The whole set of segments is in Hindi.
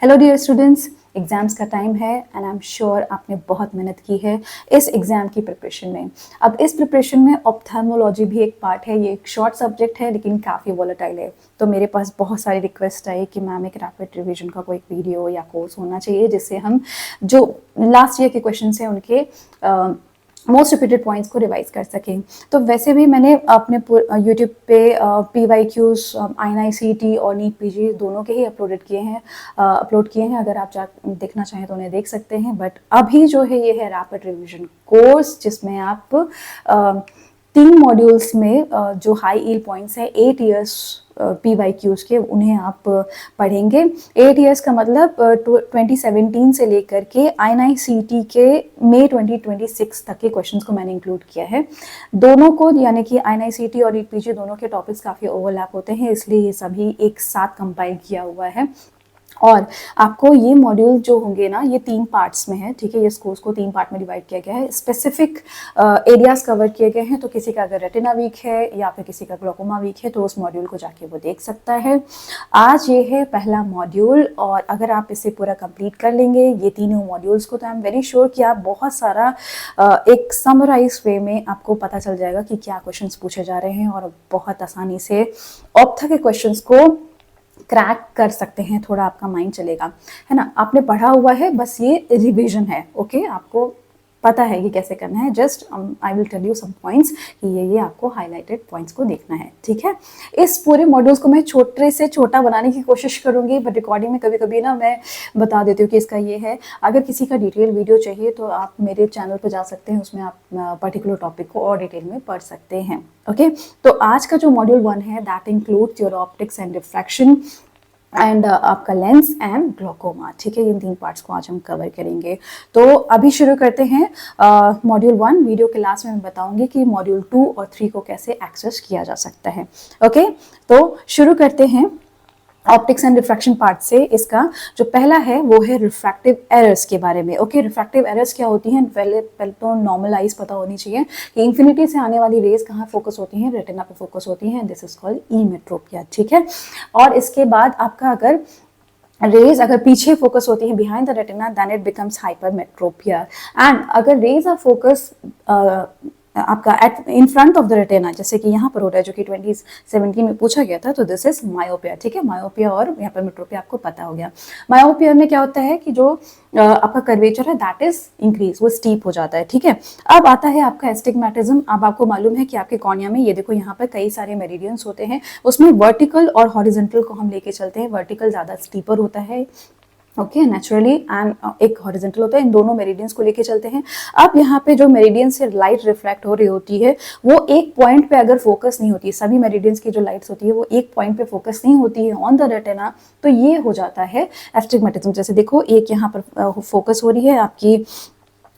हेलो डियर स्टूडेंट्स, एग्ज़ाम्स का टाइम है एंड आई एम श्योर आपने बहुत मेहनत की है इस एग्ज़ाम की प्रिपरेशन में। अब इस प्रिपरेशन में ऑप्थेल्मोलॉजी भी एक पार्ट है। ये एक शॉर्ट सब्जेक्ट है लेकिन काफ़ी वॉलेटाइल है। तो मेरे पास बहुत सारी रिक्वेस्ट आई कि मैम एक रैपिड रिवीजन का कोई वीडियो या कोर्स होना चाहिए जिससे हम जो लास्ट ईयर के क्वेश्चन हैं उनके मोस्ट रिपीटेड पॉइंट्स को रिवाइज कर सकें। तो वैसे भी मैंने अपने यूट्यूब पे PYQs INICET और नीट PG दोनों के ही अपलोड किए हैं। अगर आप देखना चाहें तो उन्हें देख सकते हैं। बट अभी जो है ये है रैपिड रिवीजन कोर्स, जिसमें आप 3 मॉड्यूल्स में जो हाई ईल्ड पॉइंट्स है 8 ईयर्स PYQs के, उन्हें आप पढ़ेंगे। 8 ईयर्स का मतलब 2017 से लेकर के INICET के मई 2026 तक के क्वेश्चंस को मैंने इंक्लूड किया है। दोनों को, यानी कि INICET और नीट PG दोनों के टॉपिक्स काफ़ी ओवरलैप होते हैं, इसलिए ये सभी एक साथ कंपाइल किया हुआ है। और आपको ये मॉड्यूल जो होंगे ना, ये 3 पार्ट्स में है, ठीक है। ये कोर्स को 3 पार्ट में डिवाइड किया गया है। स्पेसिफिक एरियाज कवर किए गए हैं। तो किसी का अगर रेटिना वीक है या फिर किसी का ग्लोकोमा वीक है तो उस मॉड्यूल को जाके वो देख सकता है। आज ये है पहला मॉड्यूल, और अगर आप इसे पूरा कंप्लीट कर लेंगे ये तीनों मॉड्यूल्स को, तो आई एम वेरी श्योर कि आप बहुत सारा एक समराइज वे में आपको पता चल जाएगा कि क्या क्वेश्चन पूछे जा रहे हैं, और बहुत आसानी से ऑप्था के क्वेश्चन को क्रैक कर सकते हैं। थोड़ा आपका माइंड चलेगा, है ना। आपने पढ़ा हुआ है, बस ये रिवीजन है, ओके। आपको पता है कि कैसे करना है। Just I will tell you some points कि ये आपको हाईलाइटेड पॉइंट्स को देखना है, ठीक है। इस पूरे मॉड्यूल्स को मैं छोटे से छोटा बनाने की कोशिश करूंगी, बट रिकॉर्डिंग में कभी कभी ना मैं बता देती हूँ कि इसका ये है। अगर किसी का डिटेल वीडियो चाहिए तो आप मेरे चैनल पर जा सकते हैं, उसमें आप पर्टिकुलर टॉपिक को और डिटेल में पढ़ सकते हैं, ओके। तो आज का जो मॉड्यूल 1 है that includes your optics and refraction and आपका लेंस एंड ग्लोकोमा, ठीक है। इन 3 पार्ट्स को आज हम कवर करेंगे। तो अभी शुरू करते हैं मॉड्यूल 1। वीडियो के लास्ट में मैं बताऊंगी कि मॉड्यूल 2 और 3 को कैसे एक्सेस किया जा सकता है, ओके। तो शुरू करते हैं ऑप्टिक्स एंड रिफ्रैक्शन पार्ट से। इसका जो पहला है वो है रिफ्रैक्टिव एरर्स के बारे में, ओके। रिफ्रैक्टिव एरर्स क्या होती हैं? पहले तो नॉर्मल आइज पता होनी चाहिए कि इंफिनिटी से आने वाली रेज कहाँ फोकस होती हैं? रेटिना पे फोकस होती हैं। दिस इज कॉल्ड इमेट्रोपिया, ठीक है। और इसके बाद आपका अगर रेज अगर पीछे फोकस होती है behind the retina, then it becomes hypermetropia. And अगर रेज ऑफ फोकस आपका at in front of the retina, जैसे कि यहाँ पर हो रहा है, जो कि 2017 में पूछा गया था, तो दिस इज मायोपिया, ठीक है। मायोपिया और हाइपरमेट्रोपिया आपको पता हो गया। मायोपिया में क्या होता है कि जो आपका कर्वेचर है दैट इज इंक्रीज, वो स्टीप हो जाता है, ठीक है। अब आता है आपका एस्टिग्मेटिज्म। अब आपको मालूम है कि आपके कॉर्निया में, ये देखो यहाँ पर कई सारे मेरिडियंस होते हैं, उसमें वर्टिकल और हॉरिजॉन्टल को हम लेके चलते हैं। वर्टिकल ज्यादा स्टीपर होता है, ओके, नेचुरली, एंड एक हॉरिजॉन्टल होता है। इन दोनों मेरिडियंस को लेके चलते हैं। अब यहाँ पे जो मेरिडियन से लाइट रिफ्रैक्ट हो रही होती है वो एक पॉइंट पे अगर फोकस नहीं होती है, सभी मेरिडियंस की जो लाइट्स होती है वो एक पॉइंट पे फोकस नहीं होती है ऑन द रेटिना, तो ये हो जाता है एस्टिग्मेटिज्म। जैसे देखो, एक यहाँ पर फोकस हो रही है आपकी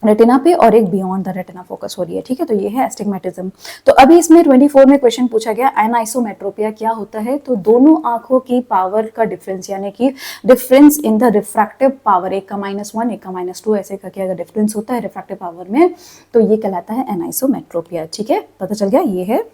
रेटिना पे और एक बियॉन्ड द रेटिना फोकस हो रही है, ठीक है। तो ये है एस्टिग्मेटिज्म। तो अभी इसमें 24 में क्वेश्चन पूछा गया एनाइसोमेट्रोपिया क्या होता है? तो दोनों आंखों की पावर का डिफरेंस, यानी कि difference in the refractive power, एक का -1 एक का -2 ऐसे करके अगर डिफरेंस होता है रिफ्रैक्टिव पावर में, तो ये कहलाता है एनाइसोमेट्रोपिया, ठीक है। पता चल गया, ये है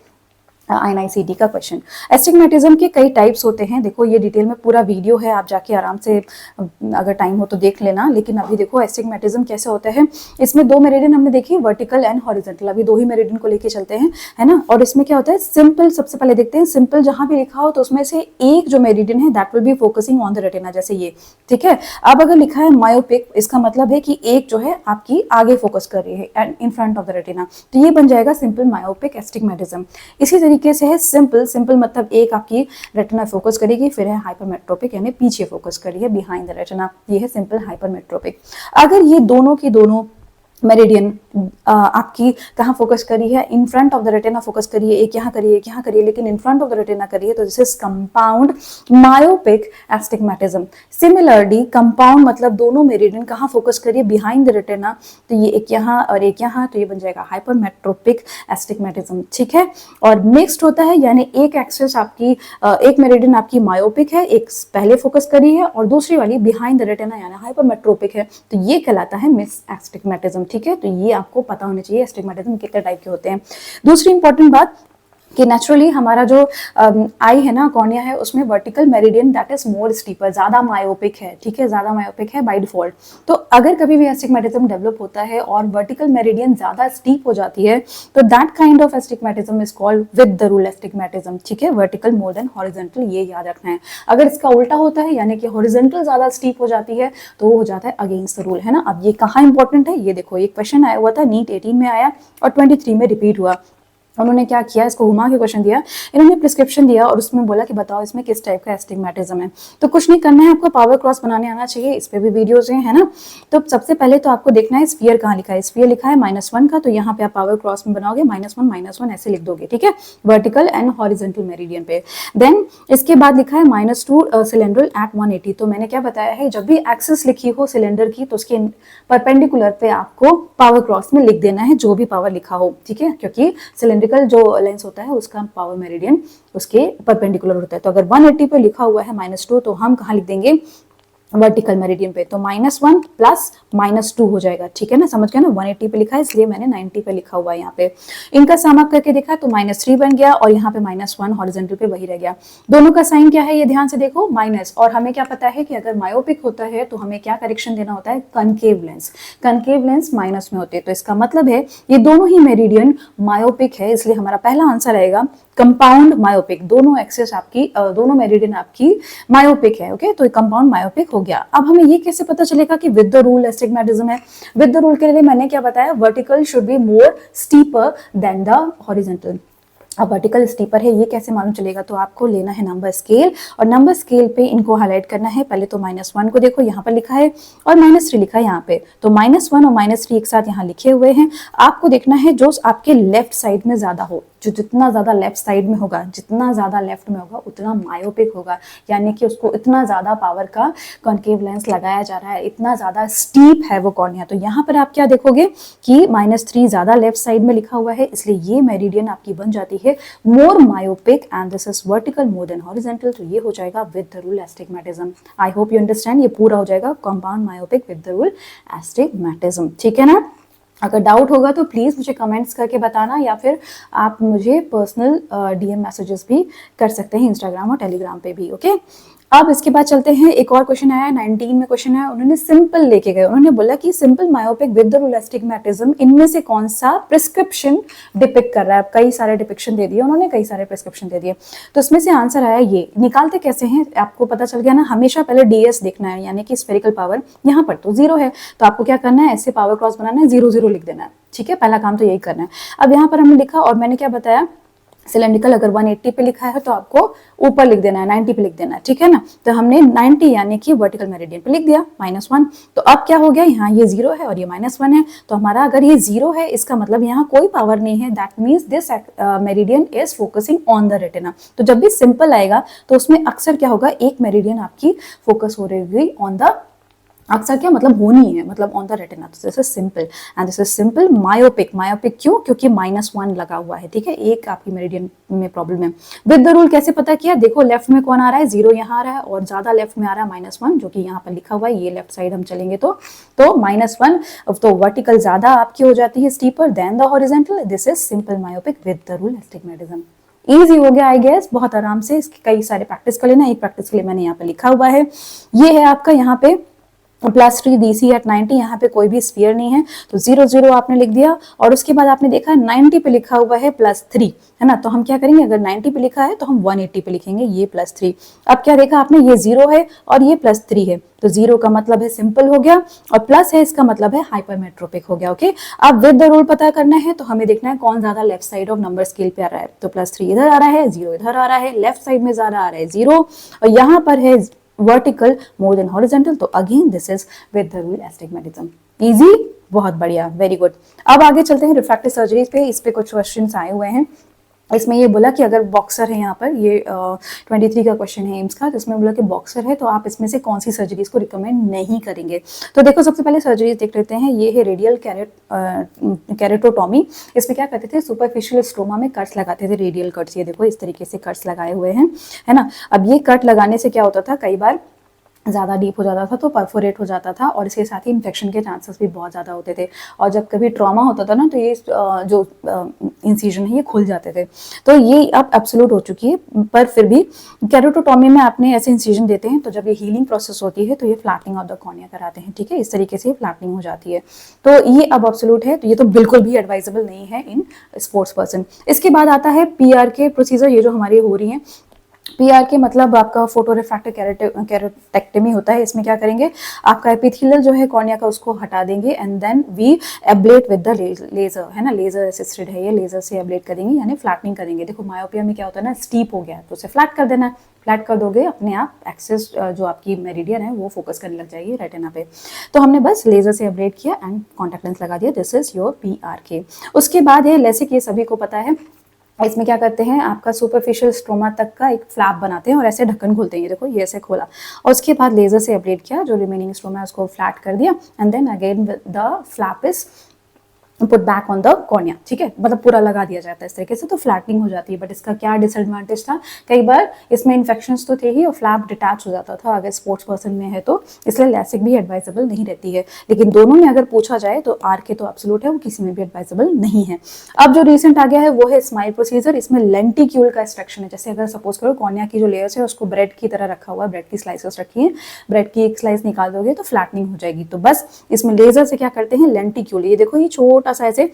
INICET का क्वेश्चन। एस्टिग्मेटिज्म के कई टाइप्स होते हैं। देखो, ये डिटेल में पूरा वीडियो है, आप जाके आराम से अगर टाइम हो तो देख लेना। लेकिन अभी देखो एस्टिग्मेटिज्म कैसे होता है। इसमें 2 मेरिडियन हमने देखी, वर्टिकल एंड हॉरिजॉन्टल। अभी 2 ही मेरिडियन को लेके चलते हैं, है ना। और इसमें क्या होता है, सिंपल सबसे पहले देखते हैं। सिंपल जहां भी लिखा हो तो उसमें से एक जो मेरिडियन है that will be focusing on the retina, जैसे ये, ठीक है। अब अगर लिखा है मायोपिक, इसका मतलब है कि एक जो है आपकी आगे फोकस कर रही है and in front of the retina, तो ये बन जाएगा सिंपल मायोपिक एस्टिग्मेटिज्म। इसी तरीके से है सिंपल। सिंपल मतलब एक आपकी रेटिना फोकस करेगी, फिर है हाइपरमेट्रोपिक, यानी पीछे फोकस कर रही है बिहाइंड द रेटिना, ये है सिंपल हाइपरमेट्रोपिक। अगर ये दोनों की दोनों मेरिडियन आपकी कहाँ फोकस करी है? इन front of the retina focus करिए, एक यहाँ करिए एक यहाँ करिए, लेकिन इन फ्रंट ऑफ द रेटिना करिए, तो this is compound myopic astigmatism. Similarly compound मतलब दोनों मेरिडियन कहाँ फोकस करिए? बिहाइंड द रेटिना, तो ये एक यहाँ और एक यहाँ, तो ये बन जाएगा हाइपरमेट्रोपिक एस्टिग्मेटिज्म, ठीक है। और मिक्स्ड होता है, यानी एक एक्सिस आपकी एक मेरिडियन आपकी मायोपिक है, एक पहले फोकस करी है, और दूसरी वाली बिहाइंड द रेटिना यानी हाइपरमेट्रोपिक है, तो ये कहलाता है मिक्स्ड एस्टिग्मेटिज्म, ठीक है। तो ये आपको पता होना चाहिए एस्टिग्मेटिज्म कितने टाइप के होते हैं। दूसरी इंपॉर्टेंट बात, कि नेचुरली हमारा जो आई है ना, कॉर्निया है, उसमें vertical meridian that is more steeper, ज्यादा मायोपिक है, ठीक है, ज्यादा मायोपिक है बाय डिफॉल्ट। तो अगर कभी भी एस्टिग्मेटिज्म डेवलप होता है और वर्टिकल मेरिडियन ज्यादा स्टीप हो जाती है, तो that kind of astigmatism is called with the rule astigmatism, ठीक है, वर्टिकल मोर देन हॉरिजॉन्टल, ये याद रखना है। अगर इसका उल्टा होता है, यानी कि हॉरिजॉन्टल ज्यादा स्टीप हो जाती है, तो वो हो जाता है अगेंस्ट द रूल, है ना। अब ये कहाँ इंपॉर्टेंट है, ये देखो, ये क्वेश्चन आया हुआ था, नीट 18 में आया और 23 में रिपीट हुआ। उन्होंने क्या किया, इसको घुमा के क्वेश्चन दिया, इन्होंने प्रिस्क्रिप्शन दिया और उसमें बोला कि बताओ इसमें किस टाइप का एस्टिग्मेटिज्म है। तो कुछ नहीं करना है, आपको पावर क्रॉस बनाने आना चाहिए, इस पे भी वीडियोस हैं, है ना। तो सबसे पहले तो आपको देखना है स्फीयर कहाँ लिखा है, स्फीयर लिखा है -1 का, तो यहाँ पे आप पावर क्रॉस में बनाओगे -1 ऐसे लिख दोगे, ठीक है, वर्टिकल एंड हॉरिजॉन्टल मेरिडियन पे। देन इसके बाद लिखा है -2 सिलेंडरल एट 180। तो मैंने क्या बताया है, जब भी एक्सिस लिखी हो सिलेंडर की, तो उसके परपेंडिकुलर पे आपको पावर क्रॉस में लिख देना है जो भी पावर लिखा हो, ठीक है, क्योंकि सिलेंड्रिकल जो लेंस होता है उसका पावर मेरिडियन उसके परपेंडिकुलर होता है। तो अगर 180 पे लिखा हुआ है -2, तो हम कहाँ लिख देंगे, वर्टिकल मेरिडियन पे, तो -1 प्लस -2 हो जाएगा, ठीक है ना, समझ गया ना। 180 पे लिखा है इसलिए मैंने 90 पे लिखा हुआ है यहाँ पे। इनका सम अप करके देखा तो -3 बन गया और यहाँ पे -1 हॉरिजॉन्टल पे वही रह गया। दोनों का साइन क्या है, ये ध्यान से देखो, माइनस। और हमें क्या पता है कि अगर मायोपिक होता है तो हमें क्या करेक्शन देना होता है, concave lens. Concave lens minus में होते हैं, तो इसका मतलब है ये दोनों ही मेरिडियन मायोपिक है, इसलिए हमारा पहला आंसर आएगा कंपाउंड मायोपिक। दोनों एक्सिस आपकी, दोनों मेरिडियन आपकी मायोपिक है, ओके, तो कंपाउंड मायोपिक हो गया। अब हमें ये कैसे पता चलेगा कि विद द रूल एस्टिग्मेटिज्म है। विद द रूल के लिए मैंने क्या बताया, vertical should be more steeper than the horizontal. अब वर्टिकल स्टीपर है, ये कैसे मालूम चलेगा, तो आपको लेना है नंबर स्केल और नंबर स्केल पे इनको हाईलाइट करना है। पहले तो -1 को देखो, यहाँ पर लिखा है और -3 लिखा है यहाँ पे, तो -1 और -3 एक साथ यहाँ लिखे हुए हैं। आपको देखना है जो आपके लेफ्ट साइड में ज्यादा हो, जो जितना ज्यादा लेफ्ट साइड में होगा, जितना ज्यादा लेफ्ट में होगा उतना मायोपिक होगा, यानी कि उसको इतना ज्यादा पावर का कॉन्केव लेंस लगाया जा रहा है, इतना ज्यादा स्टीप है वो कॉर्निया। तो यहाँ पर आप क्या देखोगे कि -3 ज्यादा लेफ्ट साइड में लिखा हुआ है, इसलिए ये मेरिडियन आपकी बन जाती है more myopic and this is vertical more than horizontal. तो ये हो जाएगा with the rule astigmatism. I hope you understand, ये पूरा हो जाएगा compound myopic with the rule astigmatism, ठीक है ना। अगर डाउट होगा तो प्लीज़ मुझे कमेंट्स करके बताना, या फिर आप मुझे पर्सनल DM मैसेजेस भी कर सकते हैं इंस्टाग्राम और टेलीग्राम पे भी, ओके। अब इसके बाद चलते हैं, एक और क्वेश्चन आया 19 में क्वेश्चन आया, उन्होंने सिंपल लेके गए। उन्होंने बोला कि simple myopic with the rule astigmatism, इनमें से कौन सा प्रिस्क्रिप्शन डिपिक्ट कर रहा है। कई सारे डिपिक्शन दे दिए उन्होंने, कई सारे प्रिस्क्रिप्शन दे दिए, तो इसमें से आंसर आया ये। निकालते कैसे हैं आपको पता चल गया ना, हमेशा पहले DS देखना है, यानी कि स्फेरिकल पावर। यहाँ पर तो 0 है, तो आपको क्या करना है, ऐसे पावर क्रॉस बनाना है, 0 0 लिख देना है, ठीक है, पहला काम तो यही करना है। अब यहाँ पर हमने लिखा और मैंने क्या बताया, सिलेंड्रिकल अगर 180 पे लिखा है तो आपको ऊपर लिख देना है, 90 पे लिख देना है, ठीक है ना। तो हमने 90 यानी कि वर्टिकल मेरिडियन पे लिख दिया -1। तो अब क्या हो गया, यहाँ ये 0 है और ये -1 है, तो हमारा अगर ये 0 है इसका मतलब यहाँ कोई पावर नहीं है, that means this meridian is focusing on the retina. तो जब भी सिंपल आएगा तो उसमें अक्सर क्या होगा, एक मेरिडियन आपकी फोकस हो रही होगी ऑन द, अक्सर क्या मतलब होनी है, मतलब ऑन द रेटिना। तो this is simple and this is simple myopic. Myopic क्यों, क्योंकि -1 लगा हुआ है, ठीक है, एक आपकी मेरिडियन में प्रॉब्लम है। विद द रूल कैसे पता किया, देखो लेफ्ट में कौन आ रहा है, 0 यहाँ आ रहा है और ज्यादा लेफ्ट में आ रहा है -1, जो कि यहाँ पर लिखा हुआ है, ये लेफ्ट साइड हम चलेंगे तो -1, तो वर्टिकल ज्यादा आपकी हो जाती है steeper than the horizontal. This is simple myopic with the rule astigmatism. Easy हो गया आई गेस, बहुत आराम से इसकी कई सारे प्रैक्टिस कर लेना। एक प्रैक्टिस के लिए मैंने यहाँ पे लिखा हुआ है, ये है आपका यहाँ पे +3 DC एट 90, यहाँ पे कोई भी स्फीयर नहीं है, तो 0 0 आपने लिख दिया और उसके बाद आपने देखा 90 पे लिखा हुआ है +3, है ना। तो हम क्या करेंगे, अगर 90 पे लिखा है तो हम 180 पे लिखेंगे ये +3। अब क्या देखा आपने, ये 0 है और ये +3 है, तो 0 का मतलब है सिंपल हो गया और प्लस है इसका मतलब है हाइपरमेट्रोपिक हो गया, ओके। अब विद द रूल पता करना है तो हमें देखना है कौन ज्यादा left side of number scale पे आ रहा है, तो +3 इधर आ रहा है, 0 इधर आ रहा है, लेफ्ट साइड में ज्यादा आ रहा है 0 और यहाँ पर है वर्टिकल मोर देन हॉरिजॉन्टल, तो again this is with the rule astigmatism. Easy, बहुत बढ़िया, वेरी गुड। अब आगे चलते हैं रिफ्रैक्टिव सर्जरीज पे। इस पे कुछ क्वेश्चंस आए हुए हैं। इसमें ये बोला कि अगर बॉक्सर है, यहाँ पर ये 23 का क्वेश्चन है एम्स का, तो इसमें बोला कि बॉक्सर है तो आप इसमें से कौन सी सर्जरीज को रिकमेंड नहीं करेंगे। तो देखो सबसे पहले सर्जरीज देख लेते हैं। ये है रेडियल कैरेटोटॉमी। इसमें क्या करते थे, सुपरफिशियल स्ट्रोमा में कट्स लगाते थे, रेडियल कट्स। ये देखो इस तरीके से कट्स लगाए हुए हैं, है ना। अब ये कट लगाने से क्या होता था, कई बार ज़्यादा डीप हो जाता था तो परफोरेट हो जाता था और इसके साथ ही इन्फेक्शन के चांसेस भी बहुत ज़्यादा होते थे। और जब कभी ट्रॉमा होता था ना तो ये जो इंसिजन है ये खुल जाते थे। तो ये अब एब्सोल्यूट हो चुकी है, पर फिर भी केरोटोटॉमी में आपने ऐसे इंसिजन देते हैं तो जब ये हीलिंग प्रोसेस होती है तो ये फ्लैटनिंग ऑफ द कॉर्निया कराते हैं, ठीक है, इस तरीके से फ्लैटनिंग हो जाती है। तो ये अब एब्सोल्यूट है, तो ये तो बिल्कुल भी एडवाइजेबल नहीं है इन स्पोर्ट्स पर्सन। इसके बाद आता है पीआर के प्रोसीजर, ये जो हमारी हो रही हैं। पीआर के मतलब आपका फोटो रिफ्रैक्टिव केरोटेक्टमी होता है। इसमें क्या करेंगे, आपका एपिथेलियल जो है कॉर्निया का उसको हटा देंगे and then we ablate with the laser, है ना, लेजर असिस्टेड है ये, लेजर से एब्लेट करेंगे यानी फ्लैटनिंग करेंगे। देखो मायोपिया में क्या होता है ना, स्टीप हो गया तो उसे फ्लैट कर देना है, फ्लैट कर दोगे अपने आप एक्सेस जो आपकी मेरिडियन है वो फोकस करने लग जाएगी रेटिना पे। तो हमने बस लेजर से एब्लेट किया एंड कॉन्टैक्ट लेंस लगा दिया, दिस इज योर पीआरके। उसके बाद है लेसिक, ये सभी को पता है। इसमें क्या करते हैं, आपका सुपरफिशियल स्ट्रोमा तक का एक फ्लैप बनाते हैं और ऐसे ढक्कन खोलते हैं, ये देखो ये ऐसे खोला और उसके बाद लेजर से एब्लेट किया, जो रिमेनिंग स्ट्रोमा है उसको फ्लैट कर दिया and then again the flap is put back on the cornea, ठीक है, मतलब पूरा लगा दिया जाता है इस तरीके से, तो फ्लैटनिंग हो जाती है। बट इसका क्या डिसएडवांटेज था, कई बार इसमें इन्फेक्शंस तो थे ही और फ्लैप डिटैच हो जाता था अगर स्पोर्ट्स पर्सन में है तो, इसलिए लैसिक भी एडवाइजेबल नहीं रहती है। लेकिन दोनों में अगर पूछा जाए तो आर के तो एब्सोल्यूट है, वो किसी में भी एडवाइजेबल नहीं है। अब जो रिसेंट आ गया है वो है स्माइल प्रोसीजर। इसमें लेंटिक्यूल का एक्सट्रैक्शन है, जैसे अगर सपोज करो कॉर्निया की जो लेयर्स है उसको ब्रेड की तरह रखा हुआ है, ब्रेड की स्लाइसेस रखी है, ब्रेड की एक स्लाइस निकाल दोगे तो फ्लैटनिंग हो जाएगी। तो बस इसमें लेजर से क्या करते हैं, लेंटिक्यूल, ये देखो ये छोटा सा ऐसे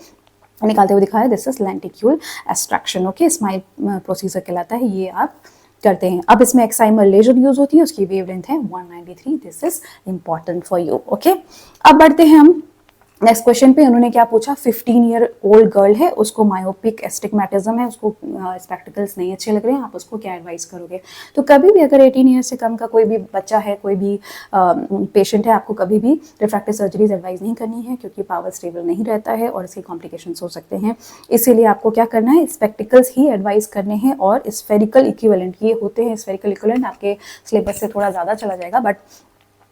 निकालते हुए दिखाया, this is lenticule extraction, okay, smile procedure कहलाता है, ये आप करते हैं। अब इसमें एक्साइमर लेजर यूज होती है, उसकी वेवलेंथ है 193, this is important for you, okay. अब बढ़ते हैं हम नेक्स्ट क्वेश्चन पे। उन्होंने क्या पूछा, 15 ईयर ओल्ड गर्ल है, उसको मायोपिक एस्टिग्मेटिज्म है, उसको स्पेक्टिकल्स नहीं अच्छे लग रहे हैं, आप उसको क्या एडवाइस करोगे। तो कभी भी अगर 18 ईयर से कम का कोई भी बच्चा है, कोई भी पेशेंट है, आपको कभी भी रिफ्रैक्टिव सर्जरीज एडवाइस नहीं करनी है, क्योंकि पावर स्टेबल नहीं रहता है और इसके कॉम्प्लिकेशंस हो सकते हैं। इसीलिए आपको क्या करना है, स्पेक्टिकल्स ही एडवाइस करने हैं और स्फेरिकल इक्विवेलेंट ये होते हैं। स्फेरिकल इक्विवेलेंट आपके सिलेबस से थोड़ा ज़्यादा चला जाएगा, बट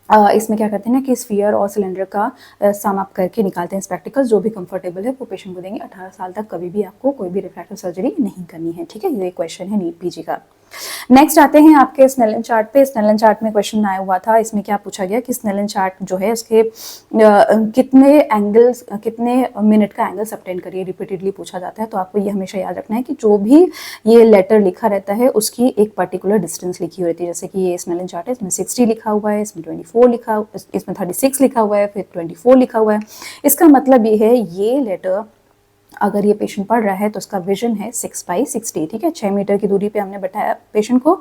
इसमें क्या करते हैं ना कि स्फीयर और सिलेंडर का सम अप करके निकालते हैं स्पेक्टिकल्स, जो भी कंफर्टेबल है वो पेशेंट को देंगे। 18 साल तक कभी भी आपको कोई भी रिफ्रैक्टिव सर्जरी नहीं करनी है, ठीक है, ये क्वेश्चन है नीट पीजी का। नेक्स्ट आते हैं आपके स्नेलन चार्ट पे। स्नेलन चार्ट में क्वेश्चन आया हुआ था, इसमें क्या पूछा गया कि स्नेलन चार्ट जो है उसके कितने एंगल्स, कितने मिनट का एंगल सबटेंड करिए, रिपीटेडली पूछा जाता है। तो आपको ये हमेशा याद रखना है कि जो भी ये लेटर लिखा रहता है उसकी एक पर्टिकुलर डिस्टेंस लिखी हुई रहती है। जैसे कि ये स्नेलन चार्ट है, इसमें 60 लिखा हुआ है, इसमें 24 लिखा, इसमें 36 लिखा हुआ है, फिर 24 लिखा हुआ है। इसका मतलब ये है, ये लेटर अगर ये पेशेंट पढ़ रहा है तो उसका विजन है 6/60, ठीक है, 6 मीटर की दूरी पे हमने बैठाया पेशेंट को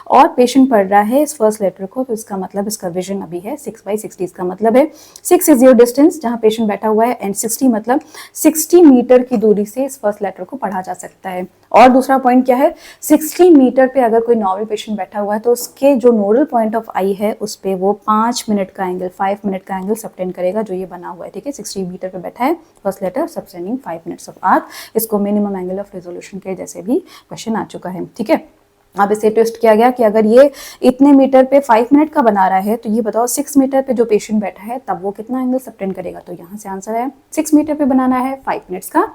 और पेशेंट पढ़ रहा है इस फर्स्ट लेटर को, तो इसका मतलब इसका विजन अभी है 6/60। इसका मतलब है 6 इज योर डिस्टेंस जहाँ पेशेंट बैठा हुआ है एंड 60 मतलब 60 मीटर की दूरी से इस फर्स्ट लेटर को पढ़ा जा सकता है। और दूसरा पॉइंट क्या है, 60 मीटर पे अगर कोई नॉर्मल पेशेंट बैठा हुआ है तो उसके जो नोडल पॉइंट ऑफ आई है उस पर वो 5 मिनट का एंगल, 5 मिनट का एंगल सबटेंड करेगा, जो ये बना हुआ है, ठीक है। 60 मीटर पे बैठा है first letter, subtending 5 minutes of arc. इसको मिनिमम एंगल ऑफ रेजोल्यूशन के जैसे भी क्वेश्चन आ चुका है, ठीक है। अब इसे ट्विस्ट किया गया कि अगर ये इतने मीटर पे 5 मिनट का बना रहा है तो ये बताओ 6 मीटर पे जो पेशेंट बैठा है तब वो कितना एंगल सबटेंड करेगा। तो यहाँ से आंसर है 6 मीटर पे बनाना है 5 मिनट्स का,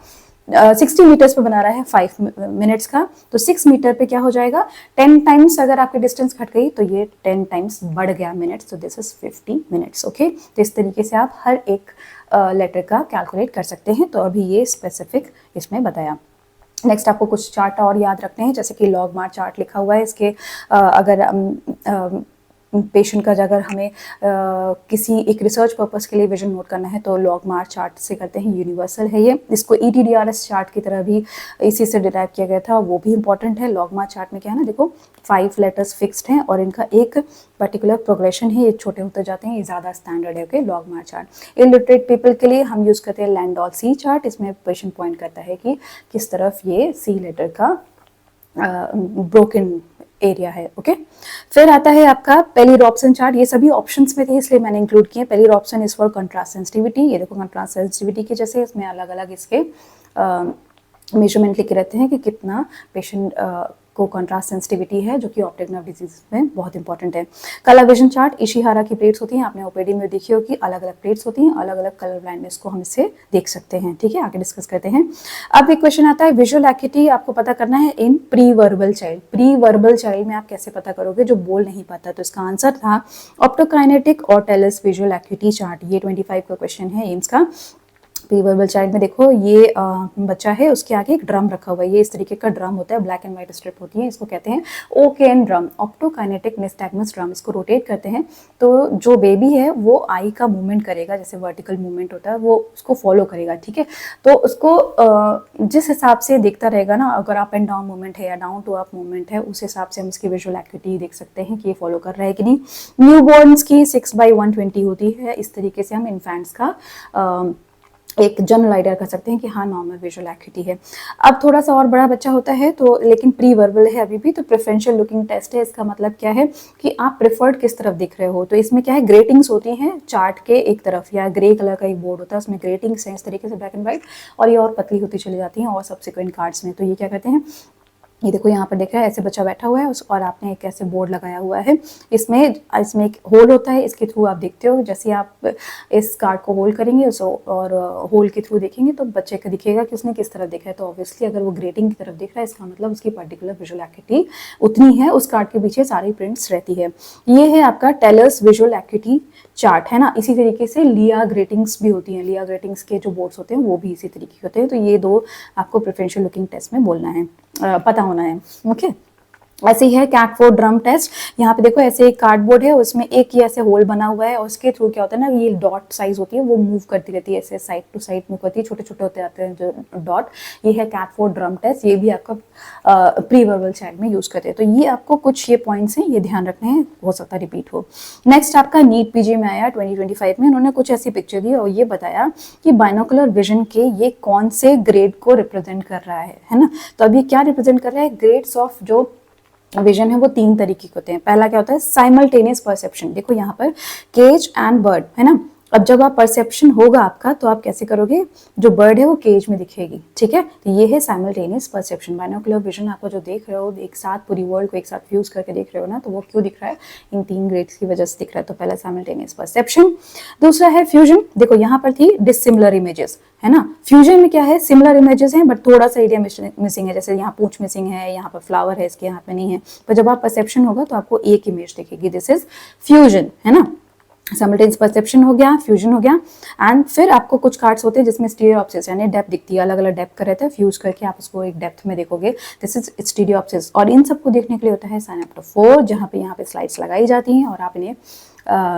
60 मीटर्स पे बना रहा है 5 मिनट्स का, तो 6 मीटर पे क्या हो जाएगा 10 टाइम्स। अगर आपकी डिस्टेंस घट गई तो ये 10 टाइम्स बढ़ गया मिनट्स, तो दिस इज 50 मिनट्स, ओके। तो इस तरीके से आप हर एक लेटर का कैलकुलेट कर सकते हैं। तो अभी ये स्पेसिफिक इसमें बताया। नेक्स्ट आपको कुछ चार्ट और याद रखने हैं, जैसे कि लॉगमार चार्ट लिखा हुआ है। इसके अगर पेशेंट का अगर हमें किसी एक रिसर्च पर्पस के लिए विजन नोट करना है तो लॉगमार चार्ट से करते हैं, यूनिवर्सल है ये। इसको ETDRS चार्ट की तरह भी इसी से डिराइव किया गया था, वो भी इंपॉर्टेंट है। लॉगमार चार्ट में क्या है ना, देखो 5 लेटर्स फिक्स्ड हैं और इनका एक पर्टिकुलर प्रोग्रेशन है, ये छोटे होते जाते हैं, ये ज़्यादा स्टैंडर्ड है, ओके। लॉगमार चार्ट इलिटरेट पीपल के लिए हम यूज़ करते हैं लैंडॉल सी चार्ट। इसमें पेशेंट पॉइंट करता है कि किस तरफ ये सी लेटर का ब्रोकन एरिया है, ओके। फिर आता है आपका पेली-रॉब्सन चार्ट। ये सभी ऑप्शंस में थे इसलिए मैंने इंक्लूड किए। पेली-रॉब्सन इज फॉर कंट्रास्ट सेंसिटिविटी। ये देखो कंट्रास्ट सेंसिटिविटी के जैसे इसमें अलग अलग इसके मेजरमेंट लिखे रहते हैं कि कितना पेशेंट को कॉन्ट्रास्ट सेंसिटिविटी है जो कि ऑप्टिक नर्व डिजीज में बहुत इंपॉर्टेंट है। कलर विजन चार्ट, इशिहारा की प्लेट्स होती हैं, आपने ओपीडी में देखी होगी, अलग अलग प्लेट्स होती हैं, अलग अलग कलर ब्लाइंडनेस को हम इससे देख सकते हैं। ठीक है, आगे डिस्कस करते हैं। अब एक क्वेश्चन आता है, विजुअल एक्यूटी आपको पता करना है इन pre verbal child. Pre verbal child में आप कैसे पता करोगे, जो बोल नहीं पाता। तो इसका आंसर था ऑप्टोकाइनेटिक और टेलस विजुअल एक्यूटी चार्ट। ये 25 का क्वेश्चन है एम्स का। प्री वर्बल चाइल्ड में देखो ये बच्चा है, उसके आगे एक ड्रम रखा हुआ है, ये इस तरीके का ड्रम होता है, ब्लैक एंड व्हाइट स्ट्रिप होती है, इसको कहते हैं ओकेन ड्रम, ऑप्टोकाइनेटिक निस्टैग्मस ड्रम। इसको रोटेट करते हैं तो जो बेबी है वो आई का मूवमेंट करेगा, जैसे वर्टिकल मूवमेंट होता है वो उसको फॉलो करेगा। ठीक है, तो उसको जिस हिसाब से देखता रहेगा ना, अगर अप एंड डाउन मूवमेंट है या डाउन टू अप मूवमेंट है, उस हिसाब से हम इसकी विजुअल एक्टिविटी देख सकते हैं कि ये फॉलो कर रहा है कि नहीं। न्यूबॉर्न्स की 6/120 होती है, इस तरीके से हम इन्फेंट्स का एक जनरल आइडिया कर सकते हैं कि हाँ नॉर्मल विजुअल एक्टिविटी है। अब थोड़ा सा और बड़ा बच्चा होता है तो, लेकिन प्री वर्बल है अभी भी, तो प्रेफरेंशियल लुकिंग टेस्ट है। इसका मतलब क्या है कि आप प्रेफर्ड किस तरफ दिख रहे हो। तो इसमें क्या है, ग्रेटिंग्स होती हैं चार्ट के एक तरफ, या ग्रे कलर का एक बोर्ड होता है, उसमें ग्रेटिंग्स हैं इस तरीके से ब्लैक एंड व्हाइट, और ये और पतली होती चली जाती हैं और सब्सिक्वेंट कार्ड्स में। तो ये क्या करते हैं, ये देखो यहाँ पर देख रहा है ऐसे बच्चा बैठा हुआ है और आपने एक ऐसे बोर्ड लगाया हुआ है, इसमें एक होल होता है, इसके थ्रू आप देखते हो। जैसे आप इस कार्ड को होल्ड करेंगे और होल के थ्रू देखेंगे तो बच्चे को दिखेगा कि उसने किस तरफ देखा है। तो ऑब्वियसली अगर वो ग्रेटिंग की तरफ देख रहा है, इसका मतलब उसकी पर्टिकुलर विजुअल एक्टिविटी उतनी है, उस कार्ड के पीछे सारी प्रिंट्स रहती है। ये है आपका टेलर्स विजुअल एक्टिविटी चार्ट, है ना। इसी तरीके से लिया ग्रेटिंग्स भी होती हैं, लिया ग्रेटिंग्स के जो बोर्ड्स होते हैं वो भी इसी तरीके के होते हैं। तो ये दो आपको प्रेफरेंशियल लुकिंग टेस्ट में बोलना है, पता होना है। ओके, ऐसे ही है कैटफोर्ड ड्रम टेस्ट। यहाँ पे देखो ऐसे एक कार्डबोर्ड है, उसमें एक ही ऐसे होल बना हुआ है और उसके थ्रू क्या होता है ना, ये डॉट साइज होती है वो मूव करती रहती है, ऐसे साइड टू साइड मूव करती है, छोटे छोटे होते जाते हैं जो डॉट। ये है कैटफोर्ड ड्रम टेस्ट, ये भी आपका प्री वर्बल चाइल्ड में यूज करते हैं। तो ये आपको कुछ ये पॉइंट्स हैं, ये ध्यान रखने हैं, हो सकता है रिपीट हो। नेक्स्ट आपका नीट पीजी में आया 2025 में, उन्होंने कुछ ऐसी पिक्चर दी और ये बताया कि बाइनोकुलर विजन के ये कौन से ग्रेड को रिप्रेजेंट कर रहा है ना। तो अब ये क्या रिप्रेजेंट कर रहा है, ग्रेड्स ऑफ जो विजन है वो 3 तरीके के होते हैं। पहला क्या होता है, साइमल्टेनियस परसेप्शन। देखो यहाँ पर केज एंड बर्ड, है ना। अब जब आप परसेप्शन होगा आपका तो आप कैसे करोगे, जो बर्ड है वो केज में दिखेगी। ठीक है, तो ये है साइमल्टेनियस परसेप्शन। बाइनोकुलर विजन आपको जो देख रहे हो, एक साथ पूरी वर्ल्ड को एक साथ फ्यूज करके देख रहे हो ना, तो वो क्यों दिख रहा है, इन 3 ग्रेड्स की वजह से दिख रहा है। तो पहला साइमल्टेनियस परसेप्शन। दूसरा है फ्यूजन। देखो यहाँ पर थी डिसिमिलर इमेजेस, है ना। फ्यूजन में क्या है, सिमिलर इमेजेस हैं बट थोड़ा सा एरिया मिसिंग है, जैसे यहाँ पूंछ मिसिंग है, यहाँ पर फ्लावर है, इसके हाथ में नहीं है। पर जब आप परसेप्शन होगा तो आपको एक इमेज दिखेगी, दिस इज फ्यूजन, है ना। साइमल्टेनियस परसेप्शन हो गया, फ्यूजन हो गया। एंड फिर आपको कुछ कार्ड्स होते हैं जिसमें स्टीरियोप्सिस यानी डेप्थ दिखती है, अलग अलग डेप्थ का रहता है, फ्यूज करके आप उसको एक डेप्थ में देखोगे, दिस इज स्टीरियोप्सिस। और इन सबको देखने के लिए होता है साइनेप्टोफोर, जहाँ पे यहाँ पे स्लाइड्स लगाई जाती हैं और आप इन्हें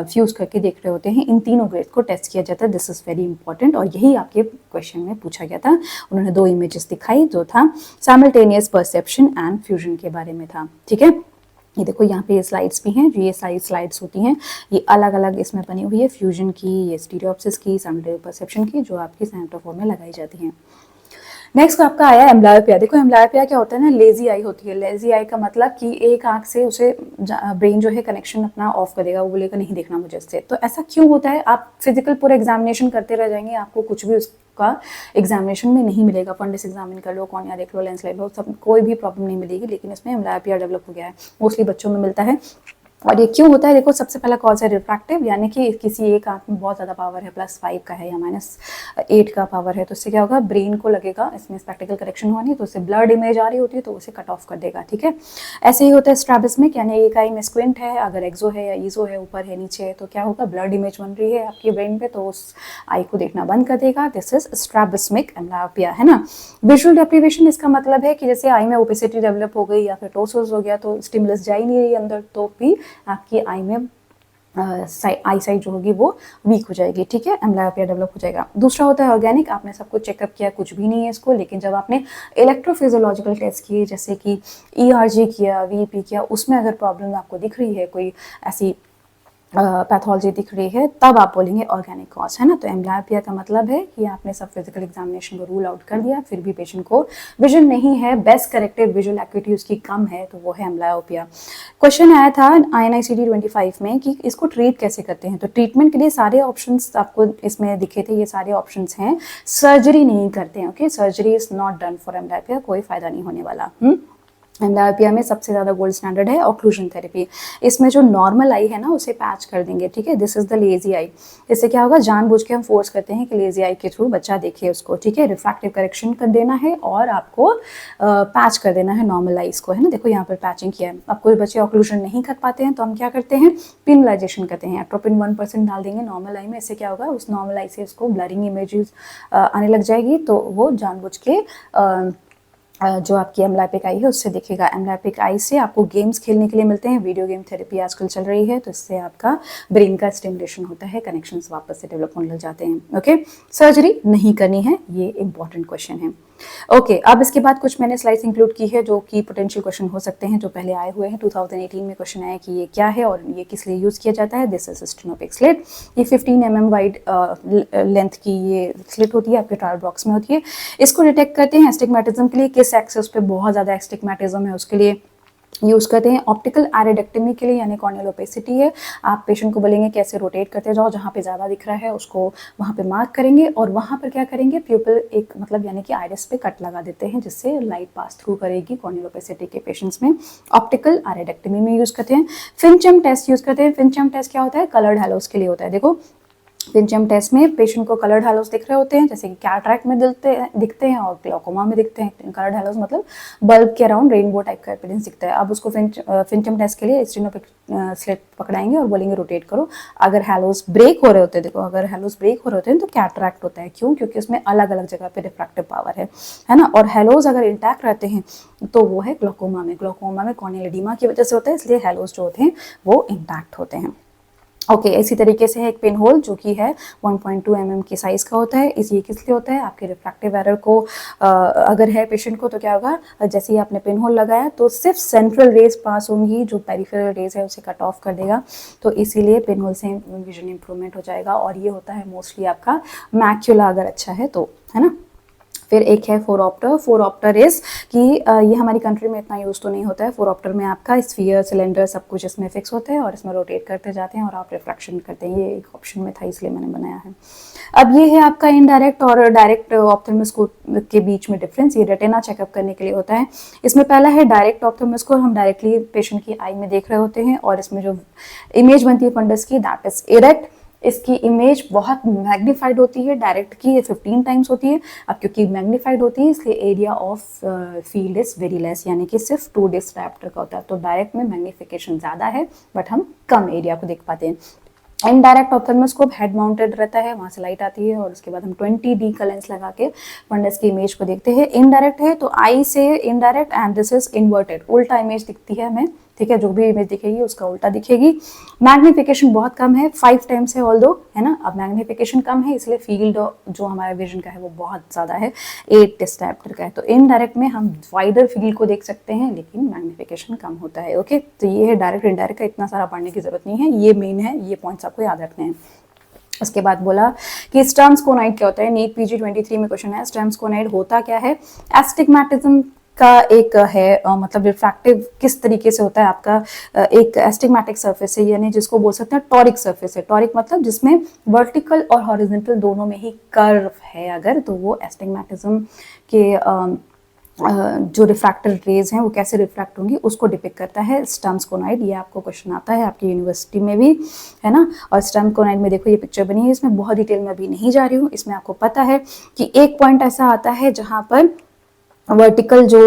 फ्यूज करके देख रहे होते हैं। इन तीनों ग्रेड को टेस्ट किया जाता है, दिस इज वेरी इंपॉर्टेंट, और यही आपके क्वेश्चन में पूछा गया था। उन्होंने 2 इमेजेस दिखाई, जो था साइमल्टेनियस परसेप्शन एंड फ्यूजन के बारे में था। ठीक है, ये देखो यहाँ पे ये स्लाइड्स भी हैं, जो ये स्लाइड्स होती हैं, ये अलग अलग इसमें बनी हुई है, फ्यूजन की, ये स्टीरियोप्सिस की, साइमल्टेनियस परसेप्शन की, जो आपकी साइनेप्टोफोर में लगाई जाती हैं। नेक्स्ट आपका आया एम्ब्लायोपिया। देखो एम्ब्लायोपिया क्या होता है ना, लेजी आई होती है। लेजी आई का मतलब कि एक आंख से उसे ब्रेन जो है कनेक्शन अपना ऑफ करेगा, वो बोलेगा नहीं देखना मुझे इससे। तो ऐसा क्यों होता है, आप फिजिकल पूरा एग्जामिनेशन करते रह जाएंगे, आपको कुछ भी उसका एग्जामिनेशन में नहीं मिलेगा। फंडिस एग्जामिन कर लो, कॉर्निया देख लो, लेंस ले लो, सब कोई भी प्रॉब्लम नहीं मिलेगी, लेकिन इसमें एम्ब्लायोपिया डेवलप हो गया है, मोस्टली बच्चों में मिलता है। और ये क्यों होता है, देखो सबसे पहला कॉज है रिफ्रैक्टिव, यानी कि किसी एक आंख में बहुत ज़्यादा पावर है, +5 का है या -8 का पावर है, तो इससे क्या होगा, ब्रेन को लगेगा इसमें स्पेक्टिकल करेक्शन हुआ नहीं, तो उससे ब्लड इमेज आ रही होती है तो उसे कट ऑफ कर देगा। ठीक है, ऐसे ही होता है स्ट्रैबिस्मिक, यानी एक आई में स्क्विंट है, अगर एक्सो है या ईजो है, ऊपर है नीचे है, तो क्या होगा, ब्लड इमेज बन रही है आपके ब्रेन पे, तो उस आई को देखना बंद कर देगा, दिस इज स्ट्रैबिस्मिक एम्ब्लायोपिया, है ना। विजुअल डेप्रिवेशन, इसका मतलब है कि जैसे आई में ओपेसिटी डेवलप हो गई या फिर टोसोस हो गया, तो स्टिमुलस जा ही नहीं रही अंदर, तो भी आपकी आई में आई साइट जो होगी वो वीक हो जाएगी। ठीक है, एम्ब्लायोपिया डेवलप हो जाएगा। दूसरा होता है ऑर्गेनिक, आपने सब कुछ चेकअप किया, कुछ भी नहीं है इसको, लेकिन जब आपने इलेक्ट्रोफिजियोलॉजिकल टेस्ट किए, जैसे कि ERG किया, VEP किया, उसमें अगर प्रॉब्लम आपको दिख रही है, कोई ऐसी पैथोलॉजी दिख रही है, तब आप बोलेंगे ऑर्गेनिक कॉज, है ना। तो एम्ब्लायोपिया का मतलब है कि आपने सब फिजिकल एग्जामिनेशन को रूल आउट कर दिया, फिर भी पेशेंट को विजन नहीं है, बेस्ट करेक्टेड विजुअल एक्टिविटी उसकी कम है, तो वो है एम्ब्लायोपिया। क्वेश्चन आया था INICD 25 में कि इसको ट्रीट कैसे करते हैं। तो ट्रीटमेंट के लिए सारे ऑप्शंस आपको इसमें दिखे थे, ये सारे ऑप्शंस हैं, सर्जरी नहीं करते हैं। Okay, surgery is not done for amblyopia, कोई फायदा नहीं होने वाला। एम्ब्लायोपिया में सबसे ज़्यादा गोल्ड स्टैंडर्ड है ऑक्लूजन थेरेपी। इसमें जो नॉर्मल आई है ना उसे पैच कर देंगे, ठीक है। This is the lazy I. इससे क्या होगा, जानबूझ के हम फोर्स करते हैं कि लेजी आई के थ्रू बच्चा देखे उसको, ठीक है। रिफ्रैक्टिव करेक्शन कर देना है और आपको पैच कर देना है नॉर्मल आइज को, है ना। देखो यहाँ पर पैचिंग किया है। अब कोई बच्चे ऑक्लूजन नहीं कर पाते हैं तो हम क्या करते हैं, पिनलाइजेशन करते हैं। एट्रोपिन 1% डाल देंगे नॉर्मल आई में। इससे क्या होगा, उस नॉर्मल आई से उसको ब्लरिंग इमेजेस आने लग जाएगी, तो वो जानबूझ के जो आपकी एम्ब्लायोपिक आई है उससे दिखेगा। एम्ब्लायोपिक आई से आपको गेम्स खेलने के लिए मिलते हैं, वीडियो गेम थेरेपी आजकल चल रही है, तो इससे आपका ब्रेन का स्टिमुलेशन होता है, कनेक्शंस वापस से डेवलप होने लग जाते हैं। ओके, सर्जरी नहीं करनी है, ये इंपॉर्टेंट क्वेश्चन है। ओके, अब इसके बाद कुछ मैंने स्लाइड्स इंक्लूड की है जो कि पोटेंशियल क्वेश्चन हो सकते हैं, जो पहले आए हुए हैं। 2018 में क्वेश्चन आया कि ये क्या है और ये किस लिए यूज़ किया जाता है। This is stenopeic slit. ये 15 mm वाइड लेंथ की ये स्लिट होती है, आपके ट्रायल बॉक्स में होती है। इसको डिटेक्ट करते हैं एस्टिग्मेटिज्म के लिए, किस एक्सेस पे बहुत ज़्यादा एस्टिग्मेटिज्म है उसके लिए यूज़ करते हैं। ऑप्टिकल एरेडेक्टमी के लिए, यानी कॉर्नियल ओपेसिटी है, आप पेशेंट को बोलेंगे कैसे रोटेट करते जाओ, जहाँ पे ज़्यादा दिख रहा है उसको वहाँ पे मार्क करेंगे और वहाँ पर क्या करेंगे, प्यूपिल एक मतलब यानी कि आइरिस पे कट लगा देते हैं जिससे लाइट पास थ्रू करेगी कॉर्नियल ओपेसिटी के पेशेंट्स में। ऑप्टिकल एरेडेक्टमी में यूज़ करते हैं। फिंचम टेस्ट यूज़ करते हैं। फिंचम टेस्ट क्या होता है, कलर्ड हैलोस के लिए होता है। देखो फिंचम टेस्ट में पेशेंट को कलर्ड हैलोस दिख रहे होते हैं, जैसे कि कैटरैक्ट में दिखते हैं और ग्लाकोमा में दिखते हैं। कलर्ड हैलोस मतलब बल्ब के अराउंड रेनबो टाइप का अपीयरेंस दिखता है। अब उसको फिंचम टेस्ट के लिए स्टेनोपिक स्लिट पकड़ाएंगे और बोलेंगे रोटेट करो। अगर हैलोस ब्रेक हो रहे होते हैं, देखो अगर हैलोस ब्रेक हो रहे होते हैं तो कैटरैक्ट होता है। क्यों? क्योंकि उसमें अलग अलग जगह पे रिफ्रैक्टिव पावर है ना। और हैलोस अगर इंटैक्ट रहते हैं तो वो है ग्लाकोमा में। ग्लाकोमा में कॉर्नियल एडिमा की वजह से होता है, इसलिए हैलोस जो होते हैं वो इंटैक्ट होते हैं। ओके, इसी तरीके से है एक पिन होल जो कि है 1.2 mm की साइज का होता है। ये किस लिए होता है, आपके रिफ्रैक्टिव एरर को अगर है पेशेंट को तो क्या होगा, जैसे ही आपने पिन होल लगाया तो सिर्फ सेंट्रल रेज पास होंगी, जो पेरिफेरल रेज है उसे कट ऑफ कर देगा, तो इसीलिए पिन होल से विजन इंप्रूवमेंट हो जाएगा। और ये होता है मोस्टली आपका मैक्यूला अगर अच्छा है तो, है ना। फिर एक है फोरऑप्टर। फोरऑप्टर इज कि ये हमारी कंट्री में इतना यूज़ तो नहीं होता है। फोरऑप्टर में आपका स्फीयर, सिलेंडर सब कुछ इसमें फिक्स होता है और इसमें रोटेट करते जाते हैं और आप रिफ्रैक्शन करते हैं। ये एक ऑप्शन में था इसलिए मैंने बनाया है। अब ये है आपका इनडायरेक्ट और डायरेक्ट ऑप्थेल्मोस्कोप के बीच में डिफरेंस। ये रेटिना चेकअप करने के लिए होता है। इसमें पहला है डायरेक्ट ऑप्थेल्मोस्कोप, हम डायरेक्टली पेशेंट की आई में देख रहे होते हैं और इसमें जो इमेज बनती है फंडस की, दैट इज इरेक्ट। इसकी इमेज बहुत मैग्नीफाइड होती है, डायरेक्ट की ये 15 टाइम्स होती है। अब क्योंकि मैग्नीफाइड होती है इसलिए area of field is very less, यानी कि सिर्फ 2 डिस्ट्रैप्टर का होता है। तो डायरेक्ट में मैग्नीफिकेशन ज़्यादा है बट हम कम एरिया को देख पाते हैं। इनडायरेक्ट ऑप्थेल्मोस्कोप हेड माउंटेड रहता है, वहाँ से लाइट आती है और उसके बाद हम 20D का लेंस लगा के फंडस की इमेज को देखते हैं। इनडायरेक्ट है तो आई से indirect and this is inverted, उल्टा इमेज दिखती है हमें, ठीक है। जो भी इमेज दिखेगी उसका उल्टा दिखेगी। मैग्निफिकेशन बहुत कम है, 5 टाइम्स है ऑल्दो, है ना। अब मैग्निफिकेशन कम है इसलिए फील्ड जो हमारा विजन का है वो बहुत ज़्यादा है, 8 डिस्ट्रैप्टर का है। तो इनडायरेक्ट में हम वाइडर फील्ड को देख सकते हैं लेकिन मैग्निफिकेशन कम होता है। ओके, तो ये है डायरेक्ट इनडायरेक्ट का, इतना सारा पढ़ने की जरूरत नहीं है, ये मेन है, ये पॉइंट्स आपको याद रखने हैं। उसके बाद बोला कि स्टर्म्स कोनाइड क्या होता है। नीट PG 23 में क्वेश्चन है, स्टर्म्स कोनाइड होता क्या है। एस्टिग्मेटिज्म का एक है मतलब रिफ्रैक्टिव किस तरीके से होता है आपका, एक एस्टिग्मेटिक सरफेस है, यानी जिसको बोल सकते हैं टॉरिक सरफेस है। टॉरिक मतलब जिसमें वर्टिकल और हॉरिजॉन्टल दोनों में ही कर्व है अगर, तो वो एस्टिग्मेटिज्म के जो रिफ्रैक्टर रेज हैं वो कैसे रिफ्रैक्ट होंगी उसको डिपिक्ट करता है स्टर्म्स कोनाइड। ये आपको क्वेश्चन आता है आपकी यूनिवर्सिटी में भी, है ना। और स्टर्म्स कोनाइड में देखो ये पिक्चर बनी है, इसमें बहुत डिटेल में अभी नहीं जा रही हूँ। इसमें आपको पता है कि एक पॉइंट ऐसा आता है जहाँ पर वर्टिकल जो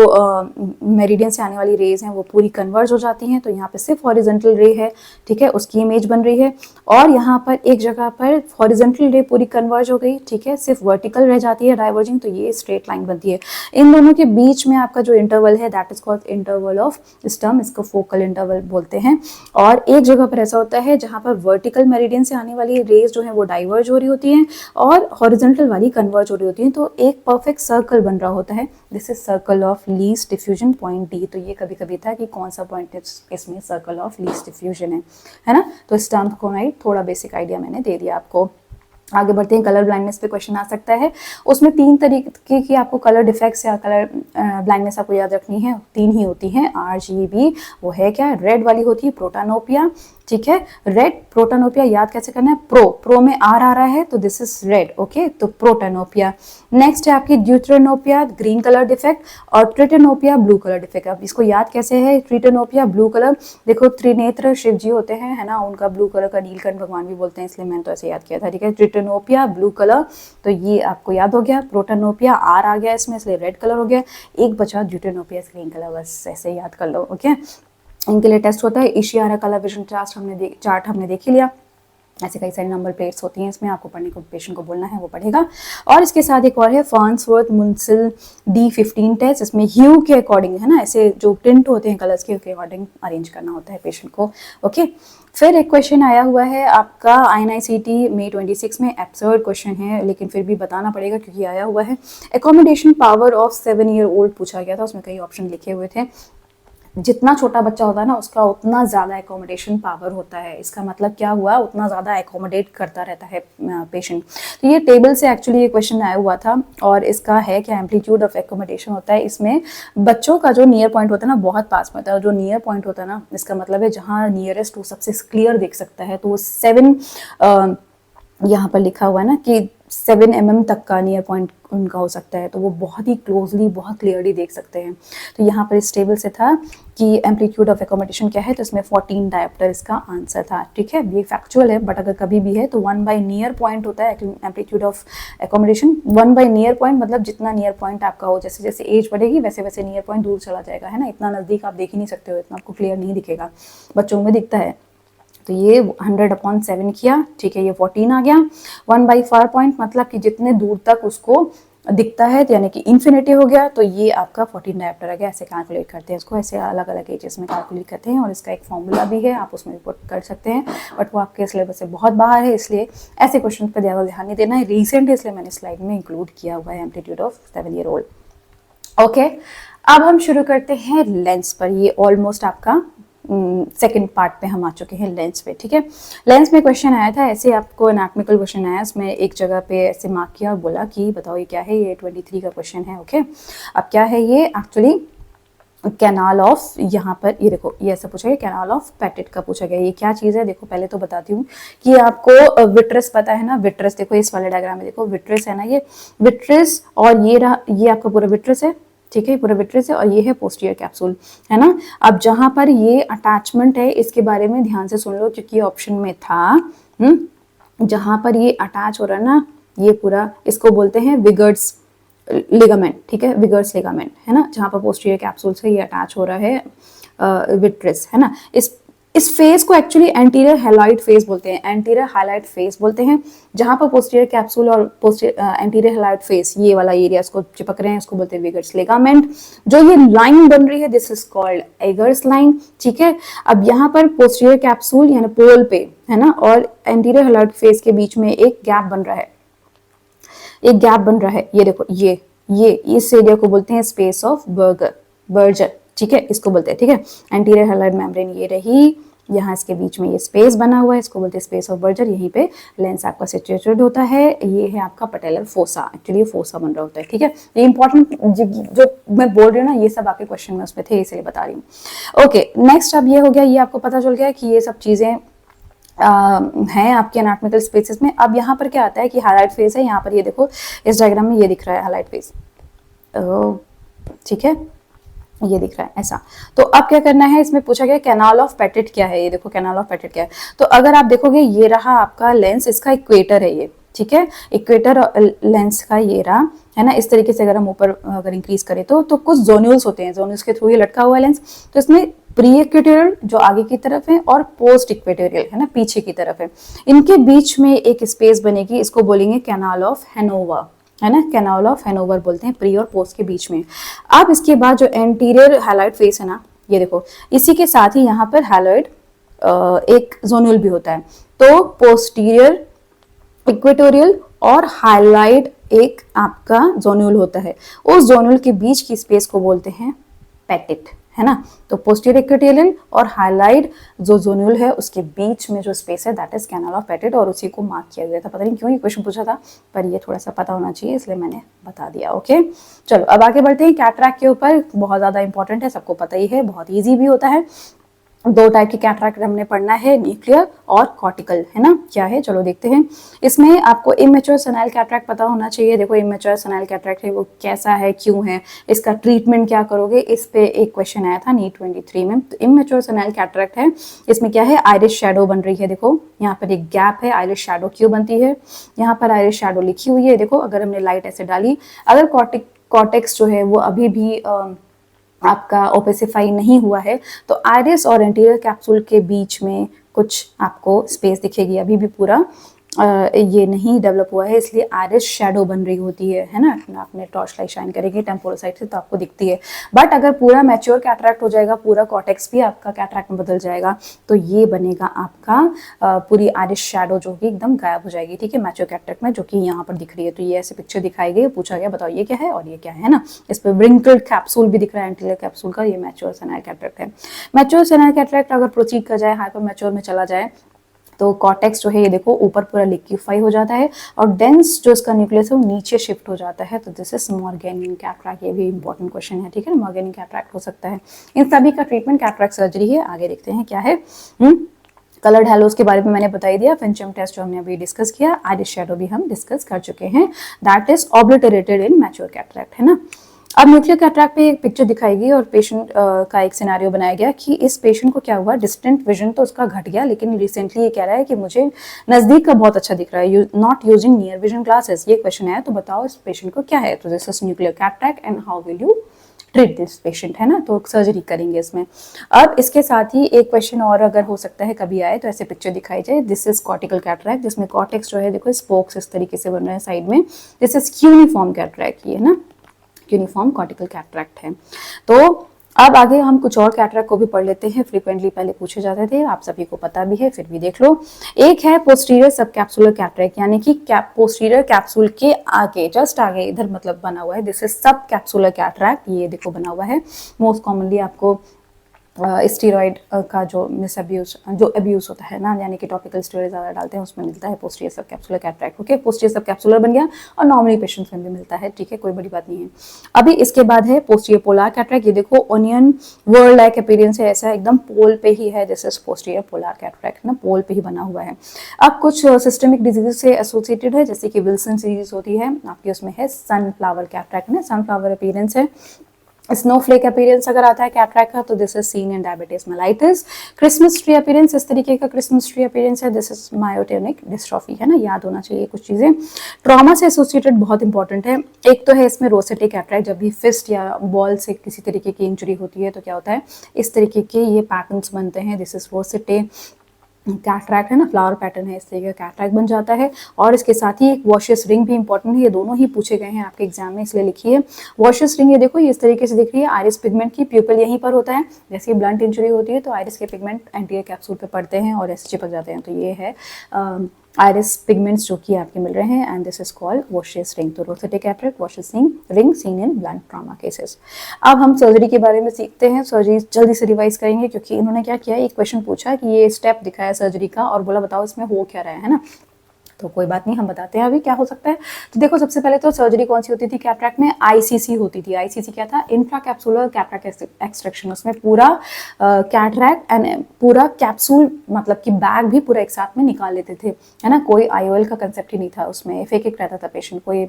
मेरिडियन से आने वाली रेज हैं वो पूरी कन्वर्ज हो जाती हैं, तो यहाँ पे सिर्फ हॉरिजॉन्टल रे है, ठीक है, उसकी इमेज बन रही है। और यहाँ पर एक जगह पर हॉरिजॉन्टल रे पूरी कन्वर्ज हो गई, ठीक है, सिर्फ वर्टिकल रह जाती है डाइवर्जिंग, तो ये स्ट्रेट लाइन बनती है। इन दोनों के बीच में आपका जो इंटरवल है that is called interval of Sturm, इसको फोकल इंटरवल बोलते हैं। और एक जगह पर ऐसा होता है जहाँ पर वर्टिकल मेरिडियन से आने वाली रेज जो है वो डाइवर्ज हो रही होती हैं और हॉरिजॉन्टल वाली कन्वर्ज हो रही होती हैं, तो एक परफेक्ट सर्कल बन रहा होता है। This is circle of least diffusion, point D। तो ये कभी कभी था कि कौन सा पॉइंट इसमें सर्कल ऑफ लीस्ट डिफ्यूजन है ना। तो स्टर्म्स कोनाइड थोड़ा बेसिक आइडिया मैंने दे दिया आपको। आगे बढ़ते हैं, कलर ब्लाइंडनेस पे क्वेश्चन आ सकता है। उसमें 3 तरीके की आपको कलर डिफेक्ट्स या कलर ब्लाइंडनेस आपको याद रखनी है, 3 ही होती हैं। RGB वो है क्या, रेड वाली होती है प्रोटानोपिया, ठीक है। रेड प्रोटोनोपिया याद कैसे करना है, प्रो में आर आ रहा है तो दिस इज रेड, ओके, तो प्रोटोनोपिया। नेक्स्ट है आपकी ड्यूटेरोनोपिया, ग्रीन कलर डिफेक्ट, और ट्रिटेनोपिया ब्लू कलर डिफेक्ट। अब इसको याद कैसे है, ट्रिटेनोपिया ब्लू कलर, देखो त्रिनेत्र शिव जी होते हैं, है ना, उनका ब्लू कलर का नीलकंठ भगवान भी बोलते हैं, इसलिए मैंने तो ऐसे याद किया था, ठीक है। ट्रिटेनोपिया ब्लू कलर, तो ये आपको याद हो गया। प्रोटोनोपिया आर आ गया इसमें, इसलिए रेड कलर हो गया। एक बचा ड्यूटेरोनोपिया ग्रीन कलर, बस ऐसे याद कर लो, ओके। इनके लिए टेस्ट होता है इशियारा कलर विजन चार्ट हमने देख ही लिया। ऐसे कई सारी नंबर प्लेट्स होती हैं, इसमें आपको पढ़ने को पेशेंट को बोलना है, वो पढ़ेगा। और इसके साथ एक और है फार्न्सवर्थ मुंसिल D15 टेस्ट, इसमें ह्यू के अकॉर्डिंग, है ना, ऐसे जो टिंट होते हैं कलर्स के अकॉर्डिंग अरेंज करना होता है पेशेंट को, ओके। फिर एक क्वेश्चन आया हुआ है आपका INICT May 26 में, एब्सर्ड क्वेश्चन है लेकिन फिर भी बताना पड़ेगा क्योंकि आया हुआ है। Accommodation power of 7 year old पूछा गया था, उसमें कई ऑप्शन लिखे हुए थे। जितना छोटा बच्चा होता है ना उसका उतना ज़्यादा एकोमोडेशन पावर होता है, इसका मतलब क्या हुआ, उतना ज़्यादा एकोमोडेट करता रहता है पेशेंट। तो ये टेबल से एक्चुअली ये क्वेश्चन आया हुआ था, और इसका है कि एम्पलीट्यूड ऑफ एकोमोडेशन होता है, इसमें बच्चों का जो नियर पॉइंट होता है ना बहुत पास में होता है, जो नियर पॉइंट होता है ना इसका मतलब है जहाँ नियरेस्ट वो सबसे क्लियर देख सकता है, तो वो 7 यहाँ पर लिखा हुआ है ना कि 7 mm तक का नियर पॉइंट उनका हो सकता है, तो वो बहुत ही क्लोजली बहुत क्लियरली देख सकते हैं। तो यहाँ पर इस टेबल से था कि एम्पलीट्यूड ऑफ एकोमोडेशन क्या है, तो इसमें 14 डायोप्टर इसका आंसर था, ठीक है। ये फैक्चुअल है, बट अगर कभी भी है तो 1 बाई नियर पॉइंट होता है amplitude of accommodation. 1 by near point मतलब जितना नियर पॉइंट आपका हो, जैसे जैसे एज बढ़ेगी वैसे वैसे नियर पॉइंट दूर चला जाएगा, है ना, इतना नज़दीक आप देख ही नहीं सकते हो, इतना आपको क्लियर नहीं दिखेगा, बच्चों में दिखता है। तो ये 100/7 किया, ठीक है, ये 14 आ गया। 1 बाई 4 पॉइंट मतलब कि जितने दूर तक उसको दिखता है, यानी कि इन्फिनिटी हो गया, तो ये आपका 14 डायोप्टर आ गया। ऐसे कैलकुलेट करते हैं इसको, ऐसे अलग अलग एजेस में कैलकुलेट करते हैं, और इसका एक फॉर्मूला भी है, आप उसमें रिपोर्ट कर सकते हैं, बट वो आपके सिलेबस से बहुत बाहर है, इसलिए ऐसे क्वेश्चन पर ज़्यादा ध्यान नहीं देना है। रिसेंट इसलिए मैंने स्लाइड में इंक्लूड किया हुआ है amplitude of 7 year old, okay. अब हम शुरू करते हैं लेंस पर, ये ऑलमोस्ट आपका सेकंड पार्ट पे हम आ चुके हैं, लेंस पे, ठीक है। लेंस में क्वेश्चन आया था ऐसे, आपको एनाटॉमिकल क्वेश्चन आया, उसमें एक जगह पे ऐसे मार्क किया और बोला कि बताओ ये क्या है, ये 23 का क्वेश्चन है, ओके। अब क्या है ये, एक्चुअली कैनाल ऑफ, यहाँ पर ये देखो ये ऐसा पूछा गया, कैनाल ऑफ पेटिट का पूछा गया। ये क्या चीज़ है, देखो पहले तो बताती हूँ कि आपको विट्रस पता है ना, विट्रस देखो इस वाले डायग्राम में देखो विट्रस है ना, ये विट्रस, और ये रहा, ये आपका पूरा विट्रस है, ठीक है, पूरा विट्रस है, और ये है पोस्टीरियर कैप्सूल, है ना। अब जहां पर ये अटैचमेंट है इसके बारे में ध्यान से सुन लो, क्योंकि ऑप्शन में था जहां पर ये अटैच हो रहा है ना, ये पूरा इसको बोलते हैं विगर्स लिगामेंट, ठीक है, विगर्स लिगामेंट, है ना, जहां पर पोस्टीरियर कैप्सूल से ये अटैच हो रहा है विट्रस, है ना। इस फेज को एक्चुअली एंटीरियर हाइलाइट फेज बोलते हैं, एंटीरियर हाइलाइट फेज बोलते हैं, जहां पर पोस्टीरियर कैप्सूल और एंटीरियर हाइलाइट फेज ये वाला एरिया इसको चिपक रहे हैं, इसको बोलते हैं विगर्स लिगामेंट। जो ये लाइन बन रही है दिस इज कॉल्ड एगर्स लाइन, ठीक है। अब यहाँ पर पोस्टीरियर कैप्सूल यानी पोल पे, है ना, और एंटीरियर हाइलाइट फेज के बीच में एक गैप बन रहा है, एक गैप बन रहा है, ये देखो ये इस एरिया को बोलते हैं स्पेस ऑफ बर्जर, ठीक है, इसको बोलते हैं, ठीक है। एंटीरियर हाइलाइट मेम्ब्रेन ये रही, यहाँ इसके बीच में ये स्पेस बना हुआ है, इसको बोलते हैं स्पेस ऑफ बर्जर, यहीं पे लेंस आपका सिचुएटेड होता है। ये है आपका पटेलर फोसा, एक्चुअली फोसा बन रहा होता है, ठीक है। ये इंपॉर्टेंट जो मैं बोल रही हूँ ना, ये सब आपके क्वेश्चन में उसमें थे, इसलिए बता रही हूँ, ओके। नेक्स्ट अब ये हो गया, ये आपको पता चल गया कि ये सब चीजें हैं आपके एनाटॉमिकल स्पेसेस में। अब यहाँ पर क्या आता है कि हाइलाइट फेज है, यहाँ पर ये देखो इस डायग्राम में ये दिख रहा है हाइलाइट फेज, ठीक है, ये दिख रहा है ऐसा। तो अब क्या करना है, इसमें पूछा गया कैनाल ऑफ पेटिट क्या है, ये देखो कैनाल ऑफ पेटिट क्या है। तो अगर आप देखोगे ये रहा आपका लेंस, इसका इक्वेटर है ये, ठीक है, इक्वेटर लेंस का ये रहा, है ना। इस तरीके से अगर हम ऊपर अगर इंक्रीज करें तो कुछ जोन्यूल्स होते हैं, जोन्यूल्स के थ्रू ये लटका हुआ है लेंस। तो इसमें प्री इक्वेटोरियल जो आगे की तरफ है और पोस्ट इक्वेटोरियल, है ना, पीछे की तरफ है, इनके बीच में एक स्पेस बनेगी, इसको बोलेंगे कैनाल ऑफ हैनोवर, है ना, कैनाल ऑफ हैनोवर बोलते हैं, प्री और पोस्ट के बीच में। अब इसके बाद जो एंटीरियर हाइलाइट फेस है ना, ये देखो इसी के साथ ही यहाँ पर हाइलाइट एक जोन्यूल भी होता है। तो पोस्टीरियर इक्वेटोरियल और हाइलाइट एक आपका जोन्यूल होता है, उस जोन्यूल के बीच की स्पेस को बोलते हैं पेटिट, है ना। तो पोस्टीरियर इक्वेटोरियल और हाइलाइट जो जोन्यूल है उसके बीच में जो स्पेस है that is canal of petit, और उसी को मार्क किया गया था। पता नहीं क्यों ये क्वेश्चन पूछा था, पर ये थोड़ा सा पता होना चाहिए इसलिए मैंने बता दिया, ओके। चलो अब आगे बढ़ते हैं कैटरैक्ट के ऊपर, बहुत ज्यादा इंपॉर्टेंट है, सबको पता ही है, बहुत ईजी भी होता है। दो टाइप की कैटरैक्ट हमने पढ़ना है, न्यूक्लियर और कॉर्टिकल, है ना। क्या है चलो देखते हैं। इसमें आपको इमेच्योर सेनाइल कैटरैक्ट पता होना चाहिए। देखो इमेच्योर सेनाइल कैटरैक्ट है वो कैसा है, क्यों है, इसका ट्रीटमेंट क्या करोगे, इस पे एक क्वेश्चन आया था नीट 23 में। तो इमेच्योर सेनाइल कैटरैक्ट है, इसमें क्या है, आइरिस शैडो बन रही है। देखो यहाँ पर एक गैप है, आइरिस शैडो क्यों बनती है, यहाँ पर आइरिस शैडो लिखी हुई है। देखो अगर हमने लाइट ऐसे डाली, अगर कॉर्टेक्स जो है वो अभी भी आपका ओपेसिफाई नहीं हुआ है तो आइरिस और एंटीरियर कैप्सूल के बीच में कुछ आपको स्पेस दिखेगी, अभी भी पूरा ये नहीं डेवलप हुआ है, इसलिए आइरिस शैडो बन रही होती है ना। आपने टॉर्च लाइट शाइन करेंगे टेम्पोरल साइड से तो आपको दिखती है। बट अगर पूरा मैच्योर कैटरैक्ट हो जाएगा, पूरा कॉर्टेक्स भी आपका कैटरैक्ट में बदल जाएगा, तो ये बनेगा आपका पूरी आइरिस शैडो जो कि एकदम गायब हो जाएगी, ठीक है, मैच्योर कैटरैक्ट में, जो कि यहाँ पर दिख रही है। तो ये ऐसे पिक्चर दिखाई गई, पूछा गया बताओ ये क्या है और ये क्या है ना। इस पर व्रिंकल्ड कैप्सूल भी दिख रहा है एंटीरियर कैप्सूल का, ये मैच्योर सेनाइल कैटरैक्ट है। मैच्योर सेनाइल कैटरैक्ट अगर प्रोसीड कर जाए, हाइपर मैच्योर में चला जाए, तो कॉर्टेक्स जो है ये देखो ऊपर पूरा लिक्विफाई हो जाता है और डेंस जो इसका न्यूक्लियस है वो नीचे शिफ्ट हो जाता है। तो दिस इज मॉर्गेनियन कैटरैक्ट, ये भी इंपॉर्टेंट क्वेश्चन है, ठीक है ना। मॉर्गेनियन कैटरैक्ट हो सकता है। इन सभी का ट्रीटमेंट कैटरैक्ट सर्जरी है। आगे देखते हैं क्या है। कलर्ड हैलोज के बारे में मैंने बता ही दिया, फिंचम टेस्ट जो हमने अभी डिस्कस किया, आइरिस शैडो भी हम डिस्कस कर चुके हैं, that is obliterated in mature cataract, है ना। अब न्यूक्लियर कैटरैक्ट पे एक पिक्चर दिखाएगी और पेशेंट का एक सिनेरियो बनाया गया कि इस पेशेंट को क्या हुआ, डिस्टेंट विजन तो उसका घट गया, लेकिन रिसेंटली ये कह रहा है कि मुझे नजदीक का बहुत अच्छा दिख रहा है, not using near vision glasses. ये क्वेश्चन है, तो बताओ इस पेशेंट को क्या है। तो this is nuclear cataract and how will you treat this patient, है ना। तो सर्जरी करेंगे इसमें। अब इसके साथ ही एक क्वेश्चन और अगर हो सकता है कभी आए, तो ऐसे पिक्चर दिखाई जाए, दिस इज कॉर्टिकल कैटरैक्ट, जिसमें कॉर्टेक्स जो है देखो स्पोक्स इस तरीके से बन रहे हैं साइड में। दिस इज क्यूनिफॉर्म कैटरैक्ट, ये है ना, यूनिफॉर्म कॉर्टिकल कैटरैक्ट है। तो अब आगे हम कुछ और कैटरैक्ट को भी पढ़ लेते हैं, फ्रीक्वेंटली पहले पूछे जाते थे, आप सभी को पता भी है, फिर भी देख लो। एक है पोस्टीरियर सब कैप्सुलर कैटरैक्ट, यानी कि पोस्टीरियर कैप्सूल के आगे, जस्ट आगे इधर मतलब बना हुआ है, दिस इज सब कैप्सुलर कैटरैक्ट, ये देखो बना हुआ है। मोस्ट कॉमनली आपको स्टीरॉइड का जो मिसअब्यूज जो अब्यूज होता है ना, यानी कि टॉपिकल स्टीरॉइड ज़्यादा डालते हैं, उसमें मिलता है पोस्टीरियर सब कैप्सुलर कैटरैक्ट। ओके, पोस्टीरियर सब कैप्सुलर बन गया और नॉर्मली पेशेंट्स में भी मिलता है, ठीक है, कोई बड़ी बात नहीं है। अभी इसके बाद है पोस्टीरियर पोलार कैटरैक्ट, ये देखो ओनियन वर्ल्ड लाइक अपीयरेंस है, ऐसा एकदम पोल पे ही है, this is posterior polar cataract ना, पोल पे ही बना हुआ है। अब कुछ सिस्टमिक डिजीज से एसोसिएटेड है, जैसे कि विल्सन सीरीज होती है आपकी, उसमें है सनफ्लावर कैटरैक्ट ना, सनफ्लावर अपीयरेंस है। स्नोफ्लेक अपीयरेंस अगर आता है कैटरैक्ट का, तो this is seen in diabetes mellitus. Christmas tree appearance, इस तरीके का क्रिसमस ट्री अपीयरेंस है, दिस इज मायोटेनिक डिस्ट्रॉफी, है ना, याद होना चाहिए कुछ चीजें। ट्रॉमा से एसोसिएटेड बहुत इंपॉर्टेंट है। एक तो है इसमें रोसेटे कैटरैक्ट, जब भी फिस्ट या बॉल से किसी तरीके की इंजरी होती है तो क्या होता है, इस तरीके के ये पैटर्न्स बनते हैं, दिस इज रोसेटे कैटरैक्ट, है ना, फ्लावर पैटर्न है, इस तरीके का कैटरैक्ट बन जाता है। और इसके साथ ही एक वॉशियस रिंग भी इंपॉर्टेंट है, ये दोनों ही पूछे गए हैं आपके एग्जाम में, इसलिए लिखिए। वॉशियस रिंग ये देखो, ये इस तरीके से दिख रही है, आइरिस पिगमेंट की, प्यूपल यहीं पर होता है, जैसे ब्लंट इंजरी होती है तो आइरिस के पिगमेंट एंटीरियर कैप्सूल पे पड़ते हैं और ऐसे चिपक जाते हैं, तो ये है आइरिस पिगमेंट्स जो कि आपके मिल रहे हैं, and this is called Vossius ring. तो rosette cataract, Vossius ring seen in blunt trauma cases. अब हम सर्जरी के बारे में सीखते हैं, सर्जरी जल्दी से रिवाइज करेंगे, क्योंकि इन्होंने क्या किया, एक क्वेश्चन पूछा कि ये स्टेप दिखाया सर्जरी का और बोला बताओ इसमें हो क्या रहा है ना। तो कोई बात नहीं, हम बताते हैं अभी क्या हो सकता है। तो देखो सबसे पहले तो सर्जरी कौन सी होती थी कैटरैक्ट में, आईसीसी होती थी। आईसीसी क्या था, इंट्रा कैप्सुलर कैटरैक्ट एक्सट्रैक्शन, उसमें पूरा कैटरैक्ट एंड पूरा कैप्सूल मतलब कि बैग भी पूरा एक साथ में निकाल लेते थे, है ना, कोई आईओएल का कंसेप्ट ही नहीं था उसमें, फेक एक रहता था पेशेंट, कोई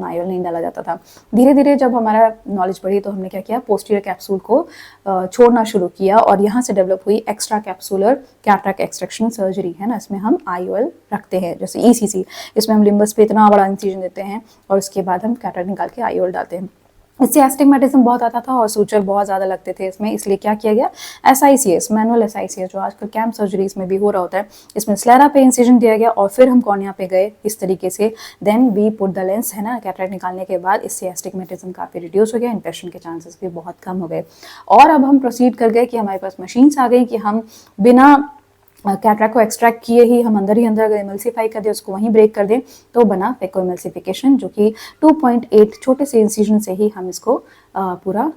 आईओएल नहीं डाला जाता था। धीरे धीरे जब हमारा नॉलेज बढ़ी तो हमने क्या किया, पोस्टीरियर कैप्सूल को छोड़ना शुरू किया और यहाँ से डेवलप हुई extra capsular cataract extraction surgery, है ना। इसमें हम आईओएल रखते हैं, जैसे ईसीसी, इसमें हम लिम्बस पे इतना बड़ा इंसिजन देते हैं और उसके बाद हम कैटरैक्ट निकाल के आईओएल डालते हैं। इससे एस्टिग्मेटिज्म बहुत आता था और सूचर बहुत ज़्यादा लगते थे इसमें, इसलिए क्या किया गया, एसआईसीएस, मैनुअल एसआईसीएस, जो आजकल कैंप सर्जरीज में भी हो रहा होता है, इसमें स्लेरा पे इंसिजन दिया गया और फिर हम कॉर्निया पे गए इस तरीके से, then we put the lens, है ना, कैटरैक्ट निकालने के बाद इससे एस्टिग्मेटिज्म काफ़ी रिड्यूस हो गया, इन्फेक्शन के चांसेस भी बहुत कम हो गए। और अब हम प्रोसीड कर गए कि हमारे पास मशीन्स आ गई कि हम बिना कैटरैक्ट को एक्सट्रैक्ट किए ही हम अंदर ही अंदर अगर इमल्सीफाई कर दें, उसको वहीं ब्रेक कर दें, तो बना फेको इमल्सिफिकेशन, जो कि 2.8 छोटे से इंसिजन से ही हम इसको पूरा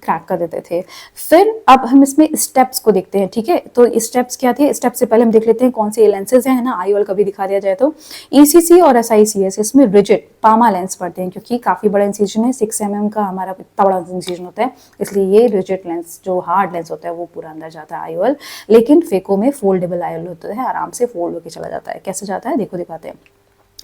क्रैक कर देते थे। फिर अब हम इसमें स्टेप्स को देखते हैं, ठीक है। तो स्टेप्स क्या थे, स्टेप से पहले हम देख लेते हैं कौन से लेंसेज हैं, है ना। IOL का भी दिखा दिया जाए तो ECC और SICS इसमें रिजिड पामा लेंस पड़ते हैं, क्योंकि काफ़ी बड़ा इंसिजन है, 6 mm का हमारा इतना बड़ा इंसिजन होता है, इसलिए ये रिजिड लेंस जो हार्ड लेंस होता है वो पूरा अंदर जाता है IOL। लेकिन फेको में फोल्डेबल IOL होता है, आराम से फोल्ड होकर चला जाता है। कैसे जाता है देखो, दिखाते हैं,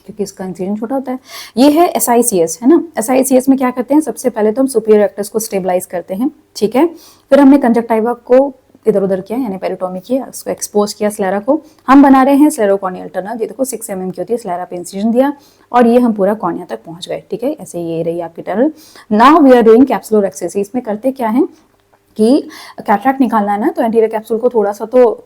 क्योंकि इसका इंसिजन छोटा होता है। ये है SICS, है ना। SICS में क्या करते हैं, सबसे पहले तो हम सुपीरियर रेक्टस को स्टेबलाइज करते हैं, ठीक है। फिर हमने कंजक्टिवा को इधर उधर किया, यानी पेरिटोमी किया, उसको एक्सपोज किया स्लेरा को। हम बना रहे हैं स्लेरोकॉर्नियल टनल, ये देखो 6 mm की होती है, स्लेरा पे इंसिजन दिया और ये हम पूरा कॉर्निया तक पहुंच गए, ठीक है। ऐसे ये रही आपकी tunnel. Now we are doing capsulorhexis. इसमें करते क्या है कि कैटरैक्ट निकालना है ना, तो एंटीरियर कैप्सूल को थोड़ा सा तो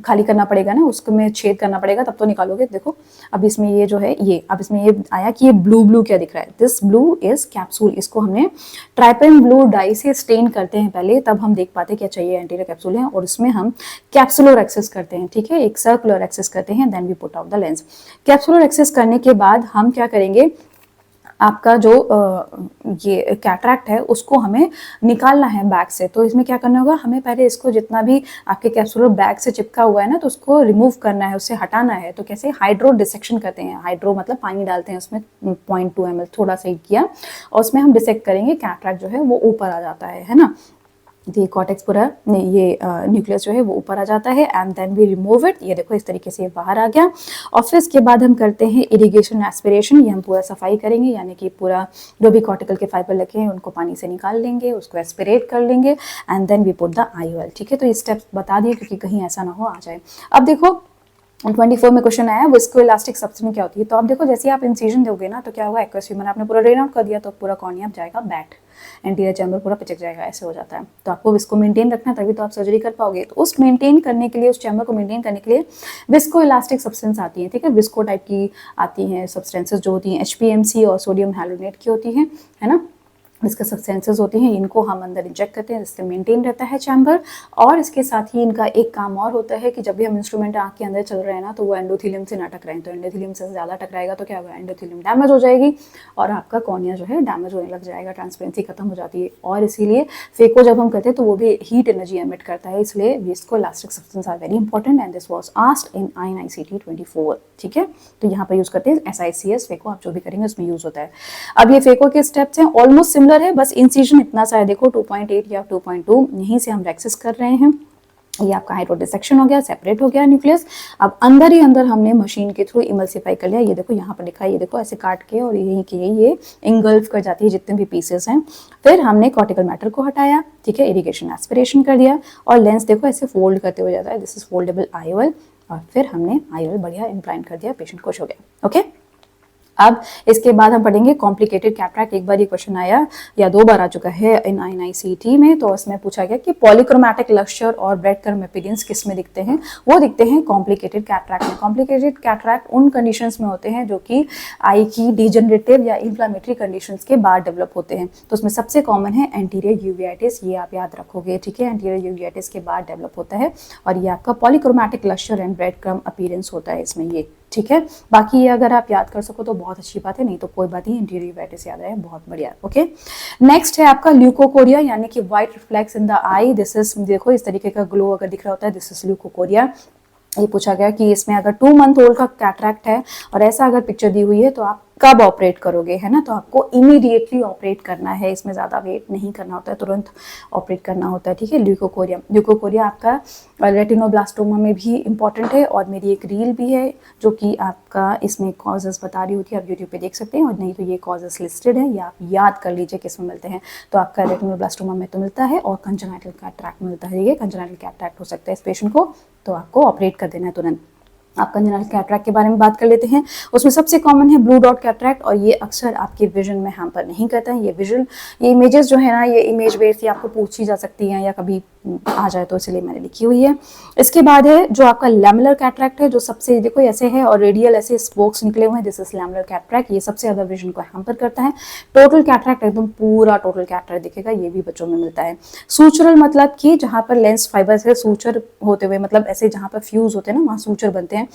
खाली करना पड़ेगा ना, उसको में छेद करना पड़ेगा, तब तो निकालोगे। देखो अब इसमें ये जो है, ये अब इसमें ये आया कि ये ब्लू ब्लू क्या दिख रहा है, दिस ब्लू इज कैप्सूल। इसको हमने ट्राइपेन ब्लू डाई से स्टेन करते हैं पहले, तब हम देख पाते हैं क्या चाहिए, एंटीरियर कैप्सूल है, और उसमें हम कैप्सुलर एक्सेस करते हैं, ठीक है, एक सर्कुलर एक्सेस करते हैं, then we put out the lens. Capsular access करने के बाद हम क्या करेंगे, आपका जो ये कैटरैक्ट है उसको हमें निकालना है बैग से। तो इसमें क्या करना होगा, हमें पहले इसको जितना भी आपके कैप्सूलर बैग से चिपका हुआ है ना, तो उसको रिमूव करना है, उससे हटाना है। तो कैसे, हाइड्रो डिसेक्शन करते हैं। हाइड्रो मतलब पानी डालते हैं उसमें 0.2 ml, थोड़ा सा ही किया, और उसमें हम डिसेक्ट करेंगे। कैटरैक्ट जो है वो ऊपर आ जाता है ना। ये कॉर्टेक्स पूरा नहीं, ये न्यूक्लियस जो है वो ऊपर आ जाता है, and then we remove it. ये देखो इस तरीके से ये बाहर आ गया। और फिर इसके बाद हम करते हैं इरिगेशन एस्पिरेशन, ये हम पूरा सफाई करेंगे, यानी कि पूरा जो भी कॉर्टिकल के फाइबर लगे हैं उनको पानी से निकाल लेंगे, उसको एस्पिरेट कर लेंगे, and then we put the IOL, ठीक है। तो ये स्टेप्स बता दिए, क्योंकि कहीं ऐसा ना हो आ जाए। अब देखो 24 में क्वेश्चन आया, विस्कोइलास्टिक सब्सटेंस क्या होती है। तो आप देखो जैसे आप इंसिजन दोगे ना, तो क्या होगा, एक्वस ह्यूमन आपने पूरा ड्रेन आउट कर दिया, तो पूरा कॉर्निया जाएगा बैक, एंटीरियर चैम्बर पूरा पिचक जाएगा, ऐसे हो जाता है। तो आपको इसको मेंटेन रखना है, तभी तो आप सर्जरी कर पाओगे। तो उस मेंटेन करने के लिए, उस चैम्बर को मेंटेन करने के लिए विस्कोइलास्टिक सब्सटेंस आती है, ठीक है। विस्को टाइप की आती हैं सब्सटेंसेस जो होती हैं, HPMC और सोडियम हैलोनेट की होती हैं, है ना। इसके सब्सटेंसेस होती हैं, इनको हम अंदर इंजेक्ट करते हैं, जिससे मेंटेन रहता है चैम्बर। और इसके साथ ही इनका एक काम और होता है कि जब भी हम इंस्ट्रूमेंट आँख के अंदर चल रहे हैं ना, तो वो एंडोथेलियम से ना टकराएं। तो एंडोथेलियम से ज़्यादा टकराएगा तो क्या होगा, एंडोथेलियम डैमेज हो जाएगी और आपका कॉर्निया जो है डैमेज होने लग जाएगा, ट्रांसपेरेंसी खत्म हो जाती है। और इसीलिए फेको जब हम करते हैं तो वो भी हीट एनर्जी एमिट करता है, इसलिए viscoelastic substance are very important, and this was asked in INICT 24, ठीक है। तो यहाँ पर यूज करते हैं SICS, फेको आप जो भी करेंगे उसमें यूज होता है। अब ये फेको के स्टेप्स हैं, ऑलमोस्ट सिमिलर है, बस इंसिजन इतना सा है, देखो 2.8 या 2.2, यहीं से हम रेक्सिस कर रहे हैं। ये आपका हाइड्रो डिसेक्शन हो गया, सेपरेट हो गया न्यूक्लियस। अब अंदर ही अंदर हमने मशीन के थ्रू इमल्सिफाई कर लिया, ये देखो यहाँ पर लिखा है, ये देखो ऐसे काट के, और यही की ये इंगल्फ कर जाती है जितने भी पीसेस हैं। फिर हमने कॉर्टिकल मैटर को हटाया, ठीक है, इरिगेशन एस्पिरेशन कर दिया, और लेंस देखो ऐसे फोल्ड करते हुए जाता है, दिस इज फोल्डेबल IOL। और फिर हमने IOL बढ़िया इम्प्लांट कर दिया, पेशेंट खुश हो गया, ओके। अब इसके बाद हम पढ़ेंगे कॉम्प्लिकेटेड कैटरैक्ट। एक बार ये क्वेश्चन आया या 2 बार आ चुका है इन INICT में, तो उसमें पूछा गया कि पॉलीक्रोमैटिक लक्ष्यर और ब्रेड कर्व अपीयरेंस किस में दिखते हैं, वो दिखते हैं कॉम्प्लिकेटेड कैटरैक्ट में। कॉम्प्लिकेटेड कैटरैक्ट उन कंडीशंस में होते हैं जो कि आई की डिजेनरेटिव या इन्फ्लामेटरी कंडीशंस के बाद डेवलप होते हैं। तो उसमें सबसे कॉमन है एंटीरियर यूवियाटिस, ये आप याद रखोगे, ठीक है, एंटीरियर यूवियाटिस के बाद डेवलप होता है, और ये आपका polychromatic लक्ष्यर and bread curve appearance होता है इसमें, ये ठीक है। बाकी ये अगर आप याद कर सको तो बहुत अच्छी बात है, नहीं तो कोई बात नहीं, एंटीरियर यूवियाटिस याद है, बहुत बढ़िया, ओके। नेक्स्ट है आपका ल्यूकोकोरिया, यानी कि white reflex in the I, this is, देखो इस तरीके का ग्लो अगर दिख रहा होता है, दिस इज ल्यूकोकोरिया। ये पूछा गया कि इसमें अगर 2 मंथ ओल्ड का कैटरैक्ट है और ऐसा अगर पिक्चर दी हुई है तो आप कब ऑपरेट करोगे, है ना। तो आपको इमीडिएटली ऑपरेट करना है, इसमें ज़्यादा वेट नहीं करना होता है, तुरंत ऑपरेट करना होता है, ठीक है। ल्यूकोकोरिया, ल्यूकोकोरिया आपका रेटिनोब्लास्टोमा में भी इंपॉर्टेंट है, और मेरी एक रील भी है जो कि आपका इसमें कॉजेस बता रही होती है, आप यूट्यूब पे देख सकते हैं, और नहीं तो ये कॉजेस लिस्टेड है, ये आप याद कर लीजिए किस में मिलते हैं। तो आपका रेटिनोब्लास्टोमा में तो मिलता है, और कंजेनाइटल कैटरैक्ट मिलता है, ये कंजेनाइटल कैटरैक्ट हो सकता है इस पेशेंट को, तो आपको ऑपरेट कर देना है तुरंत। आप कंजेनाइटल कैटरैक्ट के बारे में बात कर लेते हैं। उसमें सबसे कॉमन है ब्लू डॉट कैटरैक्ट, और ये अक्सर आपके विजन में हैम्पर नहीं करता है। ये विजुअल, ये इमेजेस जो है ना, ये इमेज बेस्ड आपको पूछी जा सकती हैं या कभी आ जाए, तो इसलिए मैंने लिखी हुई है। इसके बाद है जो आपका लैमेलर कैटरैक्ट है, जो सबसे देखो ऐसे है और रेडियल ऐसे स्पोक्स निकले हुए हैं, दिस इज लैमेलर कैटरैक्ट, ये सबसे ज्यादा विजन को हैम्पर करता है। टोटल कैटरैक्ट एकदम पूरा टोटल कैटरैक्ट दिखेगा, ये भी बच्चों में मिलता है। सूचरल मतलब कि जहाँ पर लेंस फाइबर से सूचर होते हुए, मतलब ऐसे जहाँ पर फ्यूज होते हैं ना, वहाँ सूचर बनते हैं,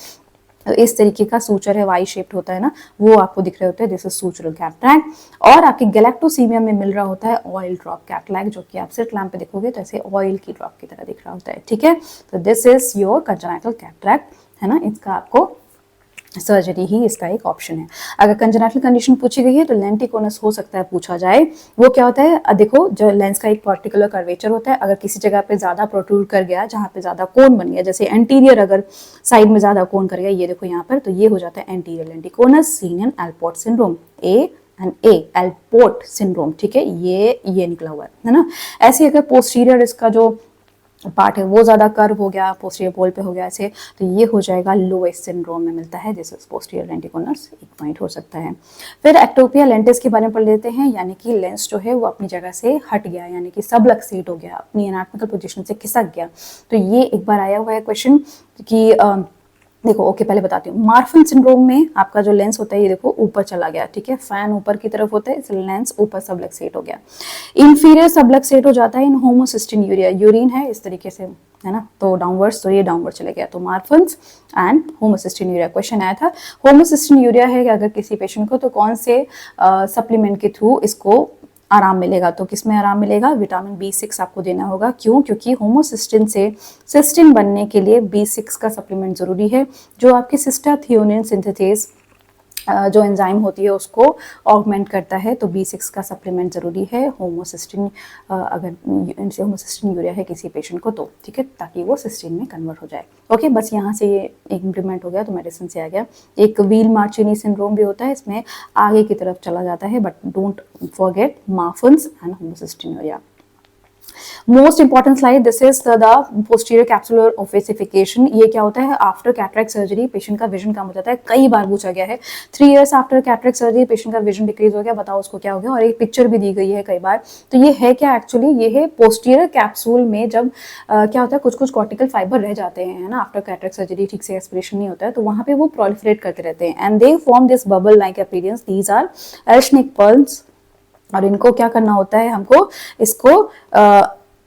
तो इस तरीके का सूचर है, वाई शेप्ड होता है ना, वो आपको दिख रहे होते हैं, दिस इज सूचरल कैटरैक्ट। और आपके गैलेक्टोसीमिया में मिल रहा होता है ऑयल ड्रॉप कैटरैक्ट, जो कि आप सिर्फ लैम्प पे देखोगे तो ऐसे ऑयल की ड्रॉप की तरह दिख रहा होता है, ठीक है। तो this is your congenital cataract, है ना, इसका आपको सर्जरी ही इसका एक ऑप्शन है। अगर कंजेनिटल कंडीशन पूछी गई है तो लेंटिकोनस हो सकता है पूछा जाए। वो क्या होता है, देखो जो लेंस का एक पर्टिकुलर कर्वेचर होता है, अगर किसी जगह पे ज्यादा प्रोट्रूड कर गया, जहाँ पे ज्यादा कोन बन गया, जैसे एंटीरियर अगर साइड में ज्यादा कोन कर गया, ये देखो यहाँ पर, तो ये हो जाता है anterior lenticonus seen in Alport syndrome, Alport syndrome, ठीक है, ये निकला हुआ है ना। ऐसे अगर पोस्टीरियर इसका जो पार्ट है वो ज्यादा कर्व हो गया, पोस्टीरियर पोल पे हो गया ऐसे, तो ये हो जाएगा लोएस्ट सिंड्रोम में मिलता है, दिस इज पोस्टीरियर लेंटिकोनस, एक पॉइंट हो सकता है। फिर एक्टोपिया लेंटिस के बारे में पढ़ लेते हैं, यानी कि लेंस जो है वो अपनी जगह से हट गया, यानी कि सबलक्सेट हो गया, अपनी एनाटॉमिकल पोजीशन से खिसक गया। तो ये एक बार आया हुआ है क्वेश्चन कि देखो ओके पहले बताती हूँ, मार्फन सिंड्रोम में आपका जो लेंस होता है ये देखो ऊपर चला गया, ठीक है, फैन ऊपर की तरफ होता है, इसलिए लेंस ऊपर सबलक्सेट हो गया। इंफीरियर सबलक्सेट हो जाता है इन होमोसिस्टिन यूरिया, यूरिन है इस तरीके से, है ना, तो डाउनवर्ड्स, तो ये डाउनवर्ड चले गया, तो मार्फन्स एंड होमोसिस्टिन यूरिया। क्वेश्चन आया था होमोसिस्टिन यूरिया है कि अगर किसी पेशेंट को, तो कौन से सप्लीमेंट के थ्रू इसको आराम मिलेगा, तो किसमें आराम मिलेगा, विटामिन B6 आपको देना होगा। क्यों, क्योंकि होमोसिस्टिन से सिस्टिन बनने के लिए B6 का सप्लीमेंट जरूरी है, जो आपकी सिस्टाथियोनिन सिंथेसेस जो एंजाइम होती है उसको ऑगमेंट करता है, तो B6 का सप्लीमेंट जरूरी है होमोसिस्टिन, अगर होमोसिस्टिन यूरिया है किसी पेशेंट को तो, ठीक है, ताकि वो सिस्टिन में कन्वर्ट हो जाए। ओके, बस यहाँ से ये एक इम्प्लीमेंट हो गया, तो मेडिसिन से आ गया। एक व्हील मार्चिनी सिंड्रोम भी होता है, इसमें आगे की तरफ चला जाता है, but don't forget Marfan's and homocystinuria. Most important slide, this is the posterior capsular opacification. ये क्या होता है, आफ्टर कैटरेक्ट सर्जरी पेशेंट का विजन कम हो जाता है, कई बार पूछा गया है। 3 years after cataract surgery patient का विजन डिक्रीज हो गया, बताओ उसको क्या हो गया, और एक पिक्चर भी दी गई है कई बार। तो ये है क्या एक्चुअली, ये है पोस्टीरियर कैप्सूल में जब क्या होता है, कुछ कुछ कॉर्टिकल फाइबर रह जाते हैं, है ना, आफ्टर कैटरेक्ट सर्जरी ठीक से एक्सप्रेशन नहीं होता है, तो वहां पे वो प्रोलिफरेट करते रहते हैं and they form this bubble like appearance, these are Elschnig pearls. और इनको क्या करना होता है, हमको इसको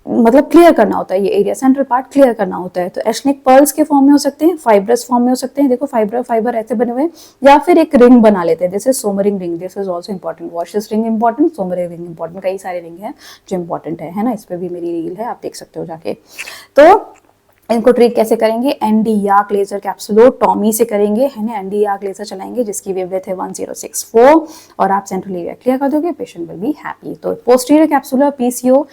मतलब क्लियर करना होता है, ये एरिया सेंट्रल पार्ट क्लियर करना होता है। तो एशनिक पर्ल्स के फॉर्म में हो सकते हैं, फाइब्रस फॉर्म में हो सकते हैं, देखो फाइबर ऐसे बने हुए, या फिर एक रिंग बना लेते हैं, this is Soemmering ring, this is also important, Vossius ring important, Soemmering ring important, कई सारे रिंग है जो इंपॉर्टेंट है ना, इस पे भी मेरी रील है, आप देख सकते हो जाके। तो इनको ट्रीट कैसे करेंगे, एनडी याक लेजर कैप्सुलोटॉमी से करेंगे, है ना, एनडी याक लेजर चलाएंगे जिसकी वेवलेंथ है 1064, और आप सेंट्रल एरिया क्लियर कर दोगे, पेशेंट विल बी हैप्पी। तो पोस्टीरियर कैप्सुलर पीसीओ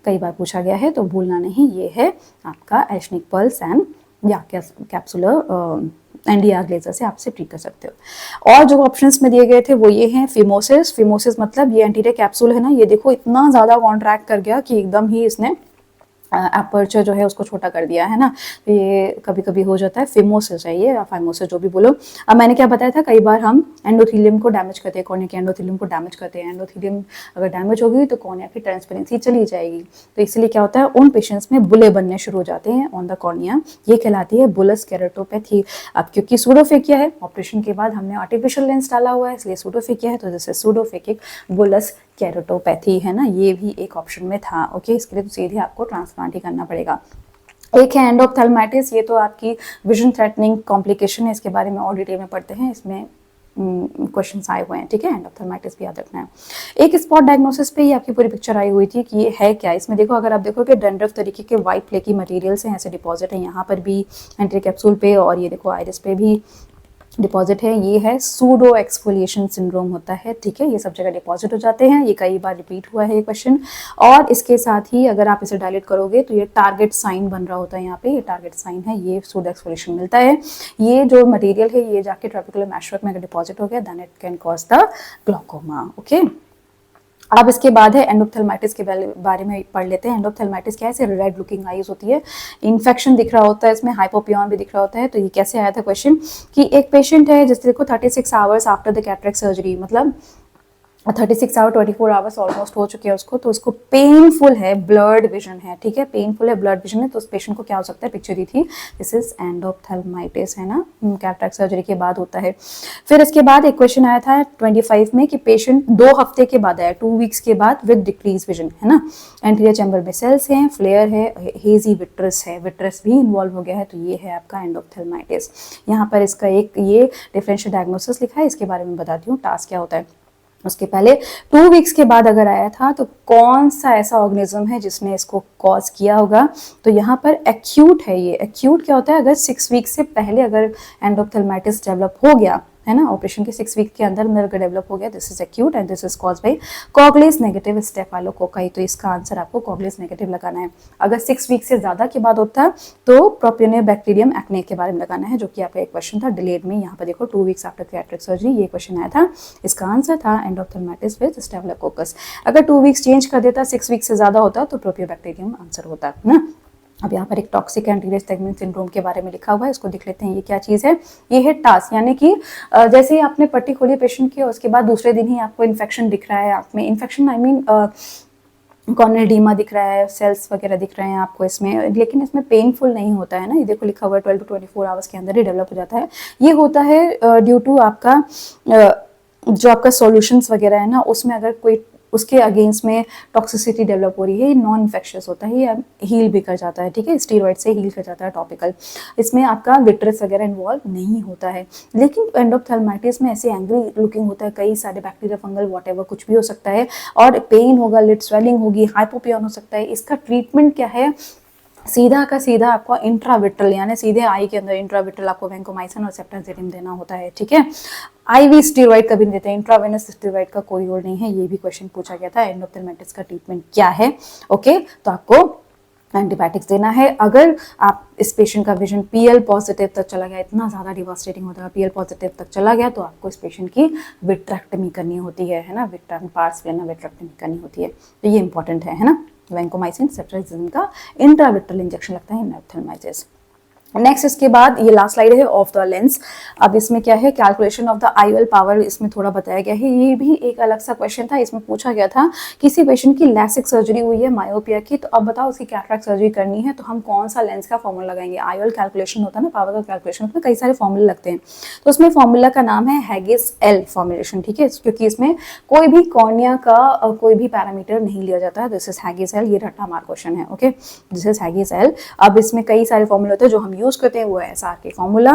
कई बार पूछा गया है, तो भूलना नहीं, ये है आपका एशनिक पल्स एंड या कैप्सुलर एनडीआर लेजर से आपसे ट्रीट कर सकते हो। और जो ऑप्शंस में दिए गए थे वो ये हैं, फिमोसिस, फिमोसिस मतलब ये एंटीरियर कैप्सूल है ना, ये देखो इतना ज्यादा कॉन्ट्रैक्ट कर गया कि एकदम ही इसने अपर्चर जो है उसको छोटा कर दिया, है ना, तो ये कभी कभी हो जाता है, फिमोसिस है ये, या फाइमोसिस जो भी बोलो। अब मैंने क्या बताया था, कई बार हम एंडोथेलियम को डैमेज करते हैं, कॉर्निया के एंडोथेलियम को डैमेज करते हैं, एंडोथेलियम अगर डैमेज होगी तो कॉर्निया की ट्रांसपेरेंसी चली जाएगी, तो इसलिए क्या होता है, उन पेशेंट्स में बुले बनने शुरू हो जाते हैं ऑन द कॉर्निया, ये कहलाती है बुलस केराटोपैथी। अब क्योंकि सूडोफेकिया है, ऑपरेशन के बाद हमने आर्टिफिशियल लेंस डाला हुआ है, इसलिए सूडोफेकिया है, तो जैसे सूडोफेकिक बुलस केराटोपैथी, है ना, ये भी एक ऑप्शन में था। ओके, इसके लिए तो सीधे आपको ट्रांसप्लांट ही करना पड़ेगा। एक है एंडोप्थेल्माइटिस, ये तो आपकी विजन थ्रेटनिंग कॉम्प्लिकेशन है, इसके बारे में और डिटेल में पढ़ते हैं, इसमें क्वेश्चंस आए हुए हैं, ठीक है, एंडोप्थेल्माइटिस भी याद रखना है। एक स्पॉट डायग्नोसिस पे ही आपकी पूरी पिक्चर आई हुई थी कि ये है क्या, इसमें देखो, अगर आप देखो कि डैंड्रफ तरीके के व्हाइट फ्लेकी मटेरियल्स हैं, ऐसे डिपॉजिट है यहाँ पर भी एंटीरियर कैप्सूल पे, और ये देखो आइरिस पे भी डिपॉजिट है, ये है सूडो एक्सफोलिएशन सिंड्रोम होता है, ठीक है, ये सब जगह डिपॉजिट हो जाते हैं, ये कई बार रिपीट हुआ है ये क्वेश्चन। और इसके साथ ही अगर आप इसे डायलेट करोगे तो ये टारगेट साइन बन रहा होता है, यहाँ पे ये टारगेट साइन है, ये सूडो एक्सफोलिएशन मिलता है। ये जो मटेरियल है ये जाके ट्रैपिकुलर मैशवर्क में अगर डिपॉजिट हो गया, then it can cause the glaucoma. Okay, अब इसके बाद है एंडोप्थेल्माइटिस के बारे में पढ़ लेते हैं। एंडोप्थेल्माइटिस क्या है, ऐसे रेड लुकिंग आईज होती है, इन्फेक्शन दिख रहा होता है, इसमें हाइपोपियन भी दिख रहा होता है। तो ये कैसे आया था क्वेश्चन कि एक पेशेंट है जिससे देखो 36 hours after the cataract surgery, मतलब 36 आवर 24 आवर्स ऑलमोस्ट हो चुके हैं उसको, तो उसको पेनफुल है, ब्लर्ड विजन है, ठीक है, पेनफुल है, ब्लर्ड विजन है, तो उस पेशेंट को क्या हो सकता है, पिक्चर दी थी, दिस इज एंडोप्थेल्माइटिस, है ना, कैटरेक्ट सर्जरी के बाद होता है। फिर इसके बाद एक क्वेश्चन आया था 25 में कि पेशेंट 2 हफ्ते के बाद आया, 2 वीक्स के बाद विद डिक्रीज विजन, है ना, एंटीरियर चैम्बर में सेल्स हैं, फ्लेयर है, हेजी विट्रस है, विट्रस भी इन्वॉल्व हो गया है, तो ये है आपका एंडोप्थेल्माइटिस। यहाँ पर इसका एक ये डिफरेंशियल डायग्नोसिस लिखा है, इसके बारे में बताती हूँ टास्क क्या होता है। उसके पहले 2 वीक्स के बाद अगर आया था तो कौन सा ऐसा ऑर्गेनिज्म है जिसने इसको कॉज किया होगा, तो यहाँ पर एक्यूट है। ये एक्यूट क्या होता है, अगर 6 वीक से पहले अगर एंडोप्थेल्माइटिस डेवलप हो गया, है ना, ऑपरेशन के 6 वीक के अंदर अगर डेवलप हो गया, this is acute and this is cause by coagulase negative staphylococci, तो इसका आंसर आपको कॉग्लेस नेगेटिव लगाना है। अगर 6 वीक से ज्यादा के बाद होता है तो प्रोपियोनियोबैक्टीरियम एक्ने के बारे में लगाना है, जो कि आपका एक क्वेश्चन था डिलेड में, यहाँ पर देखो 2 वीक्स आफ्टर कैटरेक्ट सर्जरी, ये क्वेश्चन आया था, इसका आंसर था एंडोप्थेल्माइटिस विद स्टेफिलोकोकस। अगर 2 वीक्स चेंज कर देता, 6 वीक से ज्यादा होता तो प्रोपियोबैक्टीरियम आंसर होता है ना। अब यहाँ पर एक टॉक्सिक एंटीरियर सेगमेंट सिंड्रोम के बारे में लिखा हुआ है, इसको देख लेते हैं ये क्या चीज़ है। ये है टास, यानी कि जैसे ही आपने पट्टी खोली पेशेंट की, उसके बाद दूसरे दिन ही आपको इन्फेक्शन दिख रहा है, आँख में infection, I mean corneal oedema दिख रहा है, सेल्स वगैरह दिख रहे हैं आपको इसमें, लेकिन इसमें पेनफुल नहीं होता है ना, ये देखो लिखा हुआ है 12 to 24 आवर्स के अंदर ही डेवलप हो जाता है। ये होता है ड्यू टू आपका जो आपका सॉल्यूशंस वगैरह है ना, उसमें अगर कोई उसके अगेंस्ट में टॉक्सिसिटी डेवलप हो रही है, ये नॉन इन्फेक्शियस होता है, ये हील भी कर जाता है, ठीक है, स्टीरॉइड से हील कर जाता है टॉपिकल, इसमें आपका विट्रस वगैरह इन्वॉल्व नहीं होता है। लेकिन एंडोप्थेल्माइटिस में ऐसे एंग्री लुकिंग होता है, कई सारे बैक्टीरिया, फंगल, व्हाटएवर कुछ भी हो सकता है, और पेन होगा, लिड स्वेलिंग होगी, हाइपोपियन हो सकता है। इसका ट्रीटमेंट क्या है, सीधा का सीधा आपको इंट्राविट्रल, यानी सीधे आई के अंदर इंट्राविट्रल आपको वैंकोमाइसिन और सेफ्टाजिडिम देना होता है, ठीक है। आईवी स्टेरॉइड कभी नहीं देते हैं, इंट्रावेनस स्टेरॉइड का कोई रोल नहीं है, ये भी क्वेश्चन पूछा गया था, एंडोप्थेल्माइटिस का ट्रीटमेंट क्या है, ओके, तो आपको एंटीबायोटिक्स देना है। अगर आप इस पेशेंट का विजन पीएल पॉजिटिव तक चला गया, इतना ज़्यादा डिवास्टेटिंग होता है, पीएल पॉजिटिव तक चला गया, तो आपको इस पेशेंट की विट्रेक्टमी करनी होती है ना, पार्ट्स लेना, विट्रेक्टमी करनी होती है, तो ये इंपॉर्टेंट है ना। वैंकोमाइसिन सेफ्टाजिडिम का इंट्राविट्रल इंजेक्शन लगता है एंडोप्थेल्माइटिस। नेक्स्ट इसके बाद ये लास्ट स्लाइड है ऑफ द लेंस। अब इसमें क्या है, calculation of the IOL power इसमें थोड़ा बताया गया है, ये भी एक अलग सा क्वेश्चन था। इसमें पूछा गया था किसी पेशेंट की लैसिक सर्जरी हुई है मायोपिया की, तो अब बताओ उसकी कैटरेक्ट सर्जरी करनी है, तो हम कौन सा लेंस का फॉर्मूला लगाएंगे। आईओएल कैलकुलेशन होता है ना, पावर का कैलकुलेशन, उसमें कई सारे फॉर्मूले लगते हैं, तो उसमें फॉर्मूला का नाम है हैगिस एल फॉर्मुलेशन, ठीक है, क्योंकि इसमें कोई भी कॉर्निया का कोई भी पैरामीटर नहीं लिया जाता है, दिस इज हैगिस एल, ये रट्टा मार क्वेश्चन है, okay, this is Haggis L. अब इसमें कई सारे फॉर्मूले होते हैं, जो हम यूज करते हैं वो है SR के फॉर्मूला,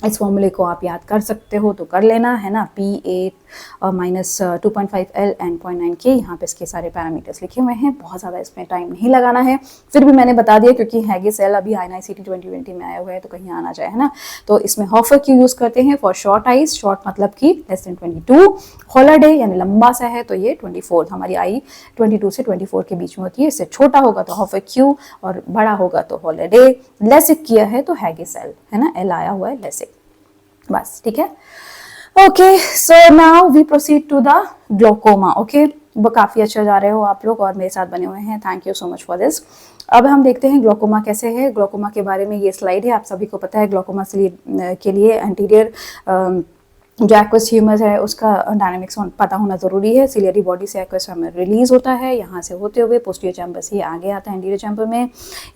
इस फॉर्मूले को आप याद कर सकते हो तो कर लेना, है ना, P8 minus 2.5L and 0.9K, यहाँ पे इसके सारे पैरामीटर्स लिखे हुए हैं, बहुत ज़्यादा इसमें टाइम नहीं लगाना है, फिर भी मैंने बता दिया क्योंकि हैगिस एल अभी INICET 2020 में आया हुआ है, तो कहीं आना जाए, है ना। तो इसमें हॉफर क्यू यूज़ करते हैं फॉर शॉर्ट आइज, शॉर्ट मतलब कि लेस देन 22, हॉलिडे यानी लंबा सा है तो ये 24, हमारी आई 22 से 24 के बीच में होती है, इससे छोटा होगा तो हॉफर क्यू और बड़ा होगा तो हॉलिडे, लेसिक किया है तो हैगिस एल, है ना, एल आया हुआ है लेसिक, बस, ठीक है। Okay, so now we proceed to the glaucoma, okay, वो काफ़ी अच्छा जा रहे हो आप लोग और मेरे साथ बने हुए हैं, thank you so much for this. अब हम देखते हैं ग्लोकोमा कैसे है। ग्लोकोमा के बारे में ये स्लाइड है, आप सभी को पता है ग्लोकोमा के लिए एंटीरियर जो एक्वस ह्यूमर है उसका डायनामिक्स पता होना जरूरी है। सिलियरी बॉडी से एक्वस ह्यूमर रिलीज होता है, यहाँ से होते हुए पोस्टीरियर चैम्बर से आगे आता है एंटीरियर चैम्बर में,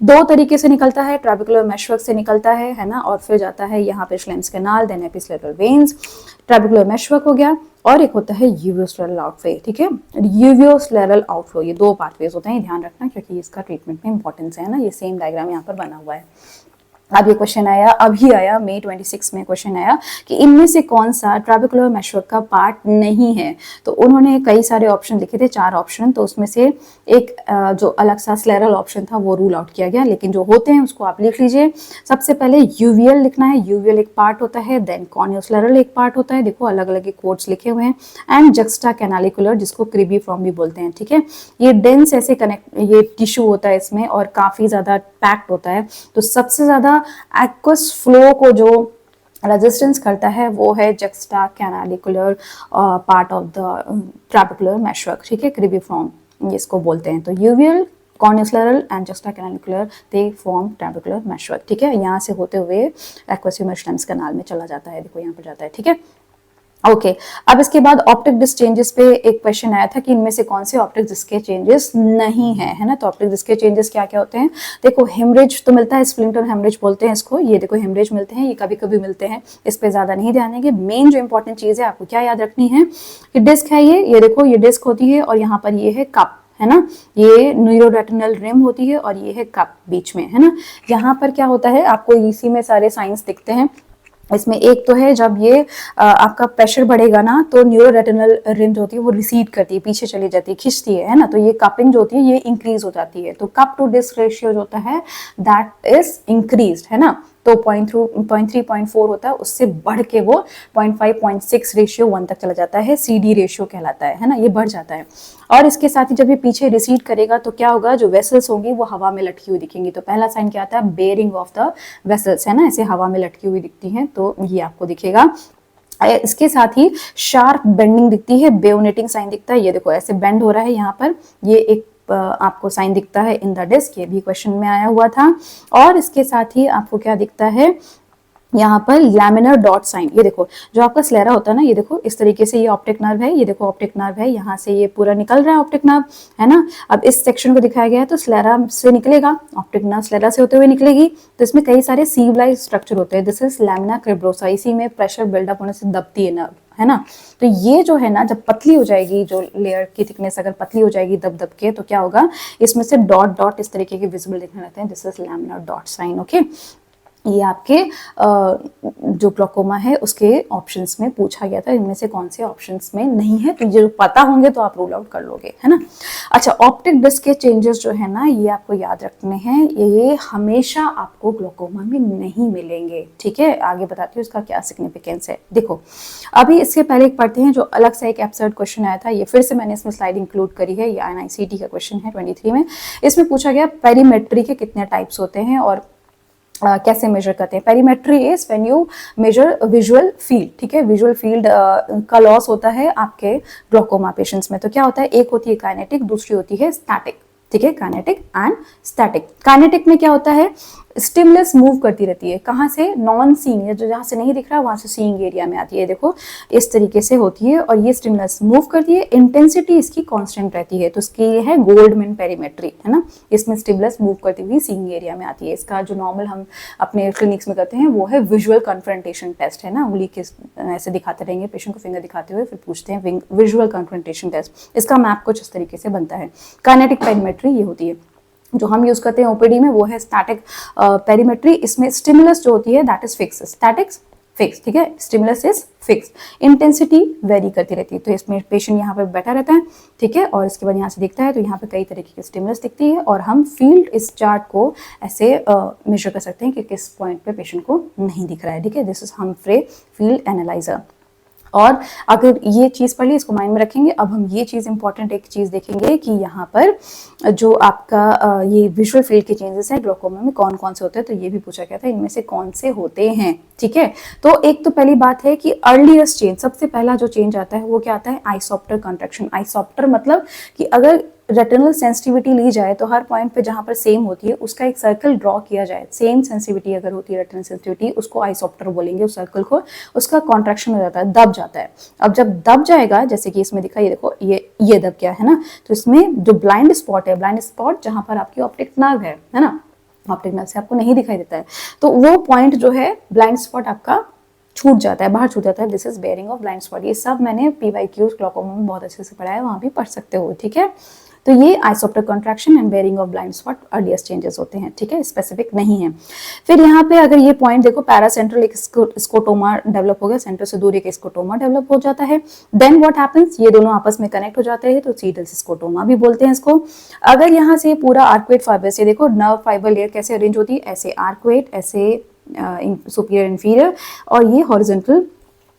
2 तरीके से निकलता है, ट्रैबिकुलर मेशवर्क से निकलता है ना, और फिर जाता है यहाँ पे श्लेम्स कैनाल, देन एपिस्क्लेरल वेन्स, ट्रैबिकुलर मेशवर्क हो गया, और एक होता है यूवियोस्लेरल आउटफ्लो, ठीक है, यूवियोस्लेरल आउटफ्लो, ये 2 पाथवेज होते हैं, ध्यान रखना क्योंकि इसका ट्रीटमेंट में इंपॉर्टेंस है ना। ये सेम डायग्राम यहाँ पर बना हुआ है। अब ये क्वेश्चन आया, अभी आया मई 26 में क्वेश्चन आया कि इनमें से कौन सा ट्रैबिकुलर मेशवर्क का पार्ट नहीं है, तो उन्होंने कई सारे ऑप्शन लिखे थे, 4 ऑप्शन, तो उसमें से एक जो अलग सा स्लेरल ऑप्शन था वो रूल आउट किया गया, लेकिन जो होते हैं उसको आप लिख लीजिए। सबसे पहले यूवियल लिखना है, यूवियल एक पार्ट होता है, देन कॉर्नियोस्लेरल एक पार्ट होता है, देखो अलग अलग कोड्स लिखे हुए हैं, एंड जक्स्टा कैनालिकुलर जिसको क्रिबीफ्रॉम भी बोलते हैं, ठीक है। ये डेंस ऐसे कनेक्ट ये टिश्यू होता है इसमें और काफी ज्यादा पैक्ड होता है, तो सबसे ज्यादा एक्वस फ्लो को जो रेजिस्टेंस करता है वो है juxtacanalicular part of the trabecular meshwork, ठीक है, क्रिबीफ्रॉम इसको बोलते हैं। तो uveal, corneoscleral and juxtacanalicular they form trabecular meshwork, ठीक है। यहाँ से होते हुए एक्वस ह्यूमर श्लेम्स कैनाल में चला जाता है, देखो यहाँ पर जाता है, ठीक है। ओके अब इसके बाद ऑप्टिक डिस्क चेंजेस पे एक क्वेश्चन आया था कि इनमें से कौन से ऑप्टिक डिस्क के चेंजेस नहीं है ना। तो ऑप्टिक डिस्क के चेंजेस क्या क्या होते हैं, देखो हेमरेज तो मिलता है, स्प्लिंटर हेमरेज बोलते हैं इसको, ये देखो हेमरेज मिलते हैं, ये कभी कभी मिलते हैं, इस पे ज्यादा नहीं ध्यान देंगे। मेन जो इंपॉर्टेंट चीज है आपको क्या याद रखनी है कि डिस्क है ये देखो ये डिस्क होती है और यहाँ पर ये है कप, है ना, ये न्यूरोरेटिनल रिम होती है और ये है कप बीच में, है ना। यहाँ पर क्या होता है आपको इसी में सारे साइंस दिखते हैं। इसमें एक तो है जब ये आपका प्रेशर बढ़ेगा ना तो न्यूरोरेटिनल रिम जो होती है वो रिसीड करती है, पीछे चली जाती है, खिंचती है ना, तो ये कपिंग जो होती है ये इंक्रीज हो जाती है। तो कप टू डिस्क रेशियो जो होता है दैट इज इंक्रीज्ड, है ना। तो 0.3 0.4 होता है, उससे बढ़ के वो 0.5 0.6 रेशियो 1 तक चला जाता है, CD रेशियो कहलाता है ना, ये बढ़ जाता है। और इसके साथ ही जब ये पीछे रिसीड करेगा तो क्या होगा, जो वेसल्स होंगी वो हवा में लटकी हुई दिखेंगी। तो पहला साइन क्या आता है, बेयरिंग ऑफ द वेसल्स, है ना, ऐसे हवा में लटकी हुई दिखती हैं, तो ये आपको दिखेगा। इसके साथ ही शार्प बेंडिंग दिखती है, बेयोनेटिंग साइन दिखता है, ये देखो ऐसे बेंड हो रहा है यहाँ पर, ये एक आपको साइन दिखता है इन द डिस्क, ये भी क्वेश्चन में आया हुआ था। और इसके साथ ही आपको क्या दिखता है यहाँ पर लैमिनर डॉट साइन, ये देखो जो आपका स्लेरा होता है ना, ये देखो इस तरीके से ये ऑप्टिक नर्व है, ये देखो ऑप्टिक नर्व है, यहाँ से ये पूरा निकल रहा है ऑप्टिक नर्व, है ना। अब इस सेक्शन को दिखाया गया है तो स्लेरा से निकलेगा, ऑप्टिक नर्व स्लेरा से होते हुए निकलेगी, तो इसमें कई सारे सीव लाइक स्ट्रक्चर होते हैं, दिस इज लैमिना क्रिब्रोसा, इसी में प्रेशर बिल्डअप होने से दबती है नर्व, है ना। तो ये जो है ना जब पतली हो जाएगी, जो लेयर की थिकनेस अगर पतली हो जाएगी दब दब के, तो क्या होगा, इसमें से डॉट डॉट इस तरीके के विजिबल दिखने लगते हैं, this is laminar dot sign. Okay, ये आपके जो ग्लोकोमा है उसके ऑप्शंस में पूछा गया था, इनमें से कौन से ऑप्शंस में नहीं है, तो ये जो पता होंगे तो आप रूल आउट कर लोगे, है ना। अच्छा, ऑप्टिक डिस्क के चेंजेस जो है ना ये आपको याद रखने हैं, ये हमेशा आपको ग्लोकोमा में नहीं मिलेंगे, ठीक है। आगे बताती हूँ इसका क्या सिग्निफिकेंस है। देखो अभी इसके पहले एक पढ़ते हैं जो अलग से एक एब्सर्ड क्वेश्चन आया था, ये फिर से मैंने इसमें स्लाइड इंक्लूड करी है, ये NICT का क्वेश्चन है 23 में। इसमें पूछा गया पेरीमेट्री के कितने टाइप्स होते हैं और कैसे मेजर करते हैं। Perimetry is when you measure visual field, ठीक है, विजुअल फील्ड का लॉस होता है आपके ग्लोकोमा पेशेंट्स में। तो क्या होता है, एक होती है काइनेटिक, दूसरी होती है स्टैटिक, ठीक है, काइनेटिक एंड स्टैटिक। काइनेटिक में क्या होता है, स्टिमुलस मूव करती रहती है, कहाँ से, नॉन सीइंग, जो जहाँ से नहीं दिख रहा वहां से सीइंग एरिया में आती है, देखो इस तरीके से होती है, और ये स्टिमुलस मूव करती है, इंटेंसिटी इसकी कांस्टेंट रहती है, तो इसकी ये है गोल्डमैन पेरीमेट्री, है ना। इसमें स्टिमुलस मूव करती हुई सीइंग एरिया में आती है। इसका जो नॉर्मल हम अपने क्लिनिक्स में करते हैं वो है विजुअल कन्फ्रंटेशन टेस्ट, है ना, उंगली के ऐसे दिखाते रहेंगे पेशेंट को, फिंगर दिखाते हुए फिर पूछते हैं विजुअल कन्फ्रंटेशन टेस्ट। इसका मैप कुछ इस तरीके से बनता है। काइनेटिक पेरीमेट्री ये होती है, जो हम यूज करते हैं ओपीडी में वो है स्टैटिक पेरीमेट्री। इसमें स्टिमुलस जो होती है that is fix, statics fix, ठीक है, stimulus is fix, intensity very करती रहती है। तो इसमें पेशेंट यहाँ पे बैठा रहता है, ठीक है, और इसके बाद यहाँ से दिखता है, तो यहाँ पे कई तरीके की स्टिमुलस दिखती है, और हम फील्ड इस चार्ट को ऐसे मेजर कर सकते हैं कि किस पॉइंट पे पेशेंट को नहीं दिख रहा है, ठीक है, this is Humphrey field analyser. और अगर ये चीज़ पढ़ ली, इसको माइंड में रखेंगे। अब हम ये चीज़ इंपॉर्टेंट एक चीज़ देखेंगे कि यहाँ पर जो आपका ये विजुअल फील्ड के चेंजेस है ग्लोकोमा में कौन कौन से होते हैं, तो ये भी पूछा गया था इनमें से कौन से होते हैं, ठीक है। तो एक तो पहली बात है कि अर्लीस्ट चेंज, सबसे पहला जो चेंज आता है वो क्या आता है, आइसोप्टर कंट्रैक्शन। आइसोप्टर मतलब कि अगर रेटिनल सेंसिटिविटी ली जाए तो हर पॉइंट पे जहां पर सेम होती है उसका एक सर्कल ड्रॉ किया जाए, सेम सेंसिटिविटी अगर होती है रेटिनल सेंसिटिविटी, उसको आइसोप्टर बोलेंगे उस सर्कल को, उसका कॉन्ट्रैक्शन हो जाता है, दब जाता है। अब जब दब जाएगा, जैसे कि इसमें दिखा, ये देखो ये दब गया है ना, तो इसमें जो ब्लाइंड स्पॉट है, ब्लाइंड स्पॉट जहां पर आपकी ऑप्टिक नर्व है ना, ऑप्टिक नर्व से आपको नहीं दिखाई देता है, तो वो पॉइंट जो है ब्लाइंड स्पॉट आपका छूट जाता है, बाहर छूट जाता है, this is bearing of blind spot. ये सब मैंने PYQs ग्लोकोमा में बहुत अच्छे से पढ़ा है, वहां भी पढ़ सकते हो, ठीक है। तो ये isopter contraction and baring of blind spot earliest changes होते हैं, ठीक है, स्पेसिफिक नहीं है। फिर यहाँ पे अगर ये पॉइंट देखो, पैरासेंट्रल एक स्कोटोमा डेवलप हो गया, सेंटर से दूर एक स्कोटोमा डेवलप हो जाता है, देन व्हाट हैपेंस, ये दोनों आपस में कनेक्ट हो जाते हैं, तो सीडल स्कोटोमा भी बोलते हैं इसको। अगर यहाँ से पूरा आर्कुएट फाइबर से देखो, नर्व फाइबर लेयर कैसे अरेंज होती है, ऐसे आर्कुएट, ऐसे सुपीरियर इंफीरियर, और ये हॉरिजॉन्टल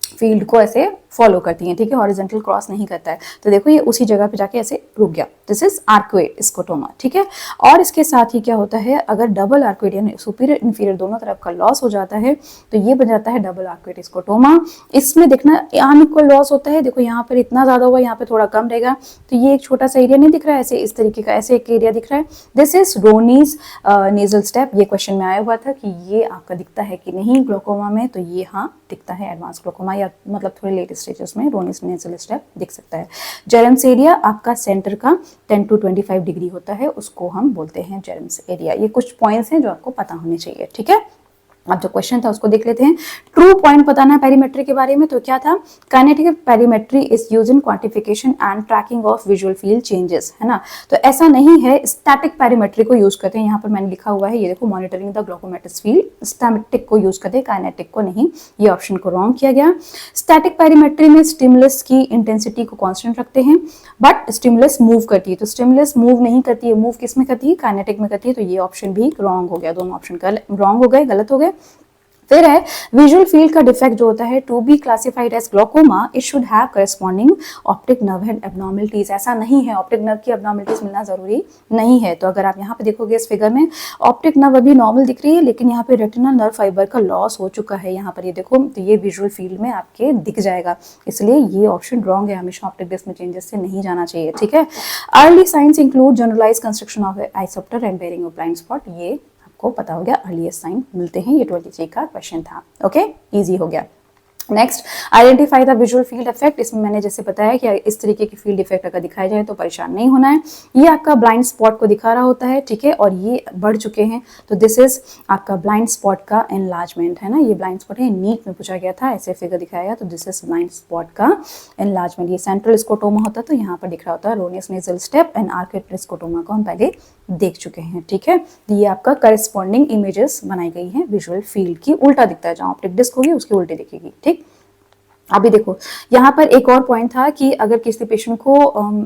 फील्ड को ऐसे फॉलो करती हैं, ठीक है, हॉरिजॉन्टल क्रॉस नहीं करता है, तो देखो ये उसी जगह पे जाके ऐसे रुक गया, दिस इज आर्कुएट स्कोटोमा, ठीक है। और इसके साथ ही क्या होता है, अगर डबल आर्कुएट यानी सुपीरियर इंफीरियर दोनों तरफ का लॉस हो जाता है तो ये बन जाता है डबल आर्कुएट स्कोटोमा। इसमें देखना अनइक्वल लॉस होता है, देखो यहाँ पर इतना ज्यादा हुआ, यहाँ पे थोड़ा कम रहेगा, तो ये एक छोटा सा एरिया नहीं दिख रहा है, ऐसे इस तरीके का ऐसे एक एरिया दिख रहा है, दिस इज रोनीज नेजल स्टेप। ये क्वेश्चन में आया हुआ था कि ये आपका दिखता है कि नहीं ग्लोकोमा में, तो ये हाँ दिखता है एडवांस ग्लोकोमा, या मतलब थोड़े लेटेस्ट स्टेजेस में एरोनियस नेजल स्टेप दिख सकता है। जेरम्स एरिया आपका सेंटर का 10 to 25 डिग्री होता है, उसको हम बोलते हैं जेरम्स एरिया। ये कुछ पॉइंट्स हैं जो आपको पता होने चाहिए, ठीक है। अब जो क्वेश्चन था उसको देख लेते हैं। ट्रू पॉइंट बताना है पेरीमेट्री के बारे में, तो क्या था, kinetic perimetry is used in quantification and tracking of visual field changes, है ना। तो ऐसा नहीं है, स्टैटिक पेरीमेट्री को यूज करते हैं। यहाँ पर मैंने लिखा हुआ है, ये देखो, मॉनिटरिंग द ग्लूकोमेट्रिक फील्ड, स्टैटिक को यूज करते हैं, काइनेटिक को नहीं। ये ऑप्शन को रॉन्ग किया गया। स्टैटिक पेरीमेट्री में स्टिमुलस की इंटेंसिटी को कांस्टेंट रखते हैं, बट स्टिमुलस मूव करती है, तो स्टिमुलस मूव नहीं करती है, मूव किस में करती है, काइनेटिक में करती है। तो ये ऑप्शन भी रॉन्ग हो गया, दोनों ऑप्शन रॉन्ग हो गए, गलत हो गए। फिर है विजुअल फील्ड का डिफेक्ट जो होता है, to be classified as glaucoma it should have corresponding optic nerve and abnormalities. ऐसा नहीं है, ऑप्टिक नर्व की एब्नॉर्मलिटीज मिलना जरूरी नहीं है। तो अगर आप यहाँ पे देखोगे इस फिगर में, ऑप्टिक नर्व अभी नॉर्मल दिख रही है, लेकिन यहाँ पे रेटिनल नर्व फाइबर का लॉस हो चुका है। यहाँ पर ये देखो, तो ये विजुअल फील्ड में आपके दिख जाएगा, इसलिए ये ऑप्शन रॉन्ग है। हमेशा ऑप्टिक डिस्क में चेंजेस से नहीं जाना चाहिए, ठीक है। Early signs include generalise construction of isopter and baring of blind spot, ये को पता हो गया, अर्लीस्ट साइन मिलते हैं। ये 23 का क्वेश्चन था, ओके, इजी हो गया। Next, identify the visual field effect. इसमें मैंने जैसे बताया कि इस तरीके की फील्ड इफेक्ट अगर दिखाई जाए तो परेशान नहीं होना है। ये आपका ब्लाइंड स्पॉट को दिखा रहा होता है, ठीक है, और ये बढ़ चुके हैं, तो दिस इज आपका ब्लाइंड स्पॉट का एनलार्जमेंट, है ना। ये ब्लाइंड स्पॉट है, नीट में पूछा गया था, ऐसे फिगर दिखाया गया, तो दिस इज ब्लाइंड स्पॉट का एनलार्जमेंट। ये सेंट्रल स्कोटोमा होता है, तो यहाँ पर दिख रहा होता है erroneous nasal step and arcade scotoma को हम पहले देख चुके हैं, ठीक है। ये आपका करस्पॉन्डिंग इमेजेस बनाई गई है विजुअल फील्ड की, उल्टा दिखता है, जहाँ ऑप्टिक डिस्क होगी उसकी उल्टी दिखेगी, ठीक। अभी देखो, यहाँ पर एक और पॉइंट था कि अगर किसी पेशेंट को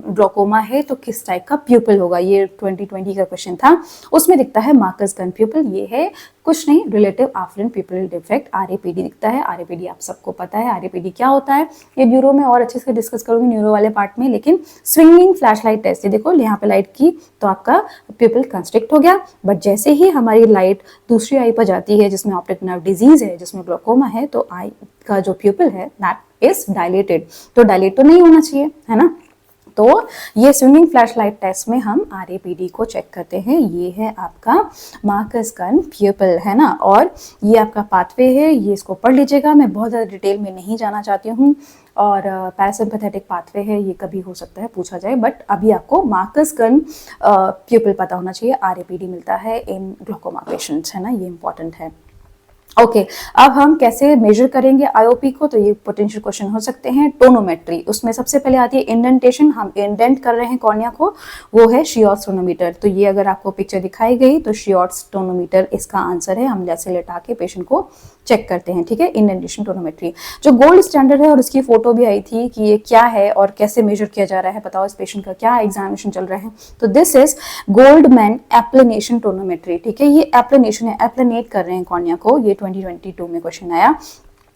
ग्लोकोमा है तो किस टाइप का प्यूपिल होगा, ये 2020 का क्वेश्चन था। उसमें दिखता है मार्कस गन प्यूपिल, ये है कुछ नहीं, रिलेटिव आफ्लरेंट प्यूपिल डिफेक्ट, आरएपीडी दिखता है। आरएपीडी आप सबको पता है, आरएपीडी क्या होता है, ये न्यूरो में और अच्छे से डिस्कस करूंगी, न्यूरो वाले पार्ट में। लेकिन स्विंगिंग फ्लैश लाइट टेस्ट, ये देखो यहाँ पे लाइट की तो आपका प्यूपिल कंस्ट्रिक्ट हो गया, बट जैसे ही हमारी लाइट दूसरी आई पर जाती है जिसमें ऑप्टिक नर्व डिजीज है, जिसमें ग्लोकोमा है, तो आई का जो प्यूपिल है दैट इज डायलेटेड। तो डायलेट तो नहीं होना चाहिए, है ना। तो ये स्विंगिंग फ्लैश लाइट टेस्ट में हम आरएपीडी को चेक करते हैं। ये है आपका मार्कस गन प्यूपिल, है ना, और ये आपका पाथवे है, ये इसको पढ़ लीजिएगा, मैं बहुत ज़्यादा डिटेल में नहीं जाना चाहती हूँ। और पैरासिम्पैथेटिक पाथवे है, ये कभी हो सकता है पूछा जाए, बट अभी आपको मार्कस गन प्यूपिल पता होना चाहिए। आरएपीडी मिलता है इन ग्लोकोमा पेशेंट्स, है ना, ये इंपॉर्टेंट है। ओके, अब हम कैसे मेजर करेंगे आईओपी को, तो ये पोटेंशियल क्वेश्चन हो सकते हैं। टोनोमेट्री, उसमें सबसे पहले आती है इंडेंटेशन, हम इंडेंट कर रहे हैं कॉर्निया को, वो है शियोर्ट्स टोनोमीटर। तो ये अगर आपको पिक्चर दिखाई गई तो शियोर्ट्स टोनोमीटर इसका आंसर है। हम जैसे लेटा के पेशेंट को चेक करते हैं, ठीक है, इंडेंटेशन टोनोमेट्री जो गोल्ड स्टैंडर्ड है, और उसकी फोटो भी आई थी कि ये क्या है और कैसे मेजर किया जा रहा है, बताओ इस पेशेंट का क्या एग्जामिनेशन चल रहा है। तो दिस इज गोल्डमैन एप्लेनेशन टोनोमेट्री, ठीक है, ये एप्लेनेशन है, एप्लेनेट कर रहे हैं कॉर्निया को। ये 2022 में क्वेश्चन आया।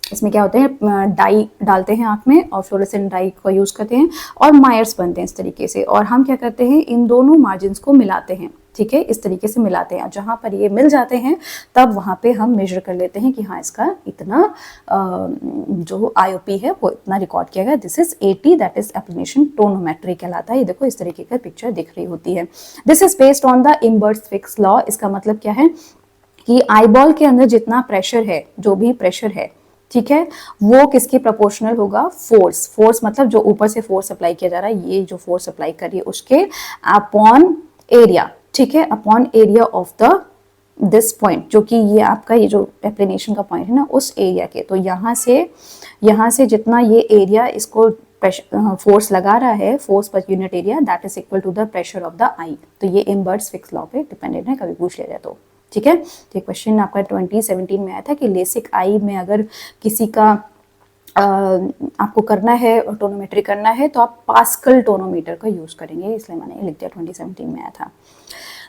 इसमें क्या होते हैं, डाई डालते हैं आंख में और फ्लोरेसेंट डाई का यूज करते हैं और मायर्स बनते हैं इस तरीके से, और हम क्या करते हैं, इन दोनों मार्जिन को मिलाते हैं, ठीक है, इस तरीके से मिलाते हैं। जहां पर ये मिल जाते हैं तब वहां पे हम मेजर कर लेते हैं कि हाँ इसका इतना जो आईओपी है वो इतना रिकॉर्ड किया गया। This is 80, that is एप्लेनेशन tonometry कहलाता है। ये देखो इस तरीके का पिक्चर दिख रही होती है। This is based on the Imbert's Fick law. इसका मतलब क्या है कि आईबॉल के अंदर जितना प्रेशर है, जो भी प्रेशर है, ठीक है, वो किसके प्रोपोर्शनल होगा, फोर्स। फोर्स मतलब जो ऊपर से फोर्स अप्लाई किया जा रहा है, ये जो फोर्स अप्लाई कर रही है उसके अपॉन एरिया, ठीक है, upon area of the this point, जो कि ये आपका ये जो एप्लेनेशन का पॉइंट है ना, उस एरिया के। तो यहाँ से जितना ये एरिया इसको फोर्स लगा रहा है, फोर्स पर unit area, that is equal to the pressure of the eye. तो ये इम्बर्ट्स-फिक्स लॉ पे डिपेंडेंट है, कभी पूछ लिया जाए तो, ठीक है। तो क्वेश्चन आपका 2017 में आया था कि लेसिक आई में अगर किसी का आपको करना है, टोनोमेट्री करना है, तो आप पास्कल टोनोमीटर का यूज करेंगे, इसलिए मैंने लिख दिया 2017 में आया था।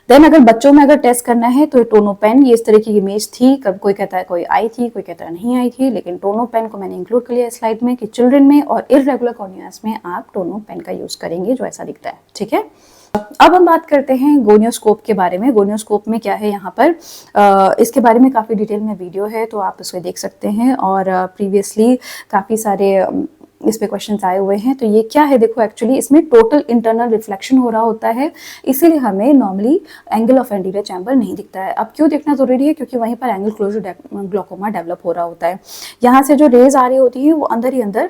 देन अगर बच्चों में अगर टेस्ट करना है तो टोनोपेन, ये इस तरह की इमेज थी, कब कोई कहता है कोई आई थी, कोई कहता है नहीं आई थी, लेकिन टोनोपेन को मैंने इंक्लूड कर लिया स्लाइड में कि चिल्ड्रन में और इररेगुलर कॉर्नियास में आप टोनोपेन का यूज करेंगे जो ऐसा दिखता है, ठीक है। अब हम बात करते हैं गोनियोस्कोप के बारे में। गोनियोस्कोप में क्या है यहाँ पर, इसके बारे में काफ़ी डिटेल में वीडियो है, तो आप उसे देख सकते हैं, और प्रीवियसली काफ़ी सारे इस पे क्वेश्चंस आए हुए हैं। तो ये क्या है, देखो एक्चुअली इसमें टोटल इंटरनल रिफ्लेक्शन हो रहा होता है, इसीलिए हमें normally angle of anterior chamber नहीं दिखता है। अब क्यों देखना जरूरी है, क्योंकि वहीं पर एंगल क्लोजर ग्लोकोमा डेवलप हो रहा होता है। यहाँ से जो रेज आ रही होती है वो अंदर ही अंदर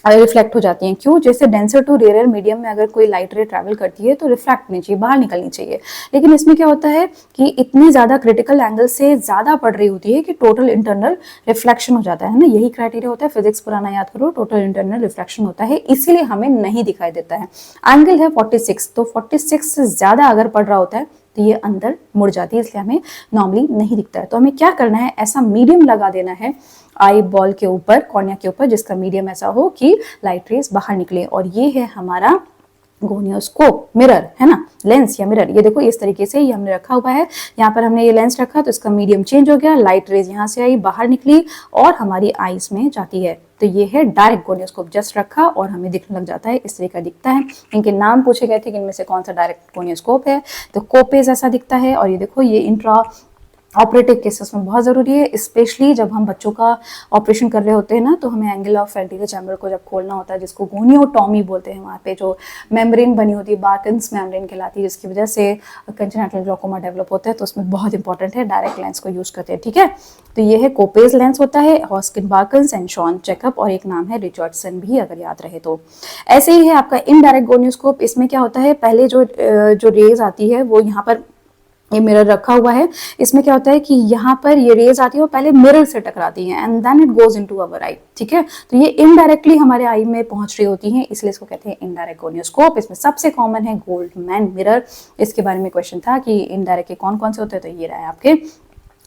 रिफ्लेक्ट हो जाती हैं। क्यों? जैसे डेंसर टू रेयर मीडियम में अगर कोई लाइट रे ट्रैवल करती है तो रिफ्लेक्ट नहीं चाहिए, बाहर निकलनी चाहिए, लेकिन इसमें क्या होता है कि इतनी ज़्यादा क्रिटिकल एंगल से ज़्यादा पड़ रही होती है कि टोटल इंटरनल रिफ्लेक्शन हो जाता है ना। यही क्राइटेरिया होता है, फिजिक्स पुराना याद करो, टोटल इंटरनल रिफ्लेक्शन होता है, इसीलिए हमें नहीं दिखाई देता है। एंगल है 46, तो 46 से ज़्यादा अगर पड़ रहा होता है तो ये अंदर मुड़ जाती है, इसलिए हमें नॉर्मली नहीं दिखता है। तो हमें क्या करना है, ऐसा मीडियम लगा देना है आई बॉल के ऊपर, कॉर्निया के ऊपर, जिसका मीडियम ऐसा हो कि लाइट रेज बाहर निकले। और ये है हमारा गोनियोस्कोप, मिरर है ना, लेंस या मिरर। ये देखो इस तरीके से ये हमने रखा हुआ है, यहाँ पर हमने ये लेंस रखा तो इसका मीडियम चेंज हो गया, लाइट रेज यहाँ से आई, बाहर निकली और हमारी आईज में जाती है। तो ये है डायरेक्ट गोनियोस्कोप, जस्ट रखा और हमें दिखने लग जाता है, इस तरह का दिखता है। इनके नाम पूछे गए थे कि इनमें से कौन सा डायरेक्ट गोनियोस्कोप है, तो कोपेज ऐसा दिखता है। और ये देखो ये इंट्रा ऑपरेटिव केसेस में बहुत ज़रूरी है, स्पेशली जब हम बच्चों का ऑपरेशन कर रहे होते हैं ना, तो हमें एंगल ऑफ एंटीरियर चैम्बर को जब खोलना होता है, जिसको गोनियोटॉमी बोलते हैं, वहाँ पे जो मेम्ब्रेन बनी होती है, बार्टन्स मेम्ब्रेन कहलाती है, जिसकी वजह से कंजेनिटल ग्लोकोमा डेवलप होता है, तो उसमें बहुत इंपॉर्टेंट है डायरेक्ट लेंस को यूज़ करते हैं। ठीक है, तो ये है कोपेज लेंस होता है, हॉस्किन बार्कन्स एंड शॉन चेकअप, और एक नाम है रिचर्डसन भी, अगर याद रहे तो। ऐसे ही है आपका इनडायरेक्ट गोनियोस्कोप। इसमें क्या होता है, पहले जो रेज आती है वो यहाँ पर ये मिरर रखा हुआ है, इसमें क्या होता है कि यहाँ पर ये रेज आती है वो पहले मिरर से टकराती हैं and then it goes into our eye. ठीक है, तो ये इनडायरेक्टली हमारे आई में पहुंच रही होती हैं, इसलिए इसको कहते हैं इनडायरेक्ट गोनियोस्कोप। इसमें सबसे कॉमन है गोल्डमैन मिरर। इसके बारे में क्वेश्चन था कि इनडायरेक्ट के कौन कौन से होते हैं, तो ये रहा है आपके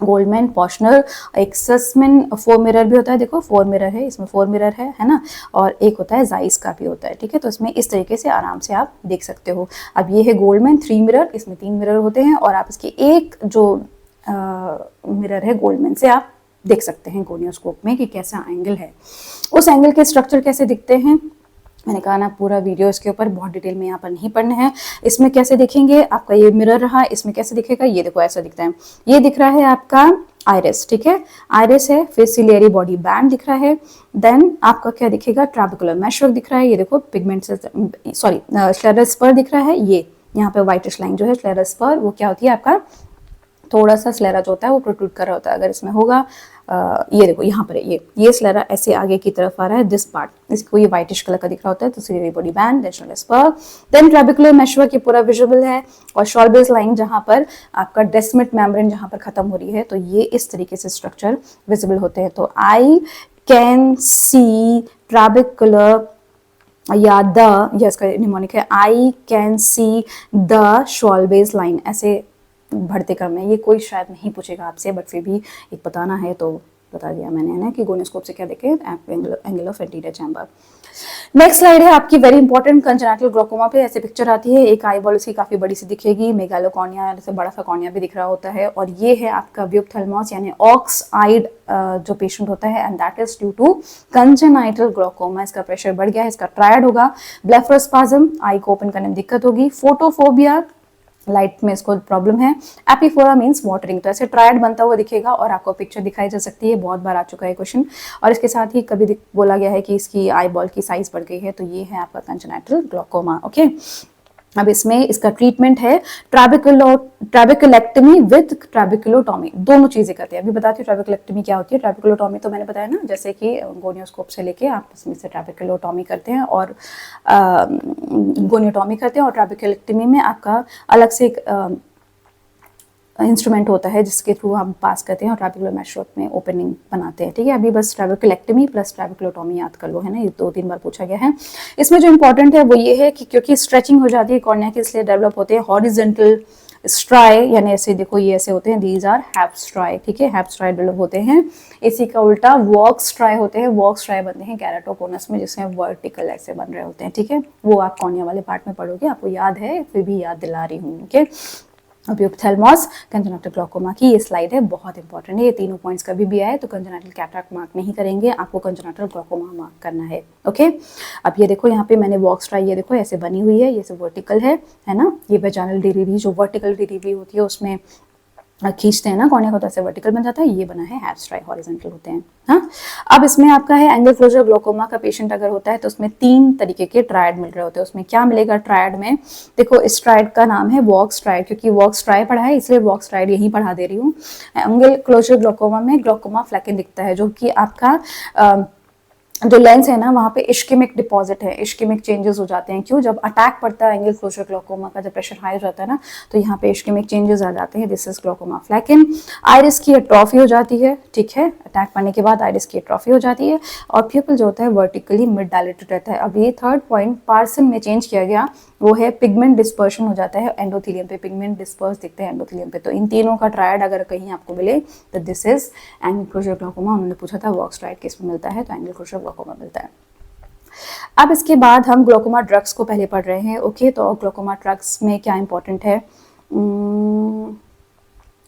गोल्डमैन, पॉशनर, एक सस्मिन, 4 मिरर भी होता है, देखो 4 मिरर है, इसमें 4 मिरर है ना, और एक होता है जाइस का भी होता है। ठीक है, तो इसमें इस तरीके से आराम से आप देख सकते हो। अब ये है गोल्डमैन 3 मिरर, इसमें 3 मिरर होते हैं, और आप इसकी एक जो मिरर है गोल्डमैन से आप देख सकते हैं गोनियोस्कोप में कि कैसा एंगल है, उस एंगल के स्ट्रक्चर कैसे दिखते हैं। मैंने कहा ना पूरा वीडियो इसके ऊपर बहुत डिटेल में यहाँ पर नहीं पढ़ना है। इसमें कैसे देखेंगे, आपका ये मिरर रहा, इसमें कैसे दिखेगा, ये देखो ऐसा दिखता है, ये दिख रहा है आपका आइरिस। ठीक है, आइरिस है, फिर सिलियरी बॉडी बैंड दिख रहा है, देन आपका क्या दिखेगा, ट्रैबिकुलर मेशवर्क दिख रहा है, ये देखो पिगमेंट से सॉरी स्लेरल स्पर दिख रहा है, ये यहाँ पे व्हाइटिश लाइन जो है स्लेरल स्पर, वो क्या होती है आपका थोड़ा सा स्लेरा जो होता है वो प्रोट्रूड कर रहा होता है, अगर इसमें होगा ये देखो यहाँ पर ये स्लेरा ऐसे आगे की तरफ आ रहा है, दिस पार्ट, इसको ये व्हाइटिश कलर का दिख रहा होता है, तो ciliary body band, then spur, then trabecular meshwork, ये पूरा विजिबल है, और शॉल बेस लाइन जहाँ पर आपका डेस्मिट मेम्ब्रेन जहाँ पर खत्म हो रही है, तो ये इस तरीके से स्ट्रक्चर विजिबल होते हैं। तो आई कैन सी ट्रैबिकुलर या द, या इसका निमोनिक है, I can see the shawl base line, ऐसे बढ़ते क्रम में। ये कोई शायद नहीं पूछेगा आपसे, बट फिर भी एक बताना है तो बता दिया मैंने ना कि गोनियोस्कोप से क्या देखें, angle of anterior chamber. Next slide है आपकी वेरी इंपॉर्टेंट, कंजेनिटल ग्लोकोमा पे ऐसे पिक्चर आती है, एक आई बॉल उसकी काफी बड़ी सी दिखेगी, मेगालोकॉर्निया जैसे बड़ा सा कॉर्निया भी दिख रहा होता है, और ये है आपका व्यूपथेल्मस यानी ऑक्स आइड जो पेशेंट होता है, and that is due to congenital glaucoma. इसका प्रेशर बढ़ गया है, इसका ट्रायड होगा, ब्लेफरोस्पाज्म, आई को ओपन करने में दिक्कत होगी, फोटोफोबिया, लाइट में इसको प्रॉब्लम है, एपिफोरा मींस वाटरिंग, तो ऐसे ट्रायड बनता हुआ दिखेगा, और आपको पिक्चर दिखाई जा सकती है, बहुत बार आ चुका है क्वेश्चन। और इसके साथ ही कभी बोला गया है कि इसकी आई बॉल की साइज बढ़ गई है, तो ये है आपका कंजेनिटल ग्लोकोमा। ओके, अब इसमें इसका ट्रीटमेंट है ट्रैबिकुलेक्टमी विद ट्रैबिकुलोटॉमी, दोनों चीजें करते हैं। अभी बताती हूँ ट्रैबिकुलेक्टमी क्या होती है। ट्रैबिकुलोटॉमी तो मैंने बताया ना, जैसे कि गोनियोस्कोप से लेके आप इसमें से ट्रैबिकुलोटॉमी करते हैं और गोनियोटॉमी करते हैं, और ट्रैबिकुलेक्टमी में आपका अलग से एक इंस्ट्रूमेंट होता है जिसके थ्रू हम पास करते हैं और ट्रैबिकुलर मेशवर्क में ओपनिंग बनाते हैं। ठीक है, अभी बस ट्रैबिकुलेक्टमी प्लस ट्रैबिकुलोटॉमी याद कर लो, है ना, ये 2-3 बार पूछा गया है। इसमें जो इंपॉर्टेंट है वो ये है कि क्योंकि स्ट्रेचिंग हो जाती है कॉर्निया की, इसलिए डेवलप होते हैं हॉरिजेंटल स्ट्राई, यानी ऐसे देखो ये ऐसे होते हैं, दीज आर हैप स्ट्राई। ठीक है, हैप स्ट्राई डेवलप होते हैं। इसी का उल्टा वॉक स्ट्राई होते हैं, वॉक स्ट्राई बनते हैं कैराटोकोनस में, जिसमें वर्टिकल ऐसे बन रहे होते हैं। ठीक है, वो आप कॉर्निया वाले पार्ट में पढ़ोगे, आपको याद है, फिर भी याद दिला रही हूँ। ओके, व्यूपथेल्मस, कंजेनिटल ग्लोकोमा की ये स्लाइड है, बहुत इंपॉर्टेंट है। ये तीनों पॉइंट्स कभी भी आए तो कंजेनिटल कैटरेक्ट मार्क नहीं करेंगे, आपको कंजेनिटल ग्लोकोमा मार्क करना है। ओके, अब ये देखो यहाँ पे मैंने बॉक्स ट्राई, ये देखो ऐसे बनी हुई है, ये सब वर्टिकल है ना, ये वेजाइनल डिलीवरी जो वर्टिकल डिलीवरी होती है उसमें खींचते हैं ना कॉर्निया को, तो ऐसे वर्टिकल बन जाता है, ये बना है हैप स्ट्राई, हॉरिजॉन्टल होते हैं। हाँ, अब इसमें आपका है एंगल क्लोजर ग्लोकोमा का पेशेंट अगर होता है तो उसमें 3 तरीके के ट्रायड मिल रहे होते हैं। उसमें क्या मिलेगा ट्रायड में, देखो इस ट्रायड का नाम है वॉक्स ट्रायड, क्योंकि वॉक्स ट्राई पढ़ा है इसलिए वॉक्स ट्रायड यहीं पढ़ा दे रही हूँ। एंगल क्लोजर ग्लोकोमा में ग्लोकोमा फ्लैकिन दिखता है, जो कि आपका जो लेंस है ना वहाँ पे इश्केमिक डिपॉजिट है, इश्केमिक चेंजेस हो जाते हैं। क्यों? जब अटैक पड़ता है एंगल क्लोजर ग्लोकोमा का, जब प्रेशर हाई हो जाता है ना, तो यहाँ पे इश्केमिक चेंजेस आ जाते हैं। This is glaukomflecken. Iris की एट्रोफी हो जाती है, ठीक है, अटैक पड़ने के बाद आइरिस की एट्रोफी हो जाती है, और प्यूपिल जो होता है वर्टिकली मिड डायलेटेड रहता है। अब ये थर्ड पॉइंट पार्सन में चेंज किया गया, वो है पिगमेंट डिस्पर्शन हो जाता है एंडोथेलियम पे, पिगमेंट डिस्पर्स दिखते हैं एंडोथेलियम पे। तो इन तीनों का ट्रायड अगर कहीं आपको मिले तो this is angle closure glaucoma. उन्होंने पूछा था वॉक्स ट्रायड किस में मिलता है, तो एंगल क्लोजर ग्लोकोमा मिलता है। अब इसके बाद हम ग्लोकोमा ड्रग्स को पहले पढ़ रहे हैं। ओके, तो ग्लोकोमा ड्रग्स में क्या इंपॉर्टेंट है,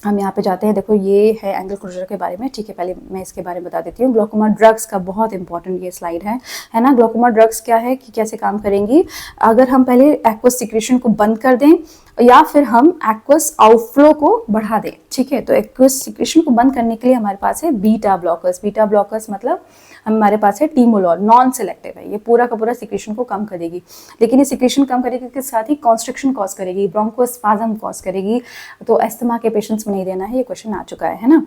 हम यहाँ पे जाते हैं। देखो ये है एंगल क्लोजर के बारे में, ठीक है, पहले मैं इसके बारे में बता देती हूँ। ग्लोकोमा ड्रग्स का बहुत इंपॉर्टेंट ये स्लाइड है ना। ग्लोकोमा ड्रग्स क्या है कि कैसे काम करेंगी, अगर हम पहले एक्वस सिक्रेशन को बंद कर दें या फिर हम एक्वस आउटफ्लो को बढ़ा दें, ठीक है। तो एक्वस सिक्रेशन को बंद करने के लिए हमारे पास है बीटा ब्लॉकर्स। बीटा ब्लॉकर्स मतलब हमारे पास है टीमोलॉल, नॉन सिलेक्टिव है, ये पूरा का पूरा सिक्रेशन को कम करेगी। लेकिन ये सिक्रेशन कम करेगी के साथ ही कॉन्स्ट्रिक्शन कॉज करेगी, ब्रोंकोस्पाज्म कॉज करेगी। तो अस्थमा के पेशेंट्स में नहीं देना है, ये क्वेश्चन आ चुका है ना।